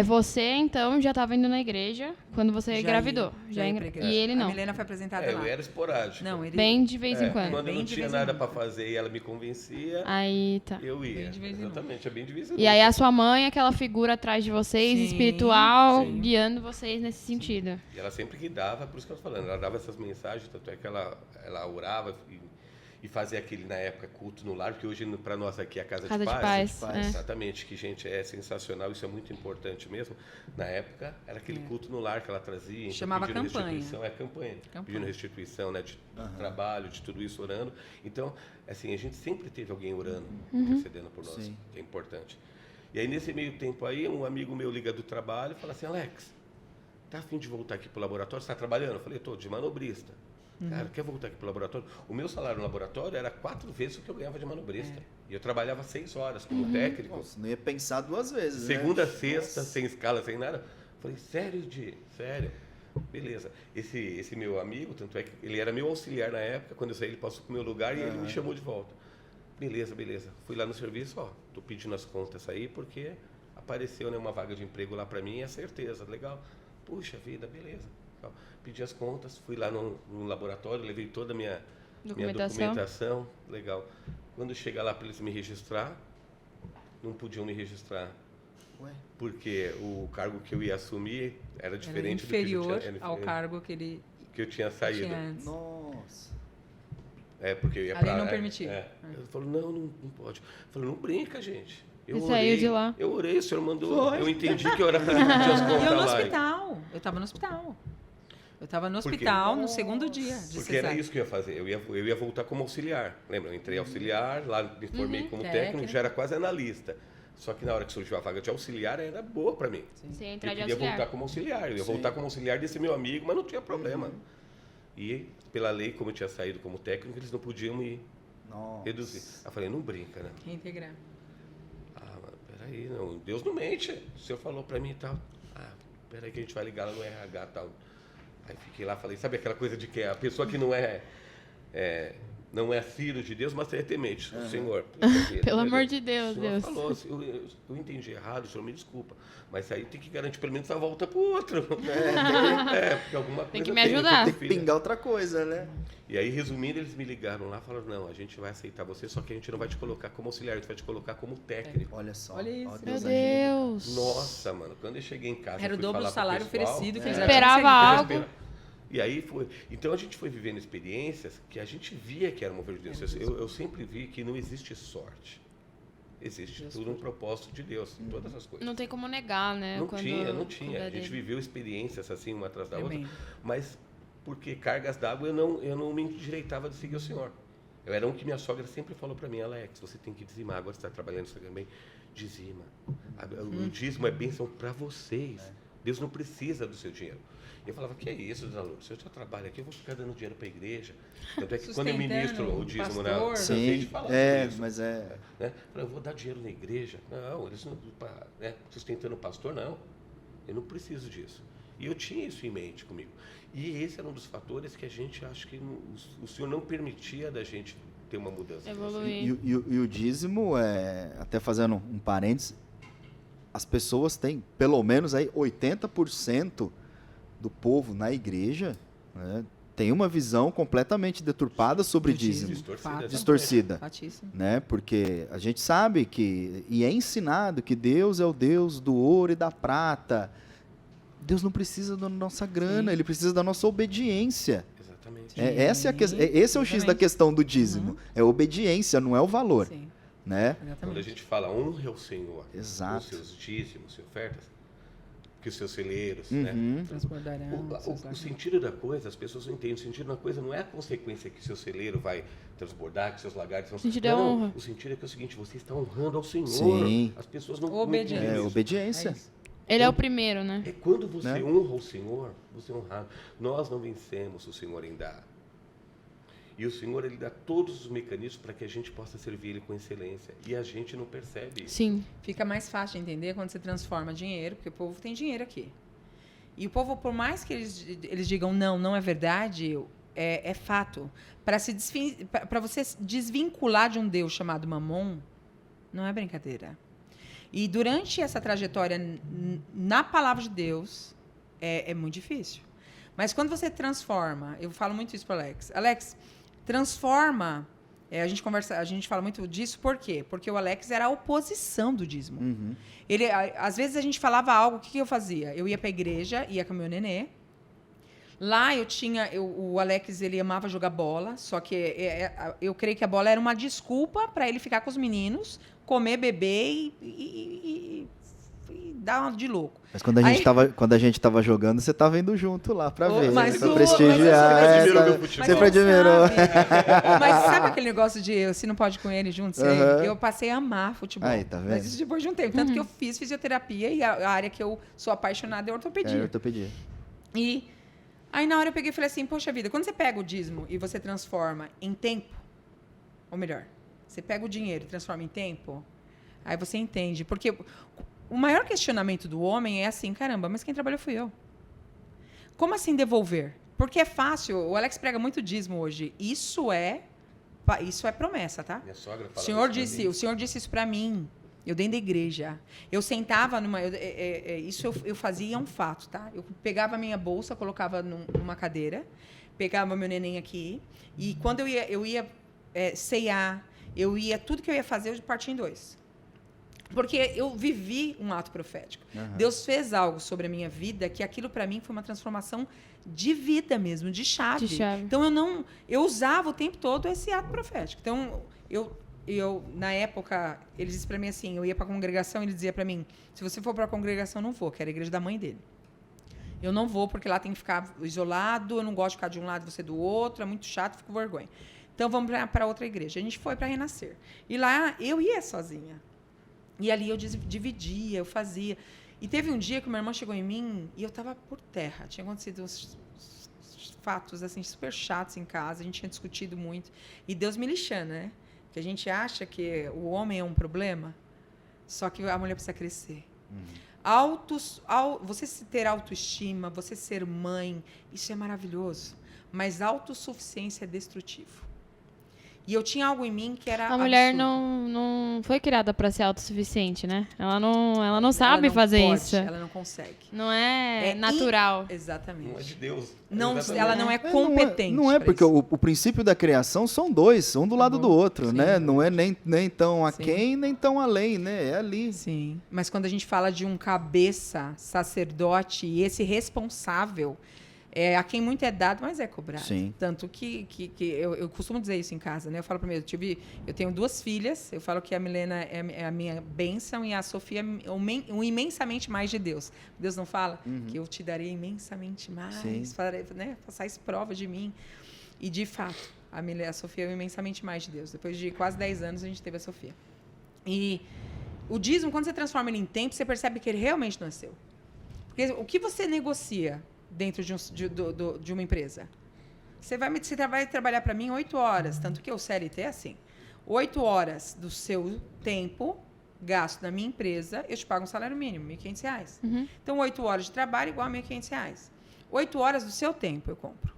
Speaker 2: Você, então, já estava indo na igreja quando você
Speaker 4: Já
Speaker 2: engravidou.
Speaker 4: ia pra igreja.
Speaker 2: E ele não.
Speaker 4: A Milena foi apresentada
Speaker 3: Eu
Speaker 4: lá.
Speaker 3: era esporádico.
Speaker 4: Não, ele...
Speaker 2: Bem de vez em quando.
Speaker 3: Quando eu
Speaker 4: Bem
Speaker 3: não
Speaker 4: de
Speaker 3: tinha
Speaker 4: vez em
Speaker 3: nada
Speaker 4: quando.
Speaker 3: para fazer e ela me convencia,
Speaker 2: Aí tá.
Speaker 3: eu ia.
Speaker 4: Bem de vez em quando.
Speaker 3: Exatamente, é bem de vez em
Speaker 2: E aí
Speaker 3: quando.
Speaker 2: a sua mãe, aquela figura atrás de vocês,
Speaker 4: Sim,
Speaker 2: espiritual,
Speaker 3: sim.
Speaker 2: guiando vocês nesse sentido.
Speaker 3: E ela sempre que dava, por isso que eu tô falando, ela dava essas mensagens, tanto é que ela orava e fazia aquele, na época, culto no lar, que hoje para nós aqui é a Casa
Speaker 2: Casa
Speaker 3: de
Speaker 2: de
Speaker 3: Paz.
Speaker 2: Paz. é.
Speaker 3: Exatamente, que, gente, é sensacional, isso é muito importante mesmo. Na época, era aquele culto no lar que ela trazia. então,
Speaker 4: Chamava
Speaker 3: pedindo
Speaker 4: campanha.
Speaker 3: restituição, campanha. Pedindo restituição, né, de trabalho, de tudo isso, orando. Então, assim, a gente sempre teve alguém orando, intercedendo por nós,
Speaker 1: Sim.
Speaker 3: que é importante. E aí, nesse meio tempo aí, um amigo meu liga do trabalho e fala assim, Alex, tá a fim de voltar aqui pro laboratório? Você tá trabalhando? Eu falei, tô, de manobrista. Cara, quer voltar aqui pro laboratório? O meu salário no laboratório era 4 vezes o que eu ganhava de manobrista. E eu trabalhava 6 horas como técnico.
Speaker 1: Nossa, não ia pensar 2 vezes,
Speaker 3: Segunda a
Speaker 1: né?
Speaker 3: sexta, sem escala, sem nada. Falei, sério, Di? Sério? Beleza. Esse meu amigo, tanto é que ele era meu auxiliar na época, quando eu saí ele passou pro meu lugar e ele me chamou de volta. Beleza. Fui lá no serviço, tô pedindo as contas aí porque apareceu, né, uma vaga de emprego lá para mim, é certeza, legal. Puxa vida, beleza. Pedi as contas, fui lá no laboratório, levei toda a minha documentação, legal. Quando chega lá para eles me registrar, não podiam me registrar.
Speaker 1: Ué?
Speaker 3: Porque o cargo que eu ia assumir era diferente
Speaker 4: inferior
Speaker 3: do que eu tinha,
Speaker 4: ao cargo que ele
Speaker 3: que eu tinha saído.
Speaker 4: tinha antes.
Speaker 1: Nossa.
Speaker 3: Porque eu ia
Speaker 4: A lei
Speaker 3: pra,
Speaker 4: não permitia.
Speaker 3: Eu falo, não pode. Eu falo, não brinca, gente. Eu
Speaker 2: E
Speaker 3: orei,
Speaker 2: saiu de lá.
Speaker 3: Eu orei, o senhor mandou. Eu entendi que eu era para pedir as
Speaker 4: E
Speaker 3: contas
Speaker 4: eu no
Speaker 3: lá.
Speaker 4: hospital. Eu estava no hospital. Eu estava no
Speaker 3: Por quê?
Speaker 4: hospital no segundo dia de
Speaker 3: Porque era
Speaker 4: cesárea.
Speaker 3: isso que eu ia fazer. Eu ia voltar como auxiliar. Lembra? Eu entrei auxiliar, lá me formei como
Speaker 4: técnico.
Speaker 3: técnico, já era quase analista. Só que na hora que surgiu a vaga de auxiliar, era boa para mim.
Speaker 2: Você ia
Speaker 3: Eu
Speaker 2: entrar de
Speaker 3: queria
Speaker 2: auxiliar.
Speaker 3: voltar como auxiliar. Eu ia
Speaker 1: Sim.
Speaker 3: voltar como auxiliar desse meu amigo, mas não tinha problema. E, pela lei, como eu tinha saído como técnico, eles não podiam me
Speaker 1: Nossa.
Speaker 3: reduzir. Eu falei, não brinca, né?
Speaker 4: Reintegrar.
Speaker 3: Mano, peraí, não, Deus não mente. O senhor falou pra mim e tal. Peraí que a gente vai ligar lá no RH e tal. Aí fiquei lá, falei, sabe aquela coisa de que a pessoa que não é filho de Deus, mas é temente. O Senhor.
Speaker 2: Pelo amor de Deus,
Speaker 3: O senhor
Speaker 2: Deus.
Speaker 3: falou, eu entendi errado, o senhor me desculpa. Mas aí tem que garantir pelo menos a volta pro outro. Porque alguma coisa
Speaker 2: Tem que me ajudar.
Speaker 1: Tem que pingar outra coisa, né?
Speaker 3: E aí, resumindo, eles me ligaram lá e falaram, não, a gente vai aceitar você, só que a gente não vai te colocar como auxiliar, a gente vai te colocar como técnico.
Speaker 1: Olha só.
Speaker 4: Olha isso.
Speaker 1: Ó,
Speaker 2: Meu
Speaker 1: ajuda.
Speaker 2: Deus.
Speaker 3: Nossa, mano, quando eu cheguei em casa,
Speaker 4: Era o
Speaker 3: fui
Speaker 4: dobro do
Speaker 3: falar pro
Speaker 4: salário
Speaker 3: pessoal,
Speaker 4: oferecido que eles já
Speaker 2: Esperava
Speaker 4: tinham
Speaker 2: algo.
Speaker 4: recebido.
Speaker 3: E aí foi. Então a gente foi vivendo experiências que a gente via que era mover de Deus. Eu sempre vi que não existe sorte. Existe tudo um propósito de Deus, em todas as coisas.
Speaker 2: Não tem como negar, né?
Speaker 3: Não
Speaker 2: quando-
Speaker 3: tinha.
Speaker 2: quando é
Speaker 3: A gente
Speaker 2: dele.
Speaker 3: viveu experiências assim, uma atrás da
Speaker 4: Eu
Speaker 3: outra.
Speaker 4: bem.
Speaker 3: Mas porque cargas d'água eu não me endireitava de seguir o Senhor. Eu era um que minha sogra sempre falou para mim, Alex, você tem que dizimar. Agora você está trabalhando isso também, dizima. O dízimo é bênção para vocês. Deus não precisa do seu dinheiro. Eu falava, que é isso, Dona Lourdes? Se eu já trabalho aqui, eu vou ficar dando dinheiro para a igreja. Tanto é que quando eu ministro o dízimo na
Speaker 4: pastor.
Speaker 3: cansei de
Speaker 1: Sim,
Speaker 3: falar sobre isso.
Speaker 1: mas é...
Speaker 3: Né? Eu vou dar dinheiro na igreja. Não, eles não, sustentando o pastor, não. Eu não preciso disso. E eu tinha isso em mente comigo. E esse era um dos fatores que a gente, acho que o Senhor não permitia da gente ter uma mudança.
Speaker 2: Evoluir.
Speaker 1: E o dízimo, até fazendo um parênteses, as pessoas têm, pelo menos aí, 80% do povo na igreja, né, tem uma visão completamente deturpada sobre
Speaker 4: Do
Speaker 1: dízimo.
Speaker 4: dízimo. Fato.
Speaker 1: Distorcida.
Speaker 4: Fatíssimo.
Speaker 1: Né? Porque a gente sabe que, e é ensinado que Deus é o Deus do ouro e da prata. Deus não precisa da nossa grana,
Speaker 4: Sim.
Speaker 1: Ele precisa da nossa obediência.
Speaker 3: Exatamente. Exatamente.
Speaker 1: Esse é o X da questão do dízimo. É obediência, não é o valor.
Speaker 4: Sim,
Speaker 1: Né?
Speaker 3: Quando a
Speaker 4: exatamente.
Speaker 3: gente fala honre ao Senhor,
Speaker 1: Exato.
Speaker 3: com os seus dízimos e ofertas, que os seus celeiros,
Speaker 1: Uhum.
Speaker 3: né?
Speaker 4: Transbordarão.
Speaker 3: O sentido da coisa, as pessoas não entendem. O sentido da coisa não é a consequência que seu celeiro vai transbordar, que seus lagares vão...
Speaker 2: O sentido é honra.
Speaker 3: O sentido é que é o seguinte, você está honrando ao Senhor.
Speaker 1: Sim.
Speaker 3: As pessoas não
Speaker 4: Obediência.
Speaker 3: entendem isso.
Speaker 1: Obediência.
Speaker 4: É isso.
Speaker 2: Ele é o primeiro, né?
Speaker 3: É quando você
Speaker 1: Né?
Speaker 3: honra o Senhor, você é honrado. Nós não vencemos o Senhor em dar. E o Senhor, Ele dá todos os mecanismos para que a gente possa servir Ele com excelência. E a gente não percebe isso.
Speaker 2: Sim.
Speaker 4: Fica mais fácil de entender quando você transforma dinheiro, porque o povo tem dinheiro aqui. E o povo, por mais que eles digam não é verdade, é fato. Para você desvincular de um Deus chamado Mamon, não é brincadeira. E durante essa trajetória na palavra de Deus, é muito difícil. Mas quando você transforma, eu falo muito isso para Alex. Alex, transforma. A gente fala muito disso, por quê? Porque o Alex era a oposição do dízimo.
Speaker 1: Uhum.
Speaker 4: Às vezes a gente falava algo, o que eu fazia? Eu ia para a igreja, ia com o meu nenê. Lá o Alex, ele amava jogar bola, só que eu creio que a bola era uma desculpa para ele ficar com os meninos, comer, beber e dar uma de louco.
Speaker 1: Mas quando a gente tava jogando, você tava indo junto lá pra ver,
Speaker 4: mas
Speaker 1: pra
Speaker 4: o-
Speaker 1: prestigiar.
Speaker 3: mas você admirou
Speaker 1: tá-
Speaker 3: meu futebol.
Speaker 1: Sempre admirou.
Speaker 4: Mas sabe aquele negócio de se não pode com ele junto?
Speaker 1: Aham.
Speaker 4: Eu passei a amar futebol.
Speaker 1: Aí, tá vendo?
Speaker 4: Mas isso depois de um tempo. Tanto que eu fiz fisioterapia e a área que eu sou apaixonada é ortopedia.
Speaker 1: É ortopedia.
Speaker 4: E aí, na hora, eu peguei e falei assim, poxa vida, quando você pega o dízimo e você transforma em tempo, ou melhor, você pega o dinheiro e transforma em tempo, aí você entende. Porque o maior questionamento do homem é assim, caramba, mas quem trabalhou fui eu. Como assim devolver? Porque é fácil, o Alex prega muito dízimo hoje. Isso é promessa, tá?
Speaker 3: Minha sogra
Speaker 4: O
Speaker 3: fala
Speaker 4: senhor disse isso para mim. Eu dentro da igreja. Eu sentava numa... isso eu fazia um fato, tá? Eu pegava a minha bolsa, colocava numa cadeira, pegava meu neném aqui, e quando eu ia ceiar, tudo que eu ia fazer, eu partia em dois. Porque eu vivi um ato profético.
Speaker 1: Aham.
Speaker 4: Deus fez algo sobre a minha vida que aquilo para mim foi uma transformação de vida mesmo, de chave.
Speaker 2: De chave.
Speaker 4: Então eu usava o tempo todo esse ato profético. Então eu na época, ele disse para mim assim, eu ia para a congregação, ele dizia para mim, se você for para a congregação, eu não vou, que era a igreja da mãe dele. Eu não vou porque lá tem que ficar isolado, eu não gosto de ficar de um lado e você do outro, é muito chato, fico com vergonha. Então vamos para outra igreja. A gente foi para Renascer. E lá eu ia sozinha. E ali eu dividia, eu fazia. E teve um dia que uma irmã chegou em mim e eu estava por terra. Tinha acontecido uns fatos assim super chatos em casa, a gente tinha discutido muito. E Deus me lixando, né? Que a gente acha que o homem é um problema, só que a mulher precisa crescer. Você ter autoestima, você ser mãe, isso é maravilhoso. Mas autossuficiência é destrutivo. E eu tinha algo em mim que era
Speaker 2: A mulher
Speaker 4: absurdo.
Speaker 2: não foi criada pra ser autossuficiente, né? Ela não sabe
Speaker 4: não
Speaker 2: fazer
Speaker 4: pode,
Speaker 2: isso.
Speaker 4: Ela não consegue.
Speaker 2: Não é,
Speaker 4: É
Speaker 2: natural.
Speaker 4: Exatamente.
Speaker 3: Não é de Deus.
Speaker 4: Não,
Speaker 3: Exatamente.
Speaker 4: ela não é
Speaker 1: Não
Speaker 4: competente.
Speaker 1: Não é
Speaker 4: pra
Speaker 1: porque
Speaker 4: isso.
Speaker 1: o princípio da criação são dois, um do lado do outro,
Speaker 4: Sim.
Speaker 1: né? Não é nem tão
Speaker 4: Sim.
Speaker 1: aquém, nem tão além, né? É ali.
Speaker 4: Sim. Mas quando a gente fala de um cabeça, sacerdote, e esse responsável, a quem muito é dado, mas é cobrado.
Speaker 1: Sim.
Speaker 4: Tanto que eu costumo dizer isso em casa, né? Eu falo primeiro, eu tenho 2 filhas, eu falo que a Milena é a minha bênção e a Sofia é um imensamente mais de Deus. Deus não fala que eu te darei imensamente mais,
Speaker 1: Sim.
Speaker 4: né? Façais prova de mim. E, de fato, a Sofia é um imensamente mais de Deus. Depois de quase 10 anos, a gente teve a Sofia. E o dízimo, quando você transforma ele em tempo, você percebe que ele realmente não é seu. Porque o que você negocia dentro de uma empresa? Você vai trabalhar para mim 8 horas, tanto que o CLT é assim. 8 horas do seu tempo gasto na minha empresa, eu te pago um salário mínimo, R$ 1.500.
Speaker 2: Uhum.
Speaker 4: Então, 8 horas de trabalho igual a R$ 1.500. 8 horas do seu tempo eu compro.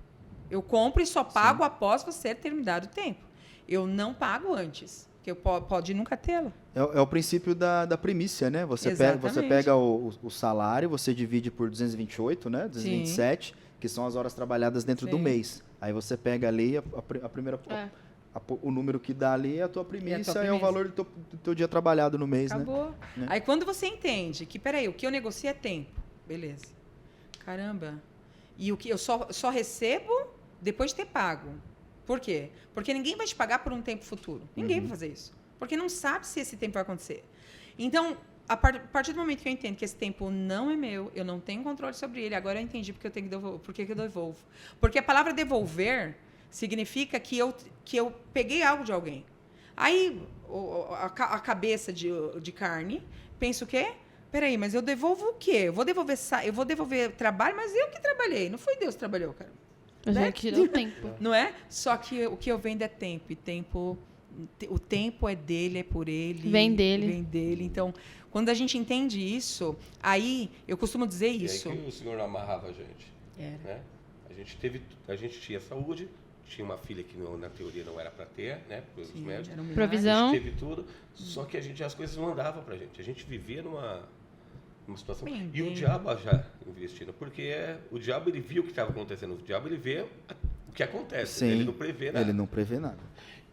Speaker 4: Eu compro e só pago após você ter me dado o tempo. Eu não pago antes, porque pode nunca tê-la.
Speaker 1: É o princípio da primícia, né? Você
Speaker 4: Exatamente.
Speaker 1: pega o salário, você divide por 228, né? 227, que são as horas trabalhadas dentro do
Speaker 4: Sim.
Speaker 1: mês. Aí você pega ali a primeira...
Speaker 2: É.
Speaker 1: O número que dá ali é a tua primícia, é o
Speaker 4: primícia.
Speaker 1: valor do teu dia trabalhado no mês, né?
Speaker 4: Acabou.
Speaker 1: Né?
Speaker 4: Aí quando você entende que, peraí, o que eu negocio é tempo. Beleza. Caramba. E o que eu só recebo depois de ter pago. Por quê? Porque ninguém vai te pagar por um tempo futuro. Ninguém vai fazer isso. Porque não sabe se esse tempo vai acontecer. Então, a partir do momento que eu entendo que esse tempo não é meu, eu não tenho controle sobre ele, agora eu entendi porque eu tenho que devolver, porque eu devolvo. Porque a palavra devolver significa que eu peguei algo de alguém. Aí, a cabeça de carne pensa o quê? Peraí, mas eu devolvo o quê? Eu vou devolver trabalho, mas eu que trabalhei. Não foi Deus que trabalhou, cara.
Speaker 2: Mas
Speaker 4: Né?
Speaker 2: é que deu tempo.
Speaker 4: Não é? Só que o que eu vendo é tempo. E o tempo é dele, é por ele.
Speaker 2: Vem dele.
Speaker 4: Vem dele. Então, quando a gente entende isso, aí eu costumo dizer
Speaker 3: E
Speaker 4: isso.
Speaker 3: aí que o Senhor não amarrava a gente.
Speaker 4: Era.
Speaker 3: Né? A gente tinha saúde, tinha uma filha que na teoria não era para ter, né? Pelos
Speaker 4: Sim,
Speaker 3: médicos.
Speaker 4: era um milagre.
Speaker 2: Provisão.
Speaker 3: A gente teve tudo, só que as coisas não andavam pra gente. A gente vivia numa situação.
Speaker 4: Bem,
Speaker 3: E o
Speaker 4: bem.
Speaker 3: diabo já investindo, porque o diabo ele viu o que estava acontecendo. O diabo ele vê o que acontece,
Speaker 1: Sim,
Speaker 3: ele não prevê nada.
Speaker 1: Ele não prevê nada.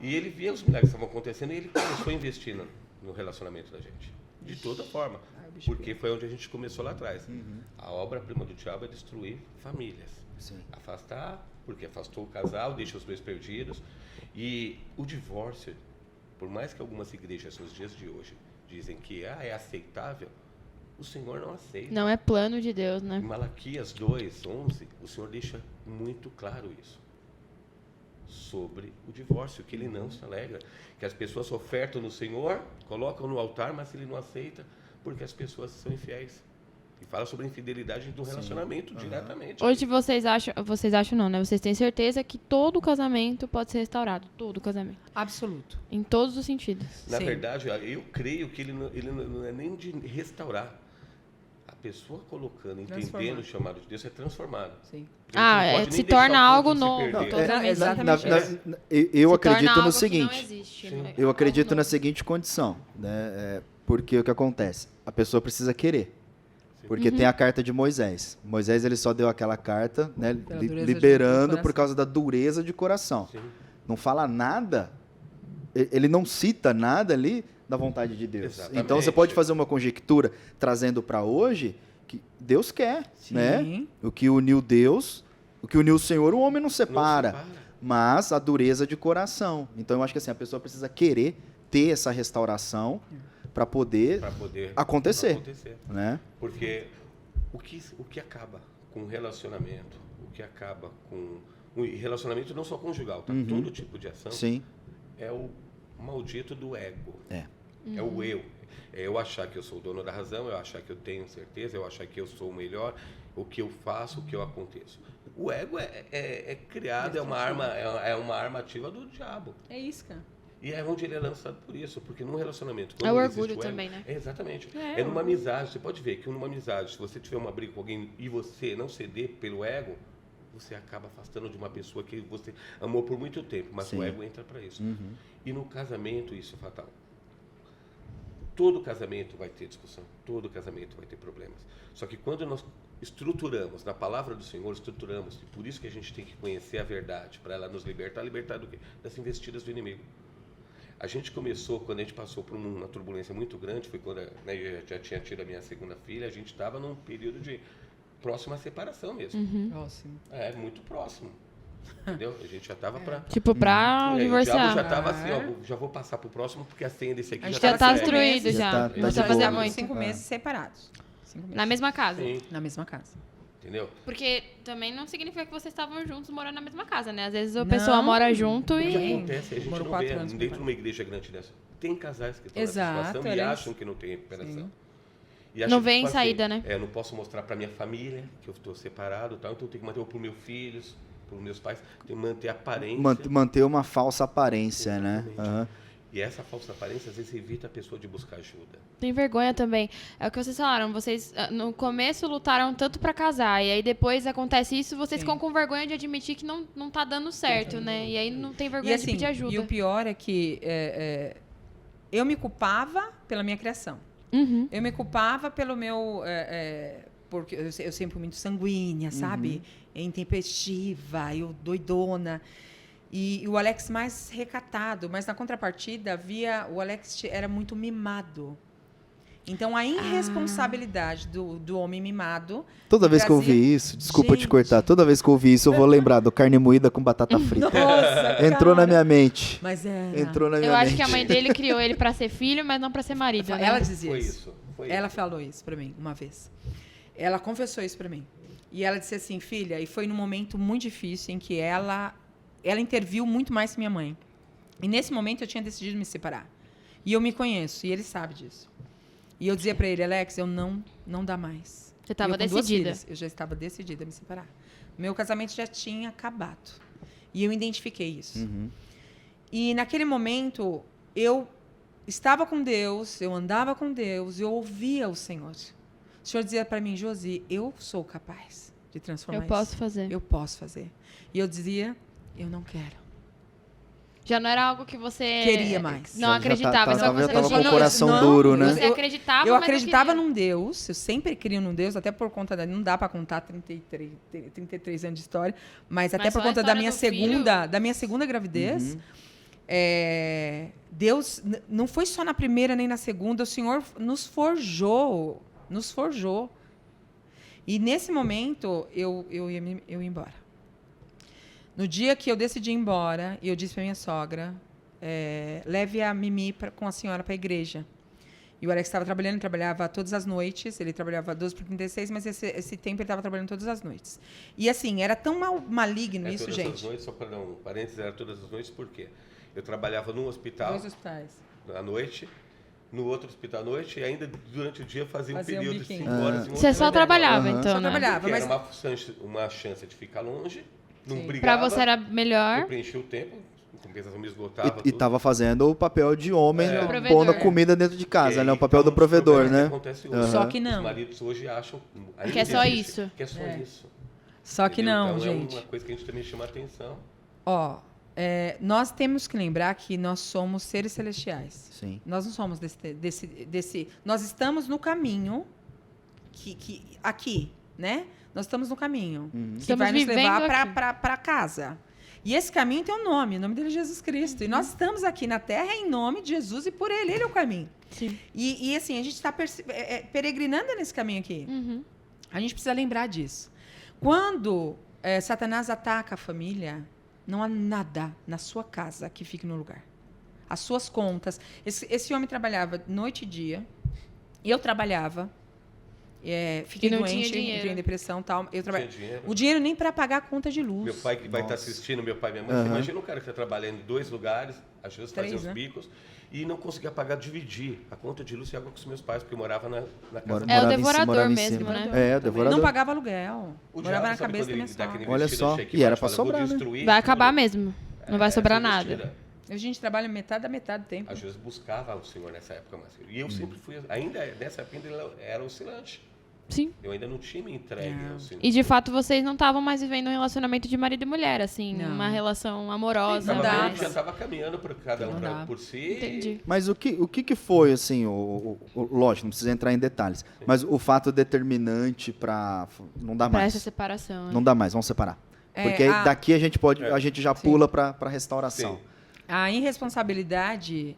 Speaker 3: E ele via os milagres que estavam acontecendo e ele começou a investir no relacionamento da gente. De toda forma. Porque foi onde a gente começou lá atrás. A obra-prima do diabo é destruir famílias.
Speaker 1: Sim.
Speaker 3: Afastar, porque afastou o casal, deixa os dois perdidos. E o divórcio, por mais que algumas igrejas nos dias de hoje dizem que é aceitável, o Senhor não aceita.
Speaker 2: Não é plano de Deus,
Speaker 3: Em
Speaker 2: né?
Speaker 3: Malaquias 2:11, o Senhor deixa muito claro isso. Sobre o divórcio, que ele não se alegra. Que as pessoas ofertam no Senhor, colocam no altar, mas ele não aceita, porque as pessoas são infiéis. E fala sobre a infidelidade do relacionamento diretamente.
Speaker 2: Hoje vocês acham não, né? Vocês têm certeza que todo casamento pode ser restaurado. Todo casamento.
Speaker 4: Absoluto.
Speaker 2: Em todos os sentidos.
Speaker 3: Na
Speaker 4: Sim.
Speaker 3: verdade, eu creio que ele não é nem de restaurar. A pessoa colocando, entendendo
Speaker 4: Transformar.
Speaker 3: o chamado de Deus, é transformado.
Speaker 4: Sim.
Speaker 2: Se torna algo novo.
Speaker 1: Não,
Speaker 2: Totalmente.
Speaker 4: exatamente.
Speaker 1: Eu
Speaker 2: Se
Speaker 1: acredito
Speaker 2: torna algo
Speaker 1: no
Speaker 2: que
Speaker 1: seguinte.
Speaker 2: não existe,
Speaker 3: Sim.
Speaker 2: né?
Speaker 1: Eu acredito
Speaker 2: Algo
Speaker 1: na
Speaker 2: novo.
Speaker 1: seguinte condição, né? Porque o que acontece? A pessoa precisa querer. Porque tem a carta de Moisés. Moisés ele só deu aquela carta, né,
Speaker 4: Pela dureza
Speaker 1: liberando
Speaker 4: do
Speaker 1: por causa da dureza de coração.
Speaker 3: Sim.
Speaker 1: Não fala nada, ele não cita nada ali da vontade de Deus.
Speaker 3: Exatamente.
Speaker 1: Então você pode fazer uma conjectura trazendo para hoje que Deus quer,
Speaker 4: Sim.
Speaker 1: né? O que uniu Deus, o que uniu o Senhor, o homem não separa.
Speaker 3: Não separa.
Speaker 1: Mas a dureza de coração. Então eu acho que assim, a pessoa precisa querer ter essa restauração para poder,
Speaker 3: Para poder
Speaker 1: acontecer, né?
Speaker 3: Porque o que acaba com o relacionamento, o que acaba com o relacionamento não só conjugal, tá? Todo tipo de ação
Speaker 1: Sim.
Speaker 3: é o maldito do ego.
Speaker 1: É.
Speaker 3: É o eu. É eu achar que eu sou o dono da razão, eu achar que eu tenho certeza, eu achar que eu sou o melhor, o que eu faço, o que eu aconteço. O ego é criado, é uma arma ativa do diabo.
Speaker 4: É isso, cara.
Speaker 3: E é onde ele é lançado por isso, porque num relacionamento...
Speaker 2: É o
Speaker 3: quando existe
Speaker 2: orgulho
Speaker 3: ego,
Speaker 2: também, né?
Speaker 3: Exatamente.
Speaker 4: É,
Speaker 3: É numa amizade, você pode ver que numa amizade, se você tiver uma briga com alguém e você não ceder pelo ego, você acaba afastando de uma pessoa que você amou por muito tempo, mas
Speaker 1: Sim.
Speaker 3: o ego entra para isso. E no casamento isso é fatal. Todo casamento vai ter discussão, todo casamento vai ter problemas. Só que quando nós estruturamos, na palavra do Senhor, estruturamos, e por isso que a gente tem que conhecer a verdade, para ela nos libertar do quê? Das investidas do inimigo. A gente começou, quando a gente passou por uma turbulência muito grande, foi quando eu já tinha tido a minha segunda filha, a gente estava num período de próxima separação mesmo.
Speaker 4: Próximo.
Speaker 3: É, muito próximo. Entendeu? A gente já estava para...
Speaker 2: Tipo, pra
Speaker 3: O diabo
Speaker 2: divorciar.
Speaker 3: já estava assim, ó, já vou passar pro próximo, porque a senha desse aqui
Speaker 4: A
Speaker 3: já
Speaker 4: gente
Speaker 2: Já
Speaker 3: tá
Speaker 2: tá
Speaker 3: cega.
Speaker 2: destruído,
Speaker 1: Já
Speaker 2: já.
Speaker 1: tá
Speaker 2: Não
Speaker 1: de
Speaker 2: precisa
Speaker 1: boa.
Speaker 2: fazer muito.
Speaker 4: 5 meses separados. 5 meses.
Speaker 2: Na mesma casa.
Speaker 3: Sim,
Speaker 4: Na mesma casa.
Speaker 3: entendeu?
Speaker 2: Porque também não significa que vocês estavam juntos morando na mesma casa, né? Às vezes a
Speaker 4: Não.
Speaker 2: pessoa mora junto
Speaker 3: O que
Speaker 2: e...
Speaker 3: acontece, a gente
Speaker 4: Morou
Speaker 3: não
Speaker 4: 4
Speaker 3: vê,
Speaker 4: anos com
Speaker 3: dentro de
Speaker 4: pai.
Speaker 3: uma igreja grande dessa, tem casais que estão
Speaker 4: Exato,
Speaker 3: nessa situação e
Speaker 4: eles-
Speaker 3: acham que não tem recuperação.
Speaker 4: Sim.
Speaker 3: E acham
Speaker 2: Não
Speaker 3: que,
Speaker 2: vem
Speaker 3: tipo
Speaker 2: saída,
Speaker 3: assim,
Speaker 2: né?
Speaker 3: Eu não posso mostrar para minha família que eu estou separado, tal, então eu tenho que manter para os meus filhos, para os meus pais, tenho que manter a aparência.
Speaker 1: Manter uma falsa aparência, né?
Speaker 3: Exatamente.
Speaker 1: Aham.
Speaker 3: E essa falsa aparência, às vezes, evita a pessoa de buscar ajuda.
Speaker 2: Tem vergonha também. É o que vocês falaram. Vocês, no começo, lutaram tanto pra casar. E aí, depois acontece isso, vocês
Speaker 4: Sim.
Speaker 2: ficam com vergonha de admitir que não tá dando certo, né? E aí, não tem vergonha
Speaker 4: E
Speaker 2: de
Speaker 4: assim,
Speaker 2: pedir ajuda.
Speaker 4: e o pior é que eu me culpava pela minha criação.
Speaker 2: Uhum.
Speaker 4: Eu me culpava pelo meu... porque eu sempre fui muito sanguínea, sabe? Intempestiva, eu doidona. E o Alex mais recatado. Mas, na contrapartida, o Alex era muito mimado. Então, a irresponsabilidade do homem mimado...
Speaker 1: Toda vez que eu
Speaker 4: trazia-
Speaker 1: ouvi isso, desculpa te
Speaker 4: Gente.
Speaker 1: cortar, toda vez que eu ouvi isso, eu vou lembrar do carne moída com batata frita.
Speaker 4: Nossa,
Speaker 1: Entrou
Speaker 4: cara.
Speaker 1: na minha mente.
Speaker 4: Mas era.
Speaker 1: Entrou na minha
Speaker 2: Eu
Speaker 1: mente.
Speaker 2: acho que a mãe dele criou ele pra ser filho, mas não pra ser marido, né?
Speaker 4: Ela dizia
Speaker 3: Foi
Speaker 4: isso.
Speaker 3: isso. Foi
Speaker 4: Ela
Speaker 3: isso.
Speaker 4: falou isso pra mim uma vez. Ela confessou isso pra mim. E ela disse assim, filha, e foi num momento muito difícil em que ela interviu muito mais que minha mãe. E nesse momento eu tinha decidido me separar. E eu me conheço, e ele sabe disso. E eu dizia pra ele, Alex, eu não dá mais.
Speaker 2: Você tava
Speaker 4: E eu com duas
Speaker 2: decidida.
Speaker 4: filhas, eu já estava decidida a me separar. Meu casamento já tinha acabado. E eu identifiquei isso.
Speaker 1: Uhum.
Speaker 4: E naquele momento, eu estava com Deus, eu andava com Deus, eu ouvia o Senhor. O Senhor dizia para mim, Josi, eu sou capaz de transformar
Speaker 2: Eu posso
Speaker 4: isso.
Speaker 2: fazer.
Speaker 4: Eu posso fazer. E eu dizia, eu não quero.
Speaker 2: Já não era algo que você...
Speaker 4: Queria mais.
Speaker 2: Não
Speaker 1: Já
Speaker 2: acreditava.
Speaker 1: tava-
Speaker 2: só que
Speaker 1: já
Speaker 2: você
Speaker 1: tava com o
Speaker 2: não-
Speaker 1: coração
Speaker 4: não,
Speaker 1: duro, né?
Speaker 2: Você acreditava,
Speaker 4: Eu
Speaker 2: mas não
Speaker 4: acreditava
Speaker 2: queria.
Speaker 4: num Deus, eu sempre cria num Deus, até por conta não dá para contar 33 anos de história, mas até
Speaker 2: Mas
Speaker 4: por
Speaker 2: só a
Speaker 4: conta da
Speaker 2: história do
Speaker 4: minha segunda gravidez.
Speaker 1: Uhum.
Speaker 4: Deus não foi só na primeira nem na segunda, o Senhor nos forjou. E nesse momento eu ia embora. No dia que eu decidi ir embora, eu disse para minha sogra, leve a Mimi com a senhora para a igreja. E o Alex estava trabalhando, ele trabalhava todas as noites, ele trabalhava 12/36, mas esse tempo ele estava trabalhando todas as noites. E assim, era tão maligno isso,
Speaker 3: todas
Speaker 4: gente.
Speaker 3: as noites, só para dar um parênteses, era todas as noites, por quê? Eu trabalhava num hospital
Speaker 4: 2 hospitais.
Speaker 3: à noite, no outro hospital à noite, e ainda durante o dia fazia um
Speaker 4: Fazia um
Speaker 3: período de
Speaker 4: biquinho.
Speaker 3: 5 horas. em
Speaker 2: Você
Speaker 3: outra
Speaker 2: só
Speaker 3: unidade.
Speaker 2: trabalhava,
Speaker 1: Aham.
Speaker 2: então,
Speaker 4: Só
Speaker 2: né?
Speaker 4: trabalhava,
Speaker 3: Porque
Speaker 4: mas
Speaker 3: era uma chance de ficar longe, não
Speaker 4: Sim.
Speaker 3: brigava.
Speaker 2: Pra você era
Speaker 3: Eu
Speaker 2: melhor.
Speaker 3: preenchi o tempo, em compensação me esgotava
Speaker 1: E
Speaker 3: tudo.
Speaker 1: tava fazendo o papel de homem,
Speaker 3: É.
Speaker 2: Provedor.
Speaker 1: pondo a comida dentro de casa,
Speaker 3: E aí
Speaker 1: né? O papel do
Speaker 3: tá um dos
Speaker 1: provedor,
Speaker 3: problemas
Speaker 1: né?
Speaker 3: que acontece hoje.
Speaker 1: Aham.
Speaker 4: Só que não.
Speaker 3: Os maridos hoje acham... ainda
Speaker 2: Que é só
Speaker 3: existe,
Speaker 2: isso.
Speaker 3: Que é só isso.
Speaker 4: Só que
Speaker 3: Entendeu?
Speaker 4: não,
Speaker 3: Então,
Speaker 4: gente.
Speaker 3: é uma coisa que a gente também chama a atenção.
Speaker 4: Ó, nós temos que lembrar que nós somos seres celestiais.
Speaker 1: Sim.
Speaker 4: Nós não somos desse. Nós estamos no caminho aqui, né? Nós estamos no caminho
Speaker 1: Uhum.
Speaker 4: que
Speaker 2: Estamos
Speaker 4: vai nos
Speaker 2: vivendo
Speaker 4: levar
Speaker 2: aqui.
Speaker 4: para casa. E esse caminho tem um nome, o nome dele é Jesus Cristo. E nós estamos aqui na Terra em nome de Jesus e por ele é o caminho.
Speaker 2: Sim.
Speaker 4: E assim, a gente está peregrinando nesse caminho aqui.
Speaker 2: Uhum.
Speaker 4: A gente precisa lembrar disso. Quando Satanás ataca a família, não há nada na sua casa que fique no lugar. As suas contas. Esse homem trabalhava noite e dia. Eu trabalhava. Fiquei
Speaker 2: E não tinha
Speaker 4: doente,
Speaker 2: dinheiro.
Speaker 4: entrei em depressão e tal. Eu
Speaker 3: Tinha
Speaker 4: trabalhava.
Speaker 3: dinheiro.
Speaker 4: O dinheiro nem para pagar a conta de luz.
Speaker 3: Meu pai que vai estar
Speaker 1: Nossa.
Speaker 3: assistindo, meu pai e minha mãe.
Speaker 1: Aham.
Speaker 3: Você imagina um cara que está trabalhando em 2 lugares, às vezes fazia
Speaker 4: 3,
Speaker 3: os
Speaker 4: né?
Speaker 3: bicos, e não conseguia pagar, dividir a conta de luz e água com os meus pais, porque eu morava na casa
Speaker 1: Mora-
Speaker 3: do
Speaker 2: É o
Speaker 1: morava em cima,
Speaker 2: devorador
Speaker 1: morava em
Speaker 2: mesmo,
Speaker 1: cima.
Speaker 2: né?
Speaker 1: É, o devorador.
Speaker 4: Não pagava aluguel.
Speaker 3: O
Speaker 4: Morava na
Speaker 3: diabo, sabe
Speaker 4: cabeça
Speaker 3: quando
Speaker 4: da minha
Speaker 3: ele dá aquele
Speaker 4: sogra.
Speaker 1: Olha
Speaker 3: vestido,
Speaker 1: só,
Speaker 3: cheque
Speaker 1: e era
Speaker 3: baixo,
Speaker 1: pra
Speaker 3: fala, vou
Speaker 1: sobrar, né?
Speaker 3: destruir
Speaker 2: Vai
Speaker 3: tudo.
Speaker 2: acabar mesmo. Não vai sobrar
Speaker 3: essa
Speaker 2: nada.
Speaker 3: mentira.
Speaker 4: A gente trabalha metade da metade do tempo.
Speaker 3: Às vezes buscava o Senhor nessa época, mas e eu sempre fui, ainda nessa época ainda era oscilante.
Speaker 2: Sim.
Speaker 3: Eu ainda não tinha me entregue
Speaker 4: Não.
Speaker 3: ao Senhor.
Speaker 2: E de fato vocês não estavam mais vivendo um relacionamento de marido e mulher, assim,
Speaker 4: Não.
Speaker 2: uma relação amorosa.
Speaker 4: Não
Speaker 3: Tava
Speaker 4: dava.
Speaker 3: vendo que já estava caminhando para cada um
Speaker 4: Não dava.
Speaker 3: por si.
Speaker 2: Entendi.
Speaker 1: Mas o que foi, assim, lógico, não precisa entrar em detalhes, mas o fato determinante pra... Não dá
Speaker 2: Pra
Speaker 1: mais.
Speaker 2: essa separação. né?
Speaker 1: Não dá mais, vamos separar. Porque daqui a gente já
Speaker 4: Sim.
Speaker 1: pula pra restauração.
Speaker 3: Sim.
Speaker 4: A irresponsabilidade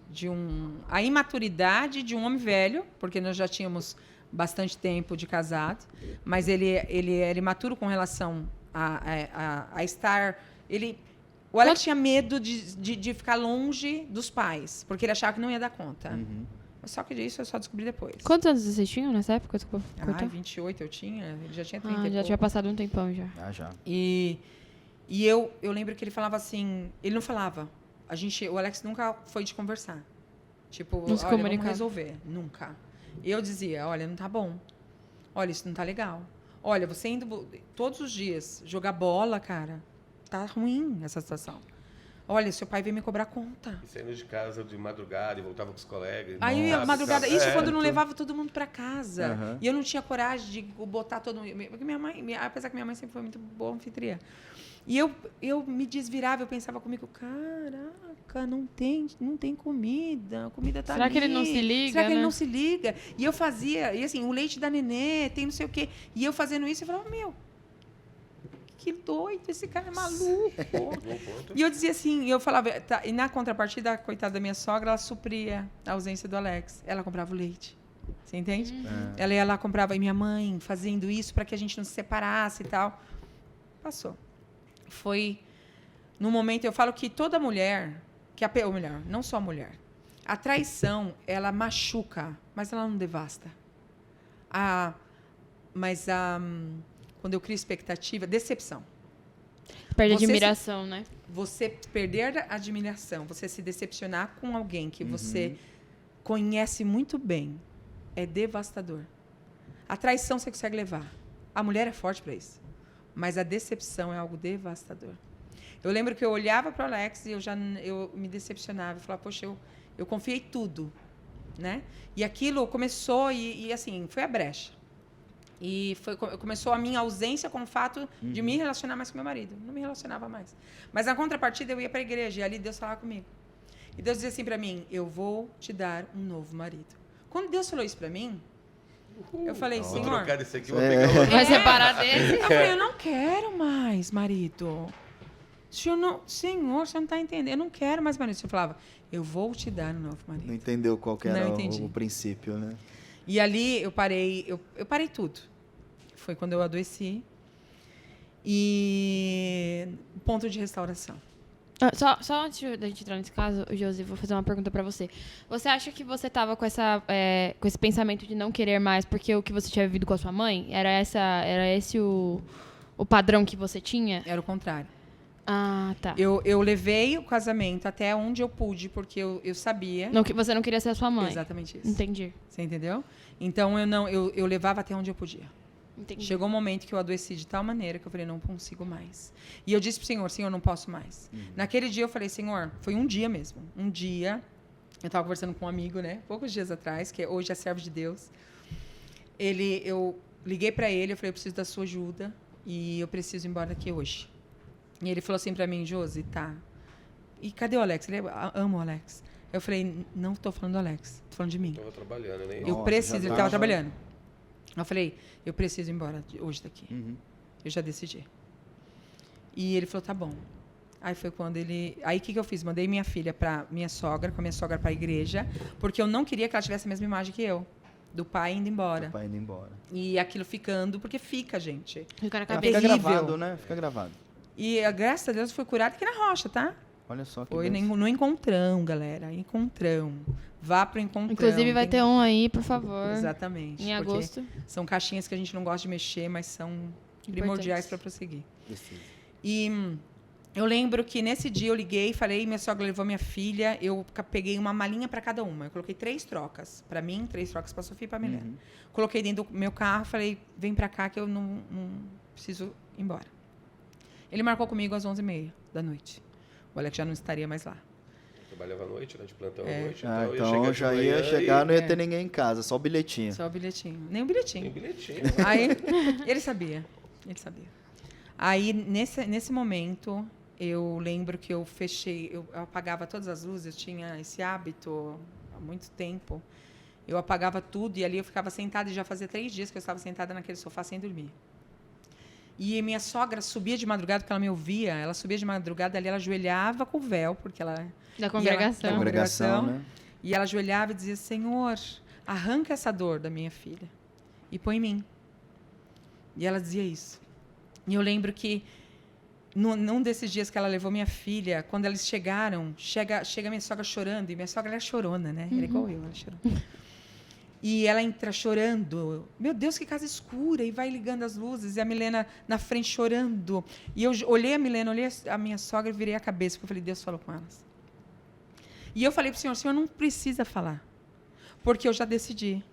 Speaker 4: a imaturidade de um homem velho, porque nós já tínhamos bastante tempo de casado, mas ele era imaturo com relação a estar... O Alex tinha medo de ficar longe dos pais, porque ele achava que não ia dar conta.
Speaker 1: Uhum.
Speaker 4: Mas só que isso eu só descobri depois.
Speaker 2: Quantos anos vocês tinham nessa época? Desculpa,
Speaker 4: Ah,
Speaker 2: cortar.
Speaker 4: 28 eu tinha, ele já tinha 30 e
Speaker 2: Já
Speaker 4: pouco.
Speaker 2: tinha passado um tempão já.
Speaker 1: Já.
Speaker 4: E eu lembro que ele falava assim, ele não falava. O Alex nunca foi de conversar. Tipo,
Speaker 2: Não se
Speaker 4: olha, vamos
Speaker 2: comunicava.
Speaker 4: resolver. Nunca. Eu dizia, olha, não tá bom. Olha, isso não tá legal. Olha, você indo todos os dias jogar bola, cara, tá ruim essa situação. Olha, seu pai veio me cobrar conta.
Speaker 3: E saindo de casa de madrugada e voltava com os colegas.
Speaker 4: Aí,
Speaker 3: Nossa,
Speaker 4: madrugada,
Speaker 3: sabe?
Speaker 4: isso quando não levava todo mundo para casa.
Speaker 1: Aham.
Speaker 4: E eu não tinha coragem de botar todo mundo. Porque minha mãe, apesar que minha mãe sempre foi muito boa anfitriã. E eu me desvirava, eu pensava comigo, caraca, não tem comida, a comida tá
Speaker 2: Será
Speaker 4: ali.
Speaker 2: que ele não se liga,
Speaker 4: Será que ele
Speaker 2: né?
Speaker 4: não se liga? E eu fazia, e assim, o leite da nenê, tem não sei o quê. E eu fazendo isso, eu falava, meu, que doido, esse cara é maluco.
Speaker 3: Bom ponto.
Speaker 4: E eu dizia assim, eu falava, e na contrapartida, a coitada da minha sogra, ela supria a ausência do Alex. Ela comprava o leite. Você entende? Ela ia lá, comprava, e minha mãe fazendo isso para que a gente não se separasse e tal. Passou. Foi no momento, eu falo que toda mulher, ou melhor, não só a mulher, a traição, ela machuca, mas ela não devasta. Quando eu crio expectativa, decepção.
Speaker 2: Perde a
Speaker 4: Você
Speaker 2: admiração, né?
Speaker 4: Você perder a admiração, você se decepcionar com alguém que você conhece muito bem, é devastador. A traição você consegue levar. A mulher é forte para isso. Mas a decepção é algo devastador. Eu lembro que eu olhava para o Alex e eu me decepcionava. Eu falava, poxa, eu confiei tudo. Né? E aquilo começou e assim, foi a brecha. E começou a minha ausência com o fato de me relacionar mais com meu marido. Não me relacionava mais. Mas, na contrapartida, eu ia para a igreja. E ali Deus falava comigo. E Deus dizia assim para mim, eu vou te dar um novo marido. Quando Deus falou isso para mim, eu falei, Senhor...
Speaker 3: Vou trocar desse aqui, vou pegar outro.
Speaker 2: Vai separar desse?
Speaker 4: Eu falei, eu não quero mais marido. Senhor, você não está entendendo. Eu não quero mais marido. O Senhor falava, eu vou te dar um novo marido.
Speaker 1: Não entendeu qual que era o princípio, né?
Speaker 4: E ali eu parei tudo. Foi quando eu adoeci. E ponto de restauração.
Speaker 2: Só antes da gente entrar nesse caso, Josi, vou fazer uma pergunta pra você. Você acha que você tava com esse pensamento de não querer mais porque o que você tinha vivido com a sua mãe? Era esse o padrão que você tinha?
Speaker 4: Era o contrário.
Speaker 2: Ah, tá.
Speaker 4: Eu levei o casamento até onde eu pude, porque eu sabia...
Speaker 2: Você não queria ser a sua mãe?
Speaker 4: Exatamente isso.
Speaker 2: Entendi.
Speaker 4: Você entendeu? Então, eu levava até onde eu podia.
Speaker 2: Entendi.
Speaker 4: Chegou um momento que eu adoeci de tal maneira que eu falei, não consigo mais. E eu disse pro Senhor, não posso mais. Naquele dia eu falei, Senhor, foi um dia mesmo. Um dia, eu estava conversando com um amigo, né? Poucos dias atrás, que hoje é servo de Deus. Eu liguei para ele, eu falei, eu preciso da sua ajuda e eu preciso ir embora daqui hoje. E ele falou assim para mim, Josi, tá. E cadê o Alex? Ele ama o Alex. Eu falei, não estou falando do Alex, estou falando de mim.
Speaker 3: Estava trabalhando, né?
Speaker 4: Eu preciso, ele estava trabalhando. Eu falei, eu preciso ir embora hoje daqui. Eu já decidi. E ele falou, tá bom. Aí foi quando ele... Aí o que eu fiz? Mandei minha filha para minha sogra, com a minha sogra para a igreja, porque eu não queria que ela tivesse a mesma imagem que eu. Do pai indo embora.
Speaker 1: Do pai indo embora.
Speaker 4: E aquilo ficando, porque fica, gente.
Speaker 2: Fica na
Speaker 1: Fica
Speaker 2: cabeça.
Speaker 1: gravado, né? Fica gravado.
Speaker 4: E graças a Deus foi curada aqui na Rocha, tá?
Speaker 1: Olha só que
Speaker 4: Foi
Speaker 1: benção.
Speaker 4: no encontrão, galera. Encontrão. Vá pro encontrão.
Speaker 2: Inclusive vai ter um aí, por favor.
Speaker 4: Exatamente.
Speaker 2: Em
Speaker 4: porque
Speaker 2: agosto.
Speaker 4: são caixinhas que a gente não gosta de mexer, mas são primordiais para prosseguir.
Speaker 1: Precisa.
Speaker 4: E eu lembro que nesse dia eu liguei, falei, minha sogra levou minha filha, eu peguei uma malinha para cada uma. Eu coloquei 3 trocas para mim, 3 trocas para Sofia e para Milena. Coloquei dentro do meu carro, falei, vem para cá que eu não preciso ir embora. Ele marcou comigo às 11h30 da noite. O Alex já não estaria mais lá.
Speaker 3: Eu trabalhava à noite, né? De plantão à noite.
Speaker 1: Então eu já ia chegar, não ia ter ninguém em casa, só o bilhetinho.
Speaker 4: Só o bilhetinho. Nem o bilhetinho.
Speaker 3: Tem bilhetinho.
Speaker 4: Aí, ele sabia. Aí, nesse momento, eu lembro que eu fechei, eu apagava todas as luzes, eu tinha esse hábito há muito tempo. Eu apagava tudo e ali eu ficava sentada, e já fazia 3 dias que eu estava sentada naquele sofá sem dormir. E minha sogra subia de madrugada, porque ela me ouvia, ela subia de madrugada, ali ela ajoelhava com o véu, porque ela...
Speaker 2: Da congregação.
Speaker 4: Da congregação,
Speaker 1: né?
Speaker 4: E ela ajoelhava e dizia, Senhor, arranca essa dor da minha filha e põe em mim. E ela dizia isso. E eu lembro que, num desses dias que ela levou minha filha, quando eles chegaram, chega minha sogra chorando, e minha sogra ela é chorona, né? Ela é igual eu, ela é chorona. E ela entra chorando. Meu Deus, que casa escura. E vai ligando as luzes. E a Milena na frente chorando. E eu olhei a Milena, olhei a minha sogra e virei a cabeça. Porque eu falei, Deus falou com elas. E eu falei para o Senhor não precisa falar. Porque eu já decidi.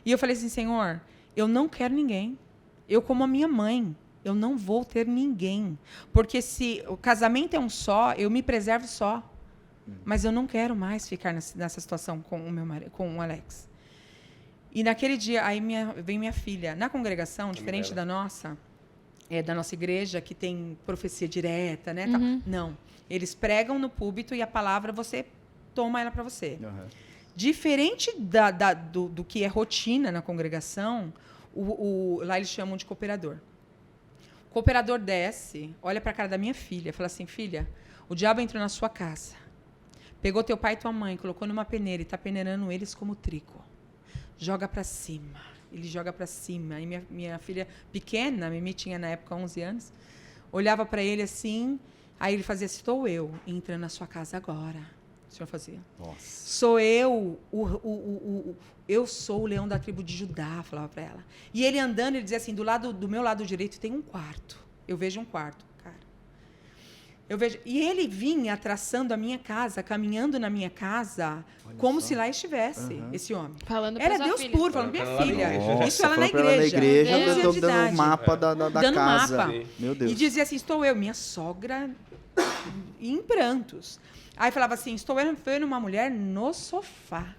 Speaker 4: E eu falei assim, Senhor, eu não quero ninguém. Eu, como a minha mãe, eu não vou ter ninguém. Porque se o casamento é um só, eu me preservo só. Mas eu não quero mais ficar nessa situação com o meu marido, com o Alex. E naquele dia, aí vem minha filha. Na congregação, diferente da nossa igreja, que tem profecia direta, né? Não. Eles pregam no púlpito e a palavra você toma ela para você. Diferente do que é rotina na congregação, lá eles chamam de cooperador. O cooperador desce, olha para a cara da minha filha, fala assim, filha, o diabo entrou na sua casa, pegou teu pai e tua mãe, colocou numa peneira e está peneirando eles como trigo. joga para cima. Ele joga para cima. E minha filha pequena, a Mimi tinha na época 11 anos, olhava para ele assim, aí ele fazia, estou eu entrando na sua casa agora. O senhor fazia.
Speaker 1: Nossa.
Speaker 4: Sou eu, eu sou o leão da tribo de Judá, falava para ela. E ele andando, ele dizia assim, do meu lado direito tem um quarto. Eu vejo um quarto, cara. Eu vejo, e ele vinha traçando a minha casa, caminhando na minha casa, como se lá estivesse esse homem.
Speaker 2: Falando pra
Speaker 4: Era
Speaker 2: sua
Speaker 4: Deus
Speaker 2: filha.
Speaker 4: puro, falando minha filha.
Speaker 1: Nossa,
Speaker 4: Isso ela na
Speaker 1: falando pra ela
Speaker 4: igreja.
Speaker 1: eu
Speaker 4: 11
Speaker 1: tô
Speaker 4: anos de
Speaker 1: dando
Speaker 4: idade.
Speaker 1: um mapa da
Speaker 4: Dando
Speaker 1: casa.
Speaker 4: mapa.
Speaker 1: Meu Deus.
Speaker 4: E dizia assim, estou eu, minha sogra, em prantos. Aí falava assim, estou vendo uma mulher no sofá.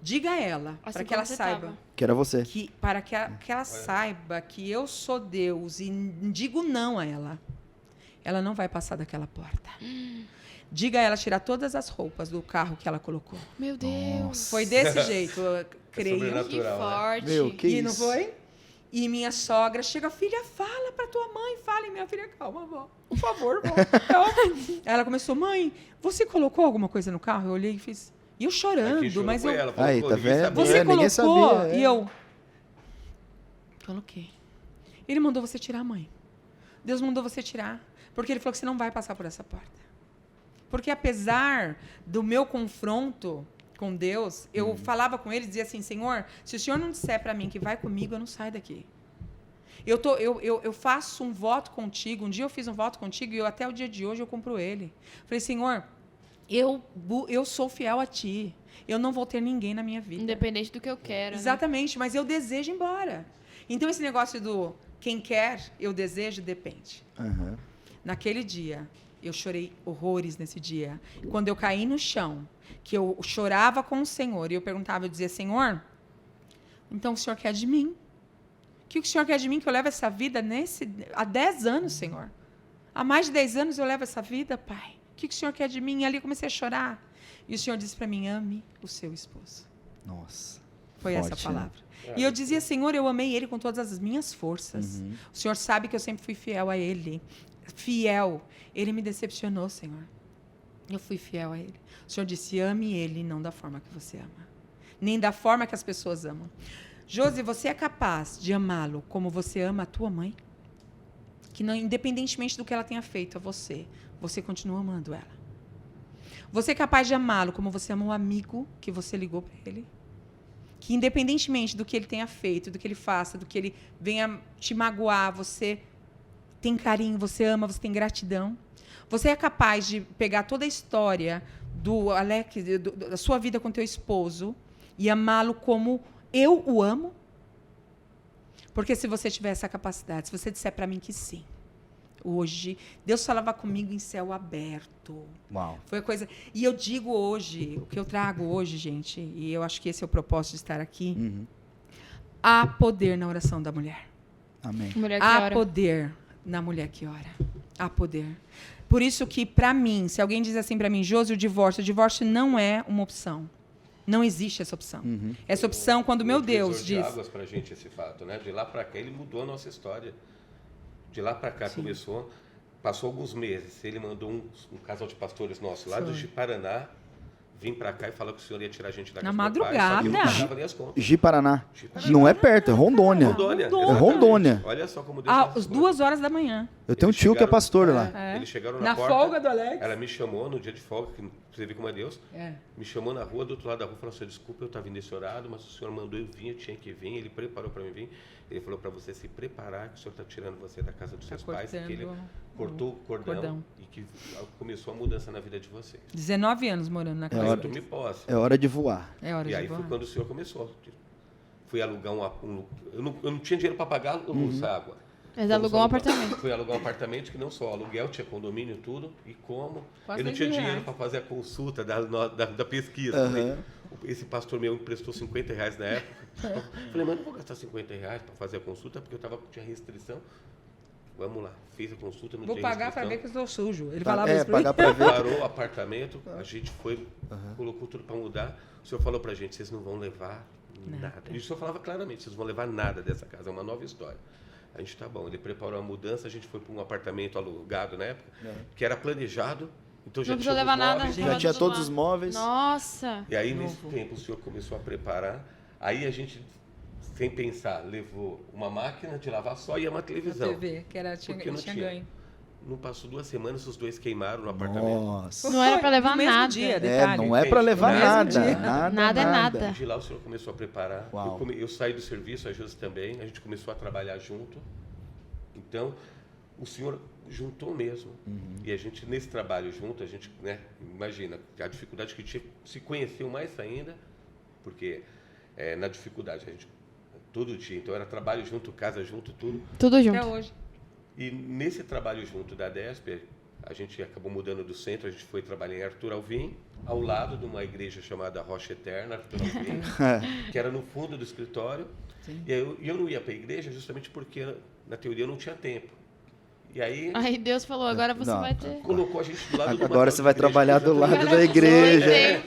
Speaker 4: Diga a ela,
Speaker 2: Assim
Speaker 4: para que
Speaker 2: como
Speaker 4: ela
Speaker 2: você
Speaker 4: saiba,
Speaker 2: tava.
Speaker 1: Que era você.
Speaker 4: para que ela saiba que eu sou Deus e digo não a ela. Ela não vai passar daquela porta. Diga a ela tirar todas as roupas do carro que ela colocou.
Speaker 2: Meu Deus.
Speaker 4: Foi desse jeito, eu creio.
Speaker 3: sobrenatural.
Speaker 2: Que
Speaker 3: Natural, né?
Speaker 2: forte.
Speaker 1: Meu, que
Speaker 4: E
Speaker 1: isso?
Speaker 4: não foi? E minha sogra chega, filha, fala pra tua mãe, fala. E minha filha, calma, vó, por favor, vó, calma. Ela começou, mãe, você colocou alguma coisa no carro? Eu olhei e fiz, e eu
Speaker 3: Aqui
Speaker 4: chorando,
Speaker 3: chorou
Speaker 4: mas
Speaker 3: foi
Speaker 4: eu...
Speaker 3: ela, falou,
Speaker 1: Aí,
Speaker 3: pô,
Speaker 1: tá
Speaker 3: ninguém
Speaker 1: vendo?
Speaker 3: sabia.
Speaker 4: Você
Speaker 1: ninguém
Speaker 4: colocou?
Speaker 1: sabia,
Speaker 4: E eu... Coloquei. Ele mandou você tirar, mãe. Deus mandou você tirar. Porque ele falou que você não vai passar por essa porta. Porque apesar do meu confronto com Deus, eu falava com ele e dizia assim, Senhor, se o Senhor não disser para mim que vai comigo, eu não saio daqui. Eu faço um voto contigo. Um dia eu fiz um voto contigo e até o dia de hoje eu cumpro ele. Falei, Senhor, eu sou fiel a Ti. Eu não vou ter ninguém na minha vida.
Speaker 2: Independente do que eu quero. né?
Speaker 4: Exatamente, mas eu desejo ir embora. Então, esse negócio do quem quer, eu desejo, depende.
Speaker 1: Aham.
Speaker 4: Naquele dia, eu chorei horrores nesse dia. Quando eu caí no chão, que eu chorava com o Senhor, e eu perguntava, eu dizia, Senhor, então o Senhor quer de mim? O que o Senhor quer de mim? Que eu levo essa vida há 10 anos, Senhor. Há mais de 10 anos eu levo essa vida, Pai. O que o Senhor quer de mim? E ali eu comecei a chorar. E o Senhor disse para mim, ame o seu esposo.
Speaker 1: Nossa.
Speaker 4: Foi
Speaker 1: Forte,
Speaker 4: essa a palavra.
Speaker 3: né?
Speaker 4: E eu dizia, Senhor, eu amei Ele com todas as minhas forças. O Senhor sabe que eu sempre fui fiel a Ele. Fiel. Ele me decepcionou, Senhor. Eu fui fiel a Ele. O Senhor disse, ame Ele, não da forma que você ama. Nem da forma que as pessoas amam. Josi, você é capaz de amá-lo como você ama a tua mãe? Que não, independentemente do que ela tenha feito a você, você continua amando ela. Você é capaz de amá-lo como você ama um amigo que você ligou para ele? Que independentemente do que ele tenha feito, do que ele faça, do que ele venha te magoar, você tem carinho, você ama, você tem gratidão. Você é capaz de pegar toda a história do Alex, da sua vida com teu esposo e amá-lo como eu o amo? Porque se você tiver essa capacidade, se você disser para mim que sim, hoje, Deus falava comigo em céu aberto.
Speaker 1: Uau.
Speaker 4: Foi a coisa. E eu digo hoje, o que eu trago hoje, gente, e eu acho que esse é o propósito de estar aqui, há poder na oração da mulher.
Speaker 1: Amém.
Speaker 2: Mulher que
Speaker 4: Há
Speaker 2: ora.
Speaker 4: poder na mulher que ora. Há poder. Por isso que, para mim, se alguém diz assim para mim, Josi, o divórcio não é uma opção. Não existe essa opção. Essa opção, quando meu Deus
Speaker 3: de
Speaker 4: diz...
Speaker 3: águas pra gente esse fato, né? De lá para cá ele mudou a nossa história. De lá para cá começou, passou alguns meses, ele mandou um casal de pastores nossos lá do Paraná vir para cá e falar que o senhor ia tirar a gente da
Speaker 4: Na
Speaker 3: casa do meu pai, só que
Speaker 4: madrugada.
Speaker 3: não pagava nem as contas.
Speaker 1: Ji-Paraná.
Speaker 3: Ji-Paraná.
Speaker 1: Não é perto, é Rondônia.
Speaker 3: Rondônia.
Speaker 1: É
Speaker 3: exatamente.
Speaker 1: Rondônia.
Speaker 3: Olha só como Deus faz
Speaker 4: Às
Speaker 3: as coisas.
Speaker 4: 2 horas da manhã.
Speaker 1: Eu tenho um tio que é pastor lá.
Speaker 4: É.
Speaker 3: Eles chegaram na
Speaker 4: Na
Speaker 3: porta.
Speaker 4: folga do Alex.
Speaker 3: Ela me chamou no dia de folga, que você vê como é Deus.
Speaker 4: É.
Speaker 3: Me chamou na rua, do outro lado da rua, falou assim, desculpa, eu estava indo nesse horário, mas o senhor mandou eu vir, eu tinha que vir, ele preparou para mim vir. Ele falou para você se preparar, que o senhor está tirando você da casa dos seus pais, que ele cortou o cordão e que começou a mudança na vida de vocês.
Speaker 4: 19 anos morando na
Speaker 3: Aí
Speaker 4: casa.
Speaker 3: eu
Speaker 1: hora-
Speaker 3: tomei posse.
Speaker 1: É hora de voar.
Speaker 4: É hora
Speaker 3: E
Speaker 4: de
Speaker 3: aí
Speaker 4: voar.
Speaker 3: foi quando o senhor começou. Fui alugar eu não tinha dinheiro para pagar luz, água.
Speaker 2: Mas alugou um apartamento.
Speaker 3: Fui alugar um apartamento que não só aluguel, tinha condomínio, tudo. E como?
Speaker 4: Quase
Speaker 3: Eu não
Speaker 4: 10
Speaker 3: tinha
Speaker 4: mil
Speaker 3: dinheiro
Speaker 4: reais.
Speaker 3: para fazer a consulta da pesquisa. Falei, esse pastor meu emprestou R$50 na época. Falei, mas não vou gastar R$50 para fazer a consulta, porque tinha restrição. Vamos lá, fiz a consulta, não
Speaker 4: Vou
Speaker 3: tinha
Speaker 4: pagar para
Speaker 3: restrição.
Speaker 4: ver que eu estou sujo. Ele falava isso pra
Speaker 1: pagar
Speaker 4: mim.
Speaker 1: pra ver.
Speaker 3: Parou o apartamento, a gente foi, colocou tudo para mudar. O senhor falou pra gente, vocês não vão levar nada. E o senhor falava claramente, vocês não vão levar nada dessa casa, é uma nova história. A gente tá bom, ele preparou a mudança, a gente foi para um apartamento alugado na época, que era planejado, Então
Speaker 2: Não
Speaker 3: já
Speaker 2: precisou
Speaker 3: tinha
Speaker 2: levar
Speaker 3: os
Speaker 2: nada.
Speaker 3: móveis,
Speaker 2: tava
Speaker 1: Já tinha
Speaker 2: tudo
Speaker 1: todos
Speaker 2: lá.
Speaker 1: os móveis.
Speaker 2: Nossa.
Speaker 3: E aí, nesse tempo, o senhor começou a preparar. Aí a gente, sem pensar, levou uma máquina de lavar só e uma
Speaker 4: A
Speaker 3: televisão.
Speaker 4: TV, que era, tinha,
Speaker 3: Porque não
Speaker 4: tinha
Speaker 3: tinha.
Speaker 4: ganho.
Speaker 3: Não passou 2 semanas, os dois queimaram no apartamento.
Speaker 1: Nossa.
Speaker 2: Não era pra levar
Speaker 4: no mesmo
Speaker 2: nada.
Speaker 4: dia,
Speaker 1: É,
Speaker 4: detalhe.
Speaker 1: não é pra levar
Speaker 3: No mesmo
Speaker 1: nada.
Speaker 3: dia.
Speaker 1: Nada,
Speaker 2: Nada é nada.
Speaker 3: De lá o senhor começou a preparar.
Speaker 1: Uau.
Speaker 3: Eu saí do serviço, a Josi também. A gente começou a trabalhar junto. Então, o senhor juntou mesmo. E a gente, nesse trabalho junto, a gente, né, imagina, a dificuldade que tinha, se conheceu mais ainda, porque na dificuldade, a gente, todo dia. Então, era trabalho junto, casa junto, tudo.
Speaker 2: Tudo
Speaker 4: Até
Speaker 2: junto.
Speaker 4: hoje.
Speaker 3: E nesse trabalho junto da Desper, a gente acabou mudando do centro, a gente foi trabalhar em Arthur Alvim, ao lado de uma igreja chamada Rocha Eterna, Arthur Alvim, que era no fundo do escritório.
Speaker 4: Sim.
Speaker 3: E eu não ia para a igreja justamente porque, na teoria, eu não tinha tempo. E aí,
Speaker 2: Aí Deus falou, agora você
Speaker 1: Não,
Speaker 2: vai ter.
Speaker 3: colocou a gente do lado de uma
Speaker 1: Agora
Speaker 3: tal
Speaker 1: você
Speaker 3: de
Speaker 1: vai
Speaker 3: igreja
Speaker 1: trabalhar
Speaker 3: que
Speaker 1: do
Speaker 3: já
Speaker 1: lado
Speaker 3: tem-
Speaker 1: da igreja.
Speaker 3: É.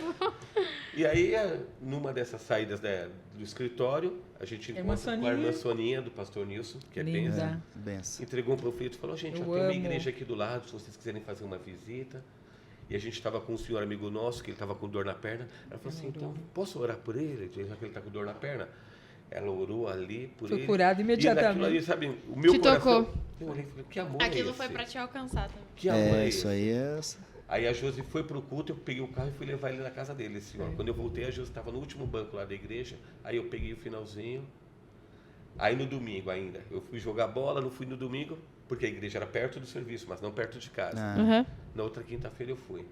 Speaker 3: E aí, numa dessas saídas do escritório, a gente
Speaker 4: Irmã
Speaker 3: encontra com a irmã Soninha, do pastor Nilson, que é bem
Speaker 4: Linda.
Speaker 1: Benção.
Speaker 3: entregou um panfleto e falou, gente,
Speaker 4: Eu
Speaker 3: ó, tem uma
Speaker 4: amo.
Speaker 3: igreja aqui do lado, se vocês quiserem fazer uma visita. E a gente estava com um senhor amigo nosso, que ele estava com dor na perna. Ela falou assim, então, posso orar por ele, já que ele está com dor na perna? Ela orou ali por
Speaker 4: Foi
Speaker 3: ele.
Speaker 4: curado
Speaker 3: E
Speaker 4: imediatamente.
Speaker 3: naquilo ali, sabe, o meu
Speaker 2: Te
Speaker 3: coração...
Speaker 2: tocou.
Speaker 3: Eu olhei e falei, que amor é
Speaker 2: Aquilo
Speaker 3: esse?
Speaker 2: foi pra te alcançar também.
Speaker 3: Que amor é
Speaker 1: É, isso
Speaker 3: esse?
Speaker 1: aí é.
Speaker 3: Aí a Josi foi pro culto, eu peguei o carro e fui levar ele na casa dele, esse senhor. Quando eu voltei, a Josi estava no último banco lá da igreja, aí eu peguei o finalzinho. Aí no domingo ainda, eu fui jogar bola, não fui no domingo, porque a igreja era perto do serviço, mas não perto de casa.
Speaker 1: Ah.
Speaker 2: Uhum.
Speaker 3: Na outra quinta-feira eu fui.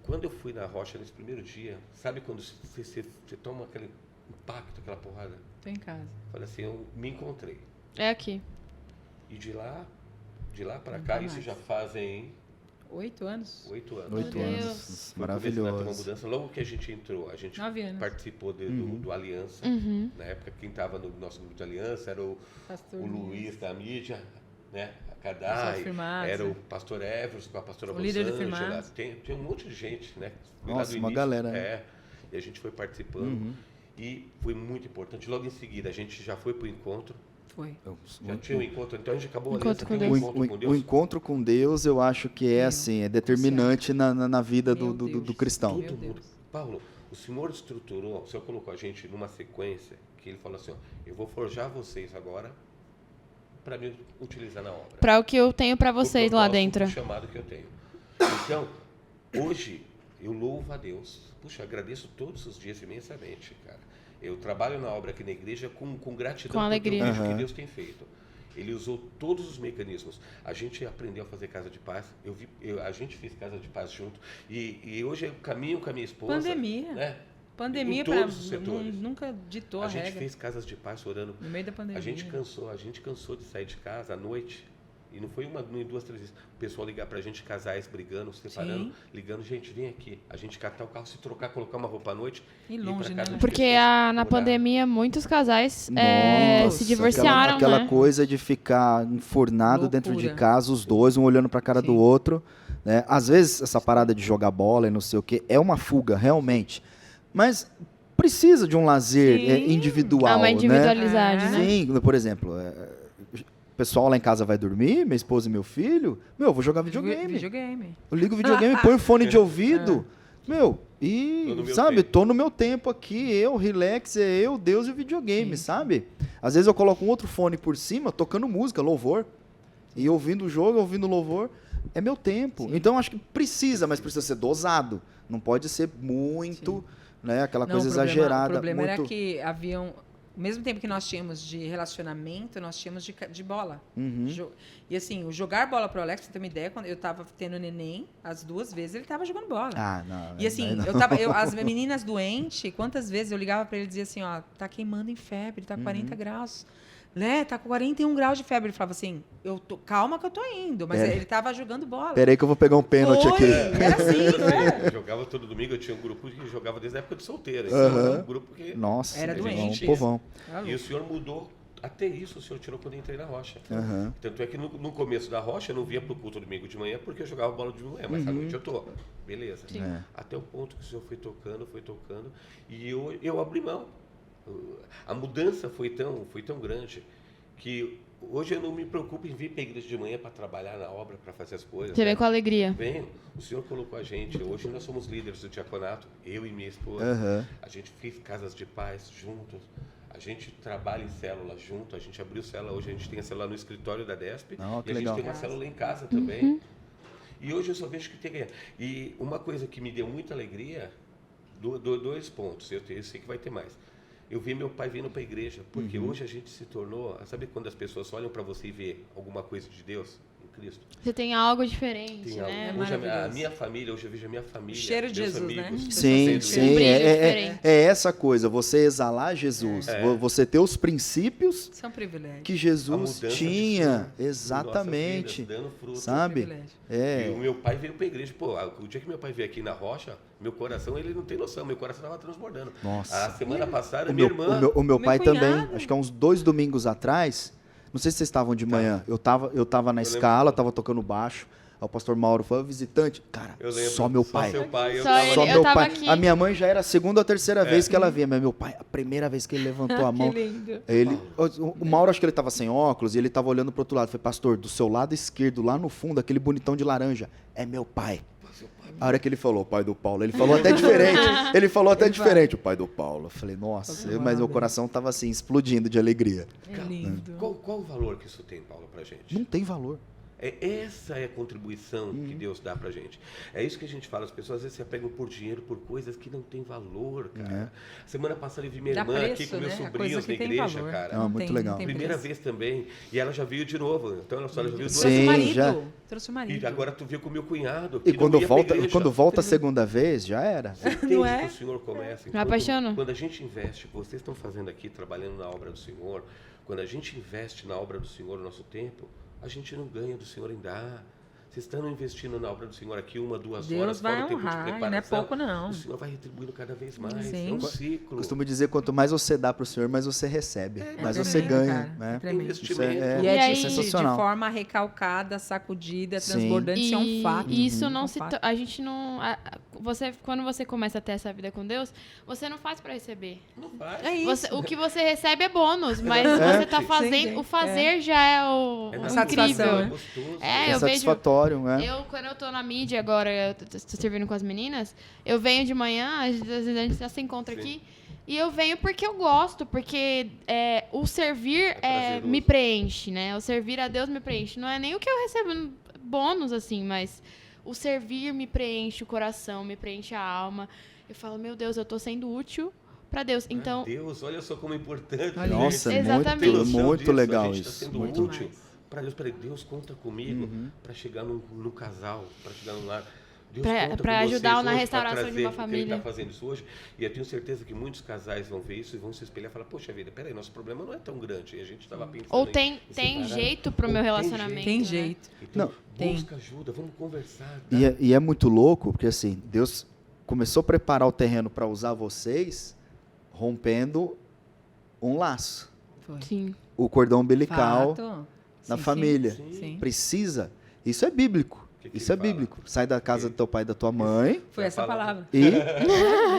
Speaker 3: Quando eu fui na rocha nesse primeiro dia, sabe quando você toma aquele impacto, aquela porrada?
Speaker 4: Tô em casa.
Speaker 3: Falei assim, eu me encontrei.
Speaker 2: É aqui.
Speaker 3: E de lá para
Speaker 4: Nunca
Speaker 3: cá,
Speaker 4: mais.
Speaker 3: isso já fazem
Speaker 4: 8 anos.
Speaker 3: 8 anos.
Speaker 1: 8
Speaker 2: Meu
Speaker 1: anos.
Speaker 2: Deus.
Speaker 3: Foi o começo da tua
Speaker 1: Maravilhoso.
Speaker 3: mudança. Logo que a gente entrou, a gente
Speaker 4: 9 anos.
Speaker 3: participou do Aliança.
Speaker 2: Uhum.
Speaker 3: Na época, quem estava no nosso grupo de Aliança era o
Speaker 4: Pastor
Speaker 3: Luiz da mídia, né? A
Speaker 4: Pessoal
Speaker 3: Kadai,
Speaker 4: firmado.
Speaker 3: era o pastor Everson, com a pastora
Speaker 4: O líder do
Speaker 3: Rosângela.
Speaker 4: firmado.
Speaker 3: Tem um monte de gente, né? Foi lá
Speaker 1: Nossa,
Speaker 3: do
Speaker 1: uma
Speaker 3: início.
Speaker 1: galera, né?
Speaker 3: É, e a gente foi participando. E foi muito importante. Logo em seguida, a gente já foi para o encontro.
Speaker 4: Foi.
Speaker 3: Já tinha um encontro, então a gente acabou
Speaker 2: Encontro com
Speaker 3: tendo
Speaker 2: Deus.
Speaker 3: um encontro com
Speaker 1: O
Speaker 3: Deus.
Speaker 1: encontro com Deus, eu acho que é assim, é determinante na vida
Speaker 4: Meu
Speaker 1: do
Speaker 4: Deus.
Speaker 1: cristão.
Speaker 4: Meu
Speaker 3: Todo mundo.
Speaker 4: Deus.
Speaker 3: Paulo, o Senhor estruturou, o Senhor colocou a gente numa sequência que ele falou assim, ó, eu vou forjar vocês agora para me utilizar na obra.
Speaker 2: Pra o que eu tenho pra vocês
Speaker 3: O
Speaker 2: lá
Speaker 3: propósito,
Speaker 2: dentro.
Speaker 3: o chamado que eu tenho. Então, hoje, eu louvo a Deus. Puxa, agradeço todos os dias imensamente, cara. Eu trabalho na obra aqui na igreja com gratidão
Speaker 2: Com alegria.
Speaker 3: pelo que eu vejo
Speaker 1: Aham.
Speaker 3: que Deus tem feito. Ele usou todos os mecanismos. A gente aprendeu a fazer casa de paz. A gente fez casa de paz junto. E hoje eu caminho com a minha esposa.
Speaker 4: Pandemia.
Speaker 3: Né?
Speaker 4: Pandemia
Speaker 3: Em
Speaker 4: pra,
Speaker 3: todos os setores.
Speaker 4: nunca ditou a,
Speaker 3: A gente
Speaker 4: regra.
Speaker 3: fez casas de paz orando.
Speaker 4: No meio da pandemia.
Speaker 3: A gente cansou de sair de casa à noite. E não foi uma, nem duas, 3 vezes. O pessoal ligar pra gente, casais brigando, separando,
Speaker 4: Sim.
Speaker 3: ligando, gente, vem aqui. A gente catar o carro, se trocar, colocar uma roupa à noite.
Speaker 4: E
Speaker 3: ir pra
Speaker 4: longe,
Speaker 3: casa
Speaker 4: né?
Speaker 3: de
Speaker 2: Porque
Speaker 3: pessoas,
Speaker 2: na
Speaker 3: orar.
Speaker 2: pandemia, muitos casais
Speaker 1: Nossa,
Speaker 2: se divorciaram,
Speaker 1: aquela
Speaker 2: né?
Speaker 1: coisa de ficar enfurnado dentro de
Speaker 4: Loucura.
Speaker 1: casa, os dois, um olhando pra cara do
Speaker 4: Sim.
Speaker 1: outro. Né? Às vezes, essa parada de jogar bola e não sei o quê é uma fuga, realmente. Mas precisa de um lazer
Speaker 4: Sim.
Speaker 1: individual,
Speaker 2: Há uma
Speaker 1: né?
Speaker 2: individualidade, né?
Speaker 1: Sim, por exemplo, o pessoal lá em casa vai dormir, minha esposa e meu filho, eu vou jogar videogame.
Speaker 4: Videogame.
Speaker 1: Eu ligo o videogame, põe o fone de ouvido, e,
Speaker 3: Tô no meu
Speaker 1: sabe,
Speaker 3: tempo.
Speaker 1: tô no meu tempo aqui, relax, é eu, Deus e o videogame, sabe? Às vezes eu coloco um outro fone por cima, tocando música, louvor, e ouvindo o jogo, ouvindo o louvor, é meu tempo. Então, acho que precisa, mas precisa ser dosado, não pode ser muito, né, aquela
Speaker 4: Não,
Speaker 1: coisa
Speaker 4: o problema-
Speaker 1: exagerada.
Speaker 4: O problema
Speaker 1: muito...
Speaker 4: era que haviam... Ao mesmo tempo que nós tínhamos de relacionamento, nós tínhamos de bola.
Speaker 1: Uhum.
Speaker 4: E assim, o jogar bola pro Alex, pra você ter uma ideia, quando eu tava tendo neném, as 2 vezes ele tava jogando bola.
Speaker 1: Ah, não.
Speaker 4: E assim,
Speaker 1: daí não.
Speaker 4: as meninas doentes, quantas vezes eu ligava pra ele e dizia assim, ó, tá queimando em febre, tá 40 graus. Né, tá com 41 graus de febre. Ele falava assim, calma que eu tô indo. Mas
Speaker 1: Pera.
Speaker 4: ele tava jogando bola.
Speaker 1: Peraí que eu vou pegar um pênalti
Speaker 4: Foi,
Speaker 1: aqui.
Speaker 4: era assim, não era?
Speaker 3: Eu jogava todo domingo, eu tinha um grupo que jogava desde a época de solteiro. Então,
Speaker 1: Aham.
Speaker 3: era um grupo que...
Speaker 1: Nossa,
Speaker 4: Era
Speaker 1: povão,
Speaker 4: doente.
Speaker 1: povão.
Speaker 4: Tá
Speaker 3: E o
Speaker 4: louco.
Speaker 3: senhor mudou, até isso o senhor tirou quando eu entrei na Rocha.
Speaker 1: Aham.
Speaker 3: Tanto é que no começo da Rocha eu não vinha pro culto domingo de manhã porque eu jogava bola de manhã, mas à noite eu tô. Beleza.
Speaker 1: É.
Speaker 3: Até o ponto que o senhor foi tocando, e eu abri mão. A mudança foi tão grande que hoje eu não me preocupo em vir para a igreja de manhã para trabalhar na obra, para fazer as coisas.
Speaker 2: Você vem
Speaker 3: né?
Speaker 2: com alegria.
Speaker 3: Venho. O Senhor colocou a gente, hoje nós somos líderes do diaconato, eu e minha esposa.
Speaker 1: Aham.
Speaker 3: A gente fez casas de paz juntos. A gente trabalha em célula junto. A gente abriu célula. Hoje a gente tem a célula no escritório da DESP.
Speaker 1: Não, que
Speaker 3: e a
Speaker 1: legal.
Speaker 3: gente tem uma célula em casa também. E hoje eu só vejo que tem que... E uma coisa que me deu muita alegria, dois pontos. Eu sei que vai ter mais. Eu vi meu pai vindo para a igreja, porque hoje a gente se tornou... Sabe quando as pessoas olham para você e vê alguma coisa de Deus em Cristo?
Speaker 2: Você tem algo diferente,
Speaker 3: Tem
Speaker 2: né?
Speaker 3: algo. Hoje a
Speaker 4: maravilhoso.
Speaker 3: minha família, hoje eu vejo a minha família.
Speaker 4: O cheiro de
Speaker 3: meus
Speaker 4: Jesus, né?
Speaker 3: amigos,
Speaker 1: Sim,
Speaker 3: fazendo
Speaker 1: sim.
Speaker 2: Um brilho
Speaker 1: É
Speaker 2: diferente.
Speaker 1: essa coisa, você exalar Jesus. Você ter os princípios
Speaker 4: Isso é um privilégio.
Speaker 1: que
Speaker 3: A
Speaker 1: Jesus
Speaker 3: mudança de
Speaker 1: tinha.
Speaker 3: som em nossas
Speaker 1: Exatamente.
Speaker 3: vidas, dando fruto.
Speaker 1: Sabe?
Speaker 4: Privilégio.
Speaker 3: E o meu pai veio para a igreja. Pô, o dia que meu pai veio aqui na Rocha, meu coração, ele não tem noção. Meu coração estava transbordando.
Speaker 1: Nossa.
Speaker 3: A semana passada,
Speaker 1: O
Speaker 3: minha
Speaker 1: meu,
Speaker 3: irmã...
Speaker 1: o meu
Speaker 4: Meu
Speaker 1: pai
Speaker 4: cunhado.
Speaker 1: também, acho que há uns 2 domingos atrás, não sei se vocês estavam de manhã, eu tava na escala, tava tocando baixo, aí o pastor Mauro falou, visitante, cara,
Speaker 3: Eu lembro,
Speaker 1: só meu pai.
Speaker 3: Seu pai, eu
Speaker 2: Só
Speaker 3: tava
Speaker 2: ele.
Speaker 1: Só
Speaker 2: Eu
Speaker 1: meu
Speaker 2: tava
Speaker 1: pai.
Speaker 2: aqui.
Speaker 1: A minha mãe já era a segunda ou terceira vez que ela via, mas meu pai, a primeira vez que ele levantou a mão,
Speaker 4: Que lindo.
Speaker 1: o Mauro, acho que ele tava sem óculos e ele tava olhando pro outro lado. Falei, pastor, do seu lado esquerdo, lá no fundo, aquele bonitão de laranja, é meu pai. A hora que ele falou, pai do Paulo, ele falou até diferente. Ele falou até diferente, o pai do Paulo. Eu falei, nossa, mas meu coração tava assim, explodindo de alegria.
Speaker 4: É lindo.
Speaker 3: Qual o valor que isso tem, Paulo, pra gente?
Speaker 1: Não tem valor.
Speaker 3: Essa é a contribuição que Deus dá pra gente. É isso que a gente fala. As pessoas às vezes se apegam por dinheiro, por coisas que não têm valor, cara. Semana passada eu vi minha
Speaker 4: Dá
Speaker 3: irmã aqui
Speaker 4: preço,
Speaker 3: com meus
Speaker 4: né? A
Speaker 3: sobrinhos
Speaker 4: coisa que
Speaker 3: na
Speaker 4: tem
Speaker 3: igreja,
Speaker 4: valor.
Speaker 3: cara.
Speaker 1: Ah, muito legal.
Speaker 4: tem
Speaker 3: Primeira
Speaker 4: preço.
Speaker 3: vez também. E ela já veio de novo. Então ela só já veio duas
Speaker 4: Trouxe
Speaker 1: Sim,
Speaker 4: o
Speaker 3: vezes.
Speaker 4: marido.
Speaker 1: já.
Speaker 4: Trouxe o marido.
Speaker 3: E agora tu viu com o meu cunhado.
Speaker 1: E
Speaker 3: que
Speaker 1: quando
Speaker 3: não ia pra
Speaker 1: volta,
Speaker 3: igreja.
Speaker 1: quando volta a segunda vez, já era.
Speaker 3: Entende
Speaker 4: Não é?
Speaker 3: que o Senhor começa.
Speaker 2: Me apaixonou.
Speaker 3: Quando a gente investe, o que vocês estão fazendo aqui, trabalhando na obra do Senhor, quando a gente investe na obra do Senhor o nosso tempo, a gente não ganha do Senhor em dar. Vocês estão investindo na obra do Senhor aqui 1, 2
Speaker 4: Deus
Speaker 3: horas,
Speaker 4: vai
Speaker 3: fora o tempo de
Speaker 4: honrar, e
Speaker 3: preparação.
Speaker 4: não é pouco, não.
Speaker 3: O Senhor vai retribuindo cada vez mais.
Speaker 4: Sim.
Speaker 3: É um ciclo.
Speaker 1: Costumo dizer, quanto mais você dá pro Senhor, mais você recebe. mais você
Speaker 4: tremendo,
Speaker 1: ganha.
Speaker 4: cara.
Speaker 1: Né?
Speaker 4: É tremendo.
Speaker 1: Isso
Speaker 3: Investimento.
Speaker 1: é,
Speaker 4: E
Speaker 2: E
Speaker 4: é
Speaker 2: aí-
Speaker 4: de
Speaker 1: sensacional.
Speaker 4: forma recalcada, sacudida,
Speaker 1: Sim.
Speaker 4: transbordante, isso é um fato.
Speaker 2: E isso
Speaker 4: É
Speaker 2: não
Speaker 4: um
Speaker 2: se...
Speaker 4: fato.
Speaker 2: A gente não... Quando você começa a ter essa vida com Deus, você não faz pra receber.
Speaker 3: Não faz.
Speaker 4: É isso.
Speaker 2: O que você recebe é bônus, mas você tá
Speaker 3: Sim,
Speaker 2: fazendo...
Speaker 4: sim.
Speaker 2: O fazer já é o
Speaker 3: na
Speaker 4: satisfação,
Speaker 2: incrível.
Speaker 3: é
Speaker 4: né?
Speaker 3: gostoso.
Speaker 2: É,
Speaker 1: é
Speaker 2: eu vejo...
Speaker 1: satisfatório, né?
Speaker 2: Quando eu tô na mídia agora, eu tô servindo com as meninas, eu venho de manhã, às vezes a gente já se encontra
Speaker 3: Sim.
Speaker 2: aqui, e eu venho porque eu gosto, porque o servir
Speaker 3: prazeroso.
Speaker 2: me preenche, né? O servir a Deus me preenche. Não é nem o que eu recebo bônus, assim, mas o servir me preenche o coração, me preenche a alma. Eu falo, meu Deus, eu tô sendo útil pra Deus. Então,
Speaker 3: Deus, olha só como é importante.
Speaker 4: Olha
Speaker 1: Nossa,
Speaker 3: gente.
Speaker 2: Exatamente.
Speaker 3: Tem
Speaker 1: muito,
Speaker 3: noção
Speaker 1: muito
Speaker 3: disso?
Speaker 1: legal
Speaker 3: A gente
Speaker 1: isso.
Speaker 3: Está sendo
Speaker 1: Muito.
Speaker 3: útil para Deus. Para Deus conta comigo para chegar no casal, para chegar no lar. Deus
Speaker 2: Pra-
Speaker 3: conta
Speaker 2: pra
Speaker 3: com
Speaker 2: ajudar
Speaker 3: vocês
Speaker 2: na
Speaker 3: hoje,
Speaker 2: restauração
Speaker 3: pra
Speaker 2: de
Speaker 3: trazer
Speaker 2: uma
Speaker 3: o que Ele
Speaker 2: família.
Speaker 3: está fazendo isso hoje. E eu tenho certeza que muitos casais vão ver isso e vão se espelhar e falar, poxa vida, peraí, nosso problema não é tão grande. E a gente estava pensando
Speaker 2: ou
Speaker 3: em
Speaker 2: tem
Speaker 3: separar.
Speaker 2: jeito pro
Speaker 3: Ou
Speaker 2: meu
Speaker 3: tem
Speaker 2: relacionamento.
Speaker 4: Tem
Speaker 2: né?
Speaker 4: jeito.
Speaker 3: Então,
Speaker 1: Não,
Speaker 4: tem.
Speaker 3: busca ajuda, vamos conversar.
Speaker 1: E é muito louco, porque assim, Deus começou a preparar o terreno para usar vocês, rompendo um laço.
Speaker 4: Foi.
Speaker 2: Sim.
Speaker 1: O cordão umbilical
Speaker 4: Fato.
Speaker 1: na
Speaker 4: Sim,
Speaker 1: família.
Speaker 3: Sim.
Speaker 4: Sim.
Speaker 1: Precisa. Isso é bíblico.
Speaker 3: Que
Speaker 1: Isso é
Speaker 3: ele fala?
Speaker 1: bíblico. Sai da casa do teu pai e da tua mãe,
Speaker 4: Foi essa
Speaker 3: palavra.
Speaker 4: palavra.
Speaker 1: e,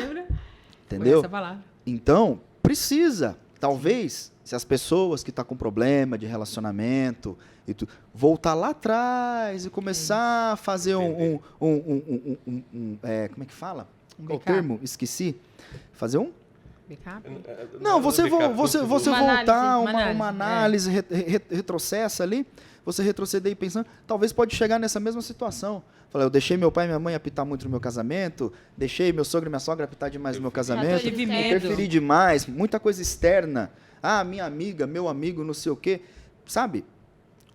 Speaker 4: Lembra? Foi
Speaker 1: entendeu?
Speaker 4: essa palavra.
Speaker 1: Então, precisa. Talvez, se as pessoas que estão com problema de relacionamento, voltar lá atrás e começar a fazer como é que fala?
Speaker 4: Um
Speaker 1: Qual o
Speaker 4: backup.
Speaker 1: termo? Esqueci. Fazer um?
Speaker 4: Backup?
Speaker 1: Não, você
Speaker 3: backup,
Speaker 1: voltar,
Speaker 2: Uma
Speaker 1: uma análise, retrocessa ali, você retroceder e pensando, talvez pode chegar nessa mesma situação. Falei, eu deixei meu pai e minha mãe apitar muito no meu casamento, deixei meu sogro e minha sogra apitar demais no meu casamento,
Speaker 2: tive
Speaker 4: medo.
Speaker 1: interferi demais, muita coisa externa. Ah, minha amiga, meu amigo, não sei o quê. Sabe?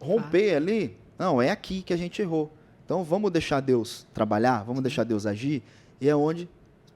Speaker 1: Romper ali, não, é aqui que a gente errou. Então vamos deixar Deus trabalhar, vamos deixar Deus agir, e é onde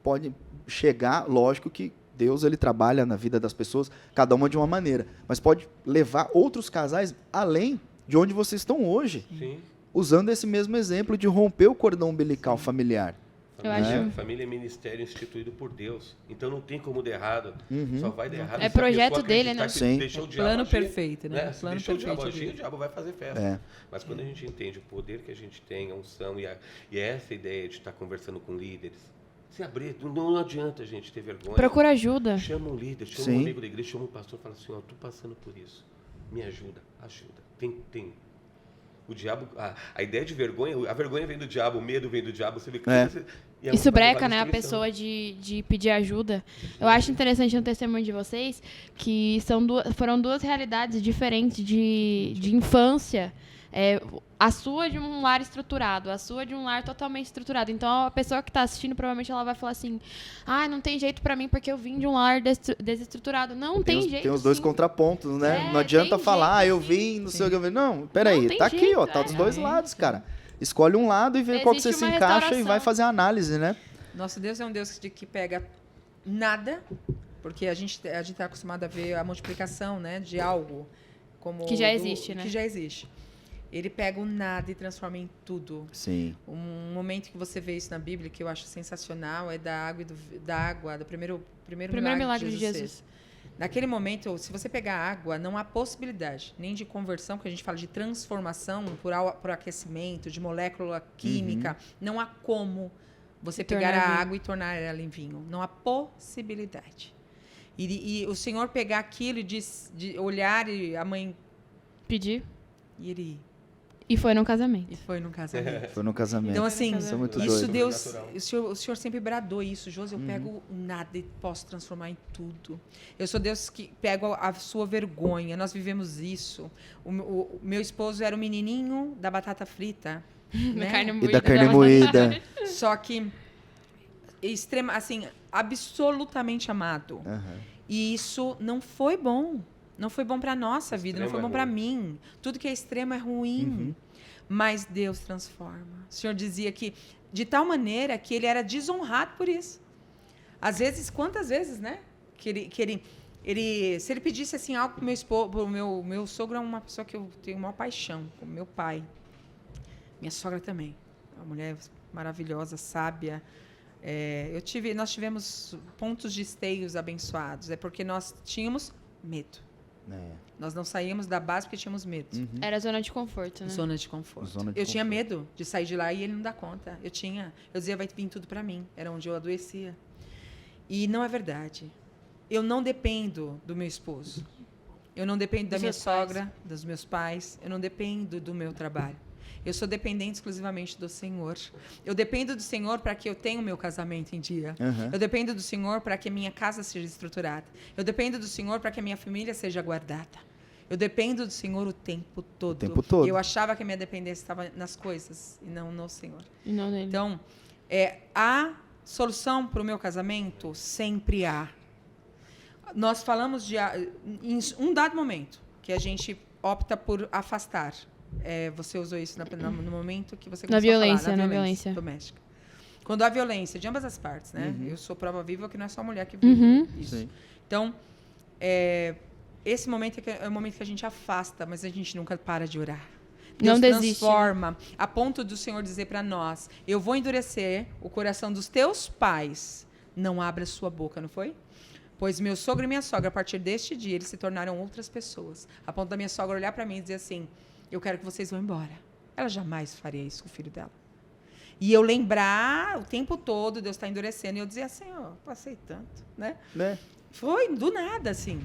Speaker 1: pode chegar, lógico que Deus ele trabalha na vida das pessoas, cada uma de uma maneira, mas pode levar outros casais além de onde vocês estão hoje,
Speaker 3: Sim.
Speaker 1: usando esse mesmo exemplo de romper o cordão umbilical familiar.
Speaker 2: Eu
Speaker 3: Família,
Speaker 2: acho-
Speaker 3: família é ministério instituído por Deus. Então não tem como dar errado.
Speaker 1: Uhum.
Speaker 3: Só vai dar errado.
Speaker 2: É
Speaker 3: se a pessoa
Speaker 2: projeto dele,
Speaker 3: acreditar
Speaker 2: né?
Speaker 3: que
Speaker 1: Sim.
Speaker 3: Deixou o diabo
Speaker 4: Plano
Speaker 3: agir,
Speaker 4: perfeito, né?
Speaker 3: Se
Speaker 4: Plano
Speaker 3: deixou o diabo
Speaker 4: perfeito de
Speaker 3: agir, o
Speaker 4: Deus.
Speaker 3: diabo vai fazer festa.
Speaker 1: É.
Speaker 3: Mas quando a gente entende o poder que a gente tem, a unção e essa ideia de estar conversando com líderes, se abrir, não adianta a gente ter vergonha.
Speaker 2: Procura ajuda.
Speaker 3: Chama um líder, chama
Speaker 1: Sim.
Speaker 3: um amigo da igreja, chama um pastor e fala assim, ó, tô passando por isso. Me ajuda. Tem. O diabo, a ideia de vergonha, a vergonha vem do diabo, o medo vem do diabo. Você vê que
Speaker 2: Isso breca, né, a pessoa de pedir ajuda. Eu acho interessante no testemunho de vocês que foram duas realidades diferentes de infância. A sua de um lar estruturado, a sua de um lar totalmente estruturado. Então, a pessoa que está assistindo, provavelmente ela vai falar assim, não tem jeito pra mim porque eu vim de um lar desestruturado. Não, tem jeito.
Speaker 1: Tem os dois contrapontos, né? Não adianta falar, eu vim, não sei o que eu vim. Não, peraí, tá aqui, ó, tá dos dois lados, cara. Escolhe um lado e vê qual que você se encaixa e vai fazer a análise, né?
Speaker 4: Nosso Deus é um Deus que pega nada, porque a gente tá acostumado a ver a multiplicação, né, de algo como
Speaker 2: que já existe, né?
Speaker 4: Que já existe. Ele pega o nada e transforma em tudo.
Speaker 1: Sim.
Speaker 4: Um momento que você vê isso na Bíblia que eu acho sensacional é da água do primeiro milagre de Jesus. Naquele momento, se você pegar água, não há possibilidade nem de conversão, que a gente fala de transformação por aquecimento, de molécula química. Não há como você pegar a água e tornar ela em vinho. Não há possibilidade. E o Senhor pegar aquilo e de olhar e a mãe
Speaker 2: pedir.
Speaker 4: E ele
Speaker 2: E foi no casamento.
Speaker 1: Foi no casamento.
Speaker 4: Então, assim,
Speaker 1: isso é muito
Speaker 4: isso
Speaker 1: doido.
Speaker 4: Deus, o senhor sempre bradou isso. Josi, eu pego nada e posso transformar em tudo. Eu sou Deus que pego a sua vergonha. Nós vivemos isso. O meu esposo era o menininho da batata frita. Né?
Speaker 1: E da carne moída.
Speaker 4: Só que, assim, absolutamente amado. E isso não foi bom. Não foi bom para a nossa vida, não foi bom para mim. Tudo que é extremo é ruim. Mas Deus transforma. O Senhor dizia que, de tal maneira que ele era desonrado por isso. Às vezes, quantas vezes, né? Que ele se ele pedisse assim, algo para o meu esposo, meu sogro é uma pessoa que eu tenho maior paixão, como meu pai. Minha sogra também. Uma mulher maravilhosa, sábia. Nós tivemos pontos de esteios abençoados. É porque nós tínhamos medo. Nós não saíamos da base porque tínhamos medo.
Speaker 2: Era zona de conforto, né?
Speaker 4: Zona de conforto. Eu tinha medo de sair de lá e ele não dar conta. Eu dizia, vai vir tudo para mim. Era onde eu adoecia. E não é verdade. Eu não dependo do meu esposo. Eu não dependo da minha sogra, dos meus pais. Eu não dependo do meu trabalho. Eu sou dependente exclusivamente do Senhor. Eu dependo do Senhor para que eu tenha o meu casamento em dia. Eu dependo do Senhor para que a minha casa seja estruturada. Eu dependo do Senhor para que a minha família seja guardada. Eu dependo do Senhor o tempo todo.
Speaker 1: O tempo todo.
Speaker 4: E eu achava que a minha dependência estava nas coisas e não no Senhor.
Speaker 2: E não nele.
Speaker 4: Então, a solução para o meu casamento sempre há. Nós falamos em um dado momento que a gente opta por afastar. Você usou isso no momento que você começou a falar, na violência doméstica. Quando há violência de ambas as partes, né? Eu sou prova viva que não é só a mulher que vive isso. Sim. Então, esse momento é o momento que a gente afasta, mas a gente nunca para de orar. Deus
Speaker 2: não desiste,
Speaker 4: transforma, a ponto do Senhor dizer para nós, eu vou endurecer o coração dos teus pais, não abra sua boca, não foi? Pois meu sogro e minha sogra, a partir deste dia, eles se tornaram outras pessoas. A ponto da minha sogra olhar para mim e dizer assim, eu quero que vocês vão embora. Ela jamais faria isso com o filho dela. E eu lembrar o tempo todo, Deus está endurecendo. E eu dizia assim, passei tanto, né? Foi do nada, assim.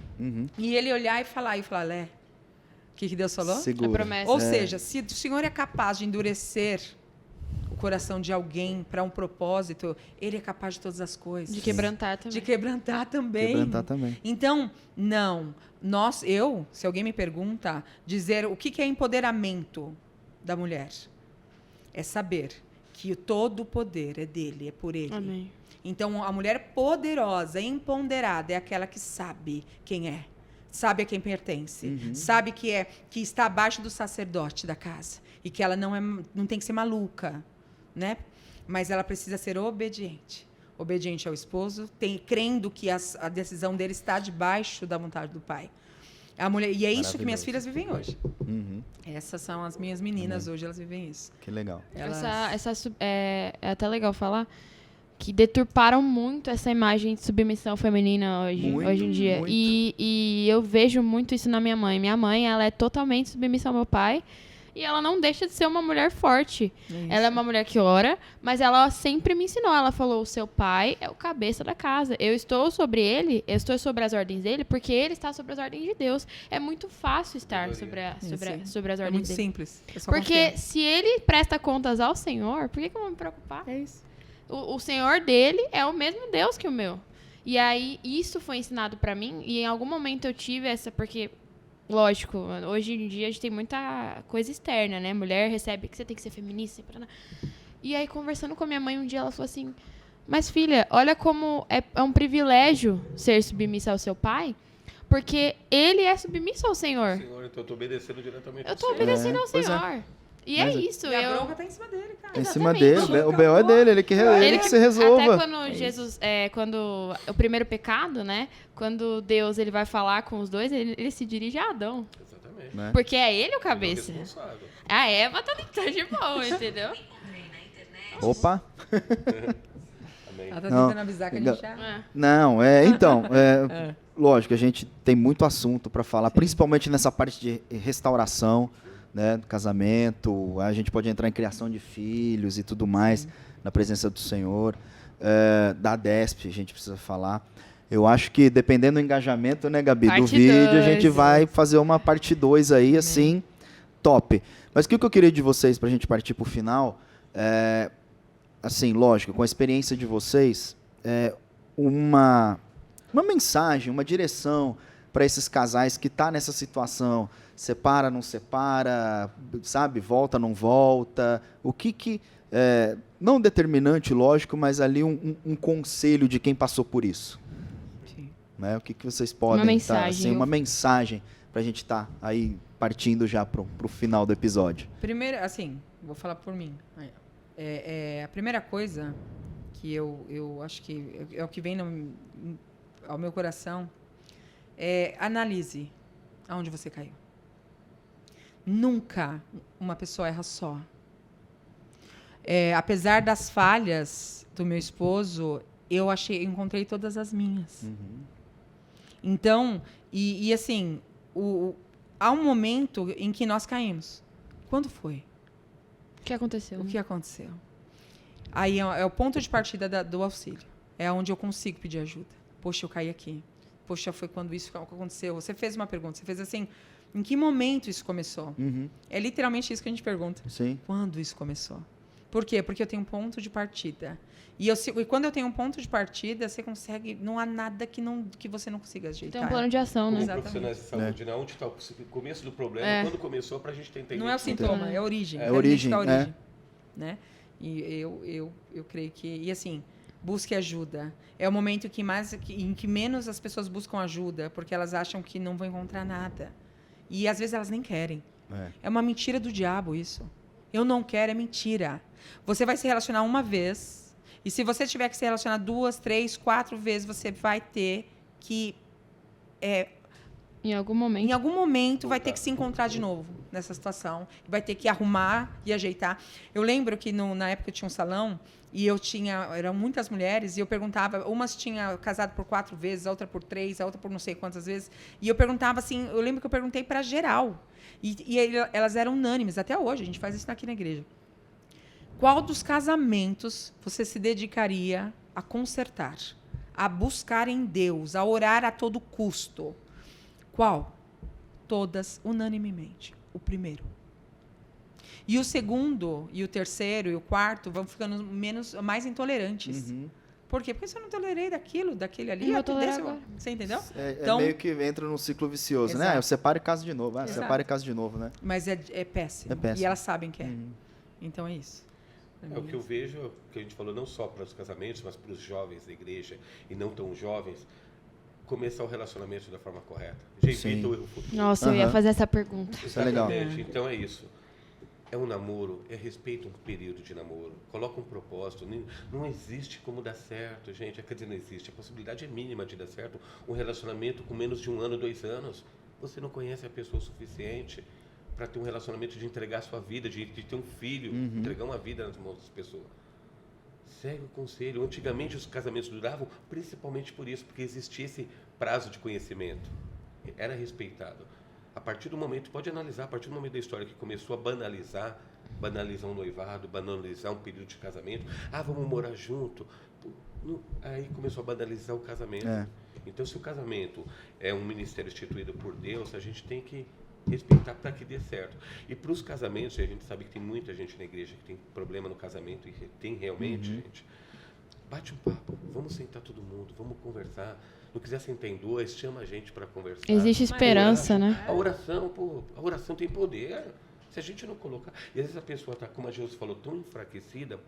Speaker 4: E ele olhar e falar, Lé, o que Deus falou?
Speaker 2: A promessa.
Speaker 4: Ou seja, se o Senhor é capaz de endurecer o coração de alguém para um propósito, ele é capaz de todas as coisas.
Speaker 2: De quebrantar também.
Speaker 4: De quebrantar também. Então, não. Se alguém me pergunta, dizer o que é empoderamento da mulher, é saber que todo o poder é dele, é por ele.
Speaker 2: Amém.
Speaker 4: Então, a mulher poderosa, empoderada, é aquela que sabe quem é, sabe a quem pertence, sabe que está abaixo do sacerdote da casa e que ela não tem que ser maluca, né? Mas ela precisa ser obediente ao esposo, crendo que a decisão dele está debaixo da vontade do pai. A mulher, e é isso que minhas filhas vivem hoje. Essas são as minhas meninas hoje, elas vivem isso.
Speaker 1: Que legal.
Speaker 2: É até legal falar que deturparam muito essa imagem de submissão feminina hoje em dia. E eu vejo muito isso na minha mãe. Minha mãe, ela é totalmente submissa ao meu pai. E ela não deixa de ser uma mulher forte.
Speaker 4: isso.
Speaker 2: Ela é uma mulher que ora, mas ela sempre me ensinou. Ela falou, o seu pai é o cabeça da casa. Eu estou sobre ele, eu estou sobre as ordens dele, porque ele está sobre as ordens de Deus. É muito fácil estar sobre as
Speaker 4: É
Speaker 2: ordens
Speaker 4: muito
Speaker 2: dele.
Speaker 4: simples. É só
Speaker 2: Porque
Speaker 4: confiar.
Speaker 2: se ele presta contas ao Senhor, por que eu vou me preocupar?
Speaker 4: É isso.
Speaker 2: O Senhor dele é o mesmo Deus que o meu. E aí, isso foi ensinado pra mim, e em algum momento eu tive essa, porque, lógico, hoje em dia a gente tem muita coisa externa, né? Mulher recebe que você tem que ser feminista. E aí, conversando com a minha mãe um dia, ela falou assim, mas filha, olha como é um privilégio ser submissa ao seu pai, porque ele é submisso ao Senhor.
Speaker 3: Senhor, então eu tô obedecendo diretamente
Speaker 2: Eu
Speaker 3: ao
Speaker 2: tô
Speaker 3: Senhor.
Speaker 2: obedecendo ao
Speaker 1: pois é.
Speaker 2: Senhor. E
Speaker 1: Mas
Speaker 2: é isso.
Speaker 4: E a bronca tá em cima dele, cara.
Speaker 1: Em cima
Speaker 2: Exatamente.
Speaker 1: dele, o BO é dele, ele que se resolva.
Speaker 2: Até quando Jesus, quando o primeiro pecado, né? Quando Deus ele vai falar com os dois, ele se dirige a Adão.
Speaker 3: Exatamente.
Speaker 1: Né?
Speaker 2: Porque é ele o
Speaker 3: Ele é o
Speaker 2: cabeça.
Speaker 3: responsável.
Speaker 2: A Eva tá de boa, entendeu?
Speaker 1: Opa.
Speaker 3: Amém.
Speaker 4: Ela tá
Speaker 1: Não.
Speaker 4: tentando avisar que a gente já...
Speaker 2: É.
Speaker 1: Não, então, lógico, a gente tem muito assunto para falar, principalmente nessa parte de restauração, né, do casamento, a gente pode entrar em criação de filhos e tudo mais, na presença do Senhor, da DESP, a gente precisa falar. Eu acho que, dependendo do engajamento, né, Gabi, do
Speaker 2: Parte
Speaker 1: vídeo, a
Speaker 2: 2.
Speaker 1: gente vai fazer uma parte 2 aí, assim, top. Mas o que eu queria de vocês, pra gente partir pro final, assim, lógico, com a experiência de vocês, uma mensagem, uma direção para esses casais que tá nessa situação, separa, não separa, sabe, volta, não volta, o que não determinante, lógico, mas ali um conselho de quem passou por isso,
Speaker 4: Sim.
Speaker 1: né? O que vocês podem
Speaker 2: Uma mensagem,
Speaker 1: assim, uma mensagem pra gente estar aí partindo já pro final do episódio.
Speaker 4: Primeiro, assim, vou falar por mim. A primeira coisa que eu acho que é o que vem ao meu coração é analise aonde você caiu. Nunca uma pessoa erra só. Apesar das falhas do meu esposo, eu encontrei todas as minhas. Então, e assim, há um momento em que nós caímos. Quando foi?
Speaker 2: O que aconteceu?
Speaker 4: O que aconteceu? Aí é o ponto de partida do auxílio. É onde eu consigo pedir ajuda. Poxa, eu caí aqui. Poxa, foi quando isso aconteceu. Você fez uma pergunta. Você fez assim, em que momento isso começou? É literalmente isso que a gente pergunta.
Speaker 1: Sim.
Speaker 4: Quando isso começou? Por quê? Porque eu tenho um ponto de partida. E quando eu tenho um ponto de partida, você consegue... Não há nada que você não consiga ajeitar.
Speaker 2: Tem um plano de ação,
Speaker 3: Como
Speaker 2: né?
Speaker 4: Exatamente.
Speaker 3: profissionais de saúde, né? Onde está o começo do problema, quando começou, para a gente tentar
Speaker 4: Não é o
Speaker 3: identificar.
Speaker 4: sintoma, é a origem.
Speaker 1: É a origem,
Speaker 4: a origem, né? E eu creio que... E assim, busque ajuda. É o momento em que menos as pessoas buscam ajuda, porque elas acham que não vão encontrar nada. E às vezes elas nem querem. É uma mentira do diabo isso. Eu não quero, é mentira. Você vai se relacionar uma vez, e se você tiver que se relacionar 2, 3, 4 vezes, você vai ter que...
Speaker 2: Em algum momento.
Speaker 4: vai ter que se encontrar de novo nessa situação. Vai ter que arrumar e ajeitar. Eu lembro que na época eu tinha um salão e eram muitas mulheres e eu perguntava, umas tinham casado por 4 vezes, a outra por 3, a outra por não sei quantas vezes. E eu perguntava assim, eu lembro que eu perguntei para geral. E elas eram unânimes, até hoje, a gente faz isso aqui na igreja. Qual dos casamentos você se dedicaria a consertar, a buscar em Deus, a orar a todo custo? Qual? Todas, unanimemente. O primeiro. E o segundo, e o terceiro, e o quarto vão ficando mais intolerantes. Por quê? Porque se eu não tolerei daquele ali,
Speaker 2: Eu vou tolerar agora.
Speaker 4: você entendeu?
Speaker 1: Então, meio que entra num ciclo vicioso, né?
Speaker 4: Exato.
Speaker 1: Eu separo e caso de novo.
Speaker 4: Exato.
Speaker 1: Separa e caso de novo, né?
Speaker 4: Mas é péssimo.
Speaker 1: É péssimo.
Speaker 4: E elas sabem que é. Então é isso.
Speaker 3: É o que eu vejo, que a gente falou não só para os casamentos, mas para os jovens da igreja e não tão jovens, começar o relacionamento da forma correta. Já evita o erro futuro.
Speaker 2: Nossa, eu ia fazer essa pergunta.
Speaker 1: Isso é legal.
Speaker 3: Exatamente. Então é isso. É um namoro, respeita um período de namoro, coloca um propósito. Não existe como dar certo, gente. Quer dizer, não existe. A possibilidade é mínima de dar certo. Um relacionamento com menos de 1 ano, 2 anos. Você não conhece a pessoa o suficiente para ter um relacionamento de entregar a sua vida, de ter um filho, entregar uma vida nas mãos das pessoas. Segue o conselho. Antigamente os casamentos duravam principalmente por isso, porque existia esse prazo de conhecimento. Era respeitado. A partir do momento, pode analisar, a partir do momento da história que começou a banalizar um noivado, banalizar um período de casamento. Vamos morar junto. Aí começou a banalizar o casamento. Então, se o casamento é um ministério instituído por Deus, a gente tem que respeitar para que dê certo. E para os casamentos, a gente sabe que tem muita gente na igreja que tem problema no casamento, e tem realmente, gente. Bate um papo, vamos sentar todo mundo, vamos conversar. Não quiser sentar em dois, chama a gente para conversar.
Speaker 2: Existe esperança, né?
Speaker 3: A oração tem poder. Se a gente não colocar... E às vezes a pessoa está, como a Jesus falou, tão enfraquecida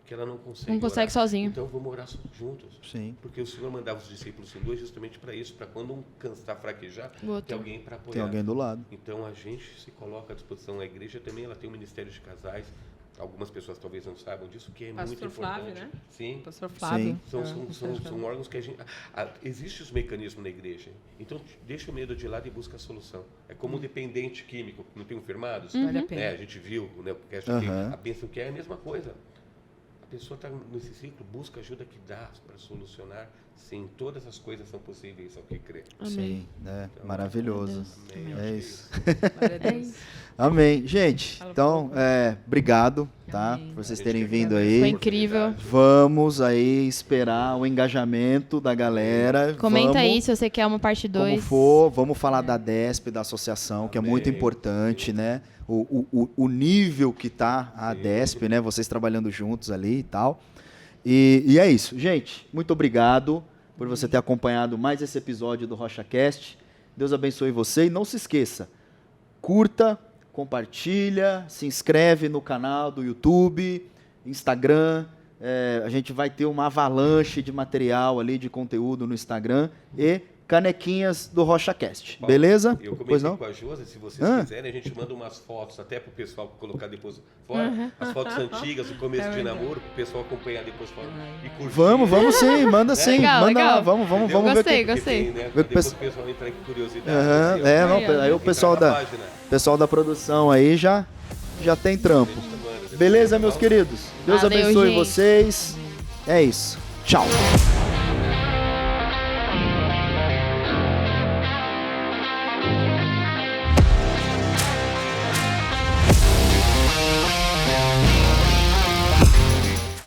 Speaker 3: que ela não consegue
Speaker 2: orar. Sozinho.
Speaker 3: Então vamos orar juntos.
Speaker 1: Sim.
Speaker 3: Porque o Senhor mandava os discípulos em dois justamente para isso, para quando um cansar, fraquejar, ter alguém para apoiar.
Speaker 1: Tem alguém do lado.
Speaker 3: Então a gente se coloca à disposição. A igreja também ela tem um ministério de casais. Algumas pessoas talvez não saibam disso, que é muito importante.
Speaker 4: Flávio, né?
Speaker 3: Sim.
Speaker 4: Pastor Flávio.
Speaker 3: São órgãos que a gente... Existem os mecanismos na igreja. Então, deixa o medo de lado e busca a solução. É como um dependente químico, não tem firmados?
Speaker 4: Vale a pena.
Speaker 3: A gente viu, né? Porque a bênção que é a mesma coisa. A pessoa está nesse ciclo, busca ajuda que dá para solucionar. Sim, todas as coisas são possíveis ao que crê.
Speaker 1: Sim, né? Então, maravilhoso.
Speaker 3: Amém.
Speaker 1: É isso.
Speaker 4: Amém.
Speaker 1: Gente, então, obrigado, tá?
Speaker 4: Amém.
Speaker 1: Por vocês terem vindo aí.
Speaker 2: Foi incrível.
Speaker 1: Vamos aí esperar o engajamento da galera.
Speaker 2: Comenta aí se você quer uma parte 2.
Speaker 1: Como for, vamos falar da DESP, da associação, que é muito importante, né? O nível que tá a DESP, né? Vocês trabalhando juntos ali e tal. E é isso. Gente, muito obrigado por você ter acompanhado mais esse episódio do RochaCast. Deus abençoe você. E não se esqueça, curta, compartilha, se inscreve no canal do YouTube, Instagram. A gente vai ter uma avalanche de material ali, de conteúdo no Instagram. E canequinhas do RochaCast. Beleza?
Speaker 3: Eu comentei com a Josi, se vocês quiserem, a gente manda umas fotos até pro pessoal colocar depois fora. As fotos antigas, do começo de namoro, pro pessoal acompanhar depois fora e curtir.
Speaker 1: Vamos sim, manda sim.
Speaker 2: Legal,
Speaker 1: manda
Speaker 2: legal.
Speaker 1: lá, vamos
Speaker 2: Gostei,
Speaker 1: ver.
Speaker 2: gostei.
Speaker 3: Né?
Speaker 1: Ver
Speaker 3: Depois
Speaker 1: o
Speaker 3: o pessoal entrar em curiosidade.
Speaker 1: Aí o pessoal da produção aí já tem trampo. Beleza, meus queridos? Deus
Speaker 2: Valeu,
Speaker 1: abençoe
Speaker 2: gente.
Speaker 1: vocês. É isso. Tchau.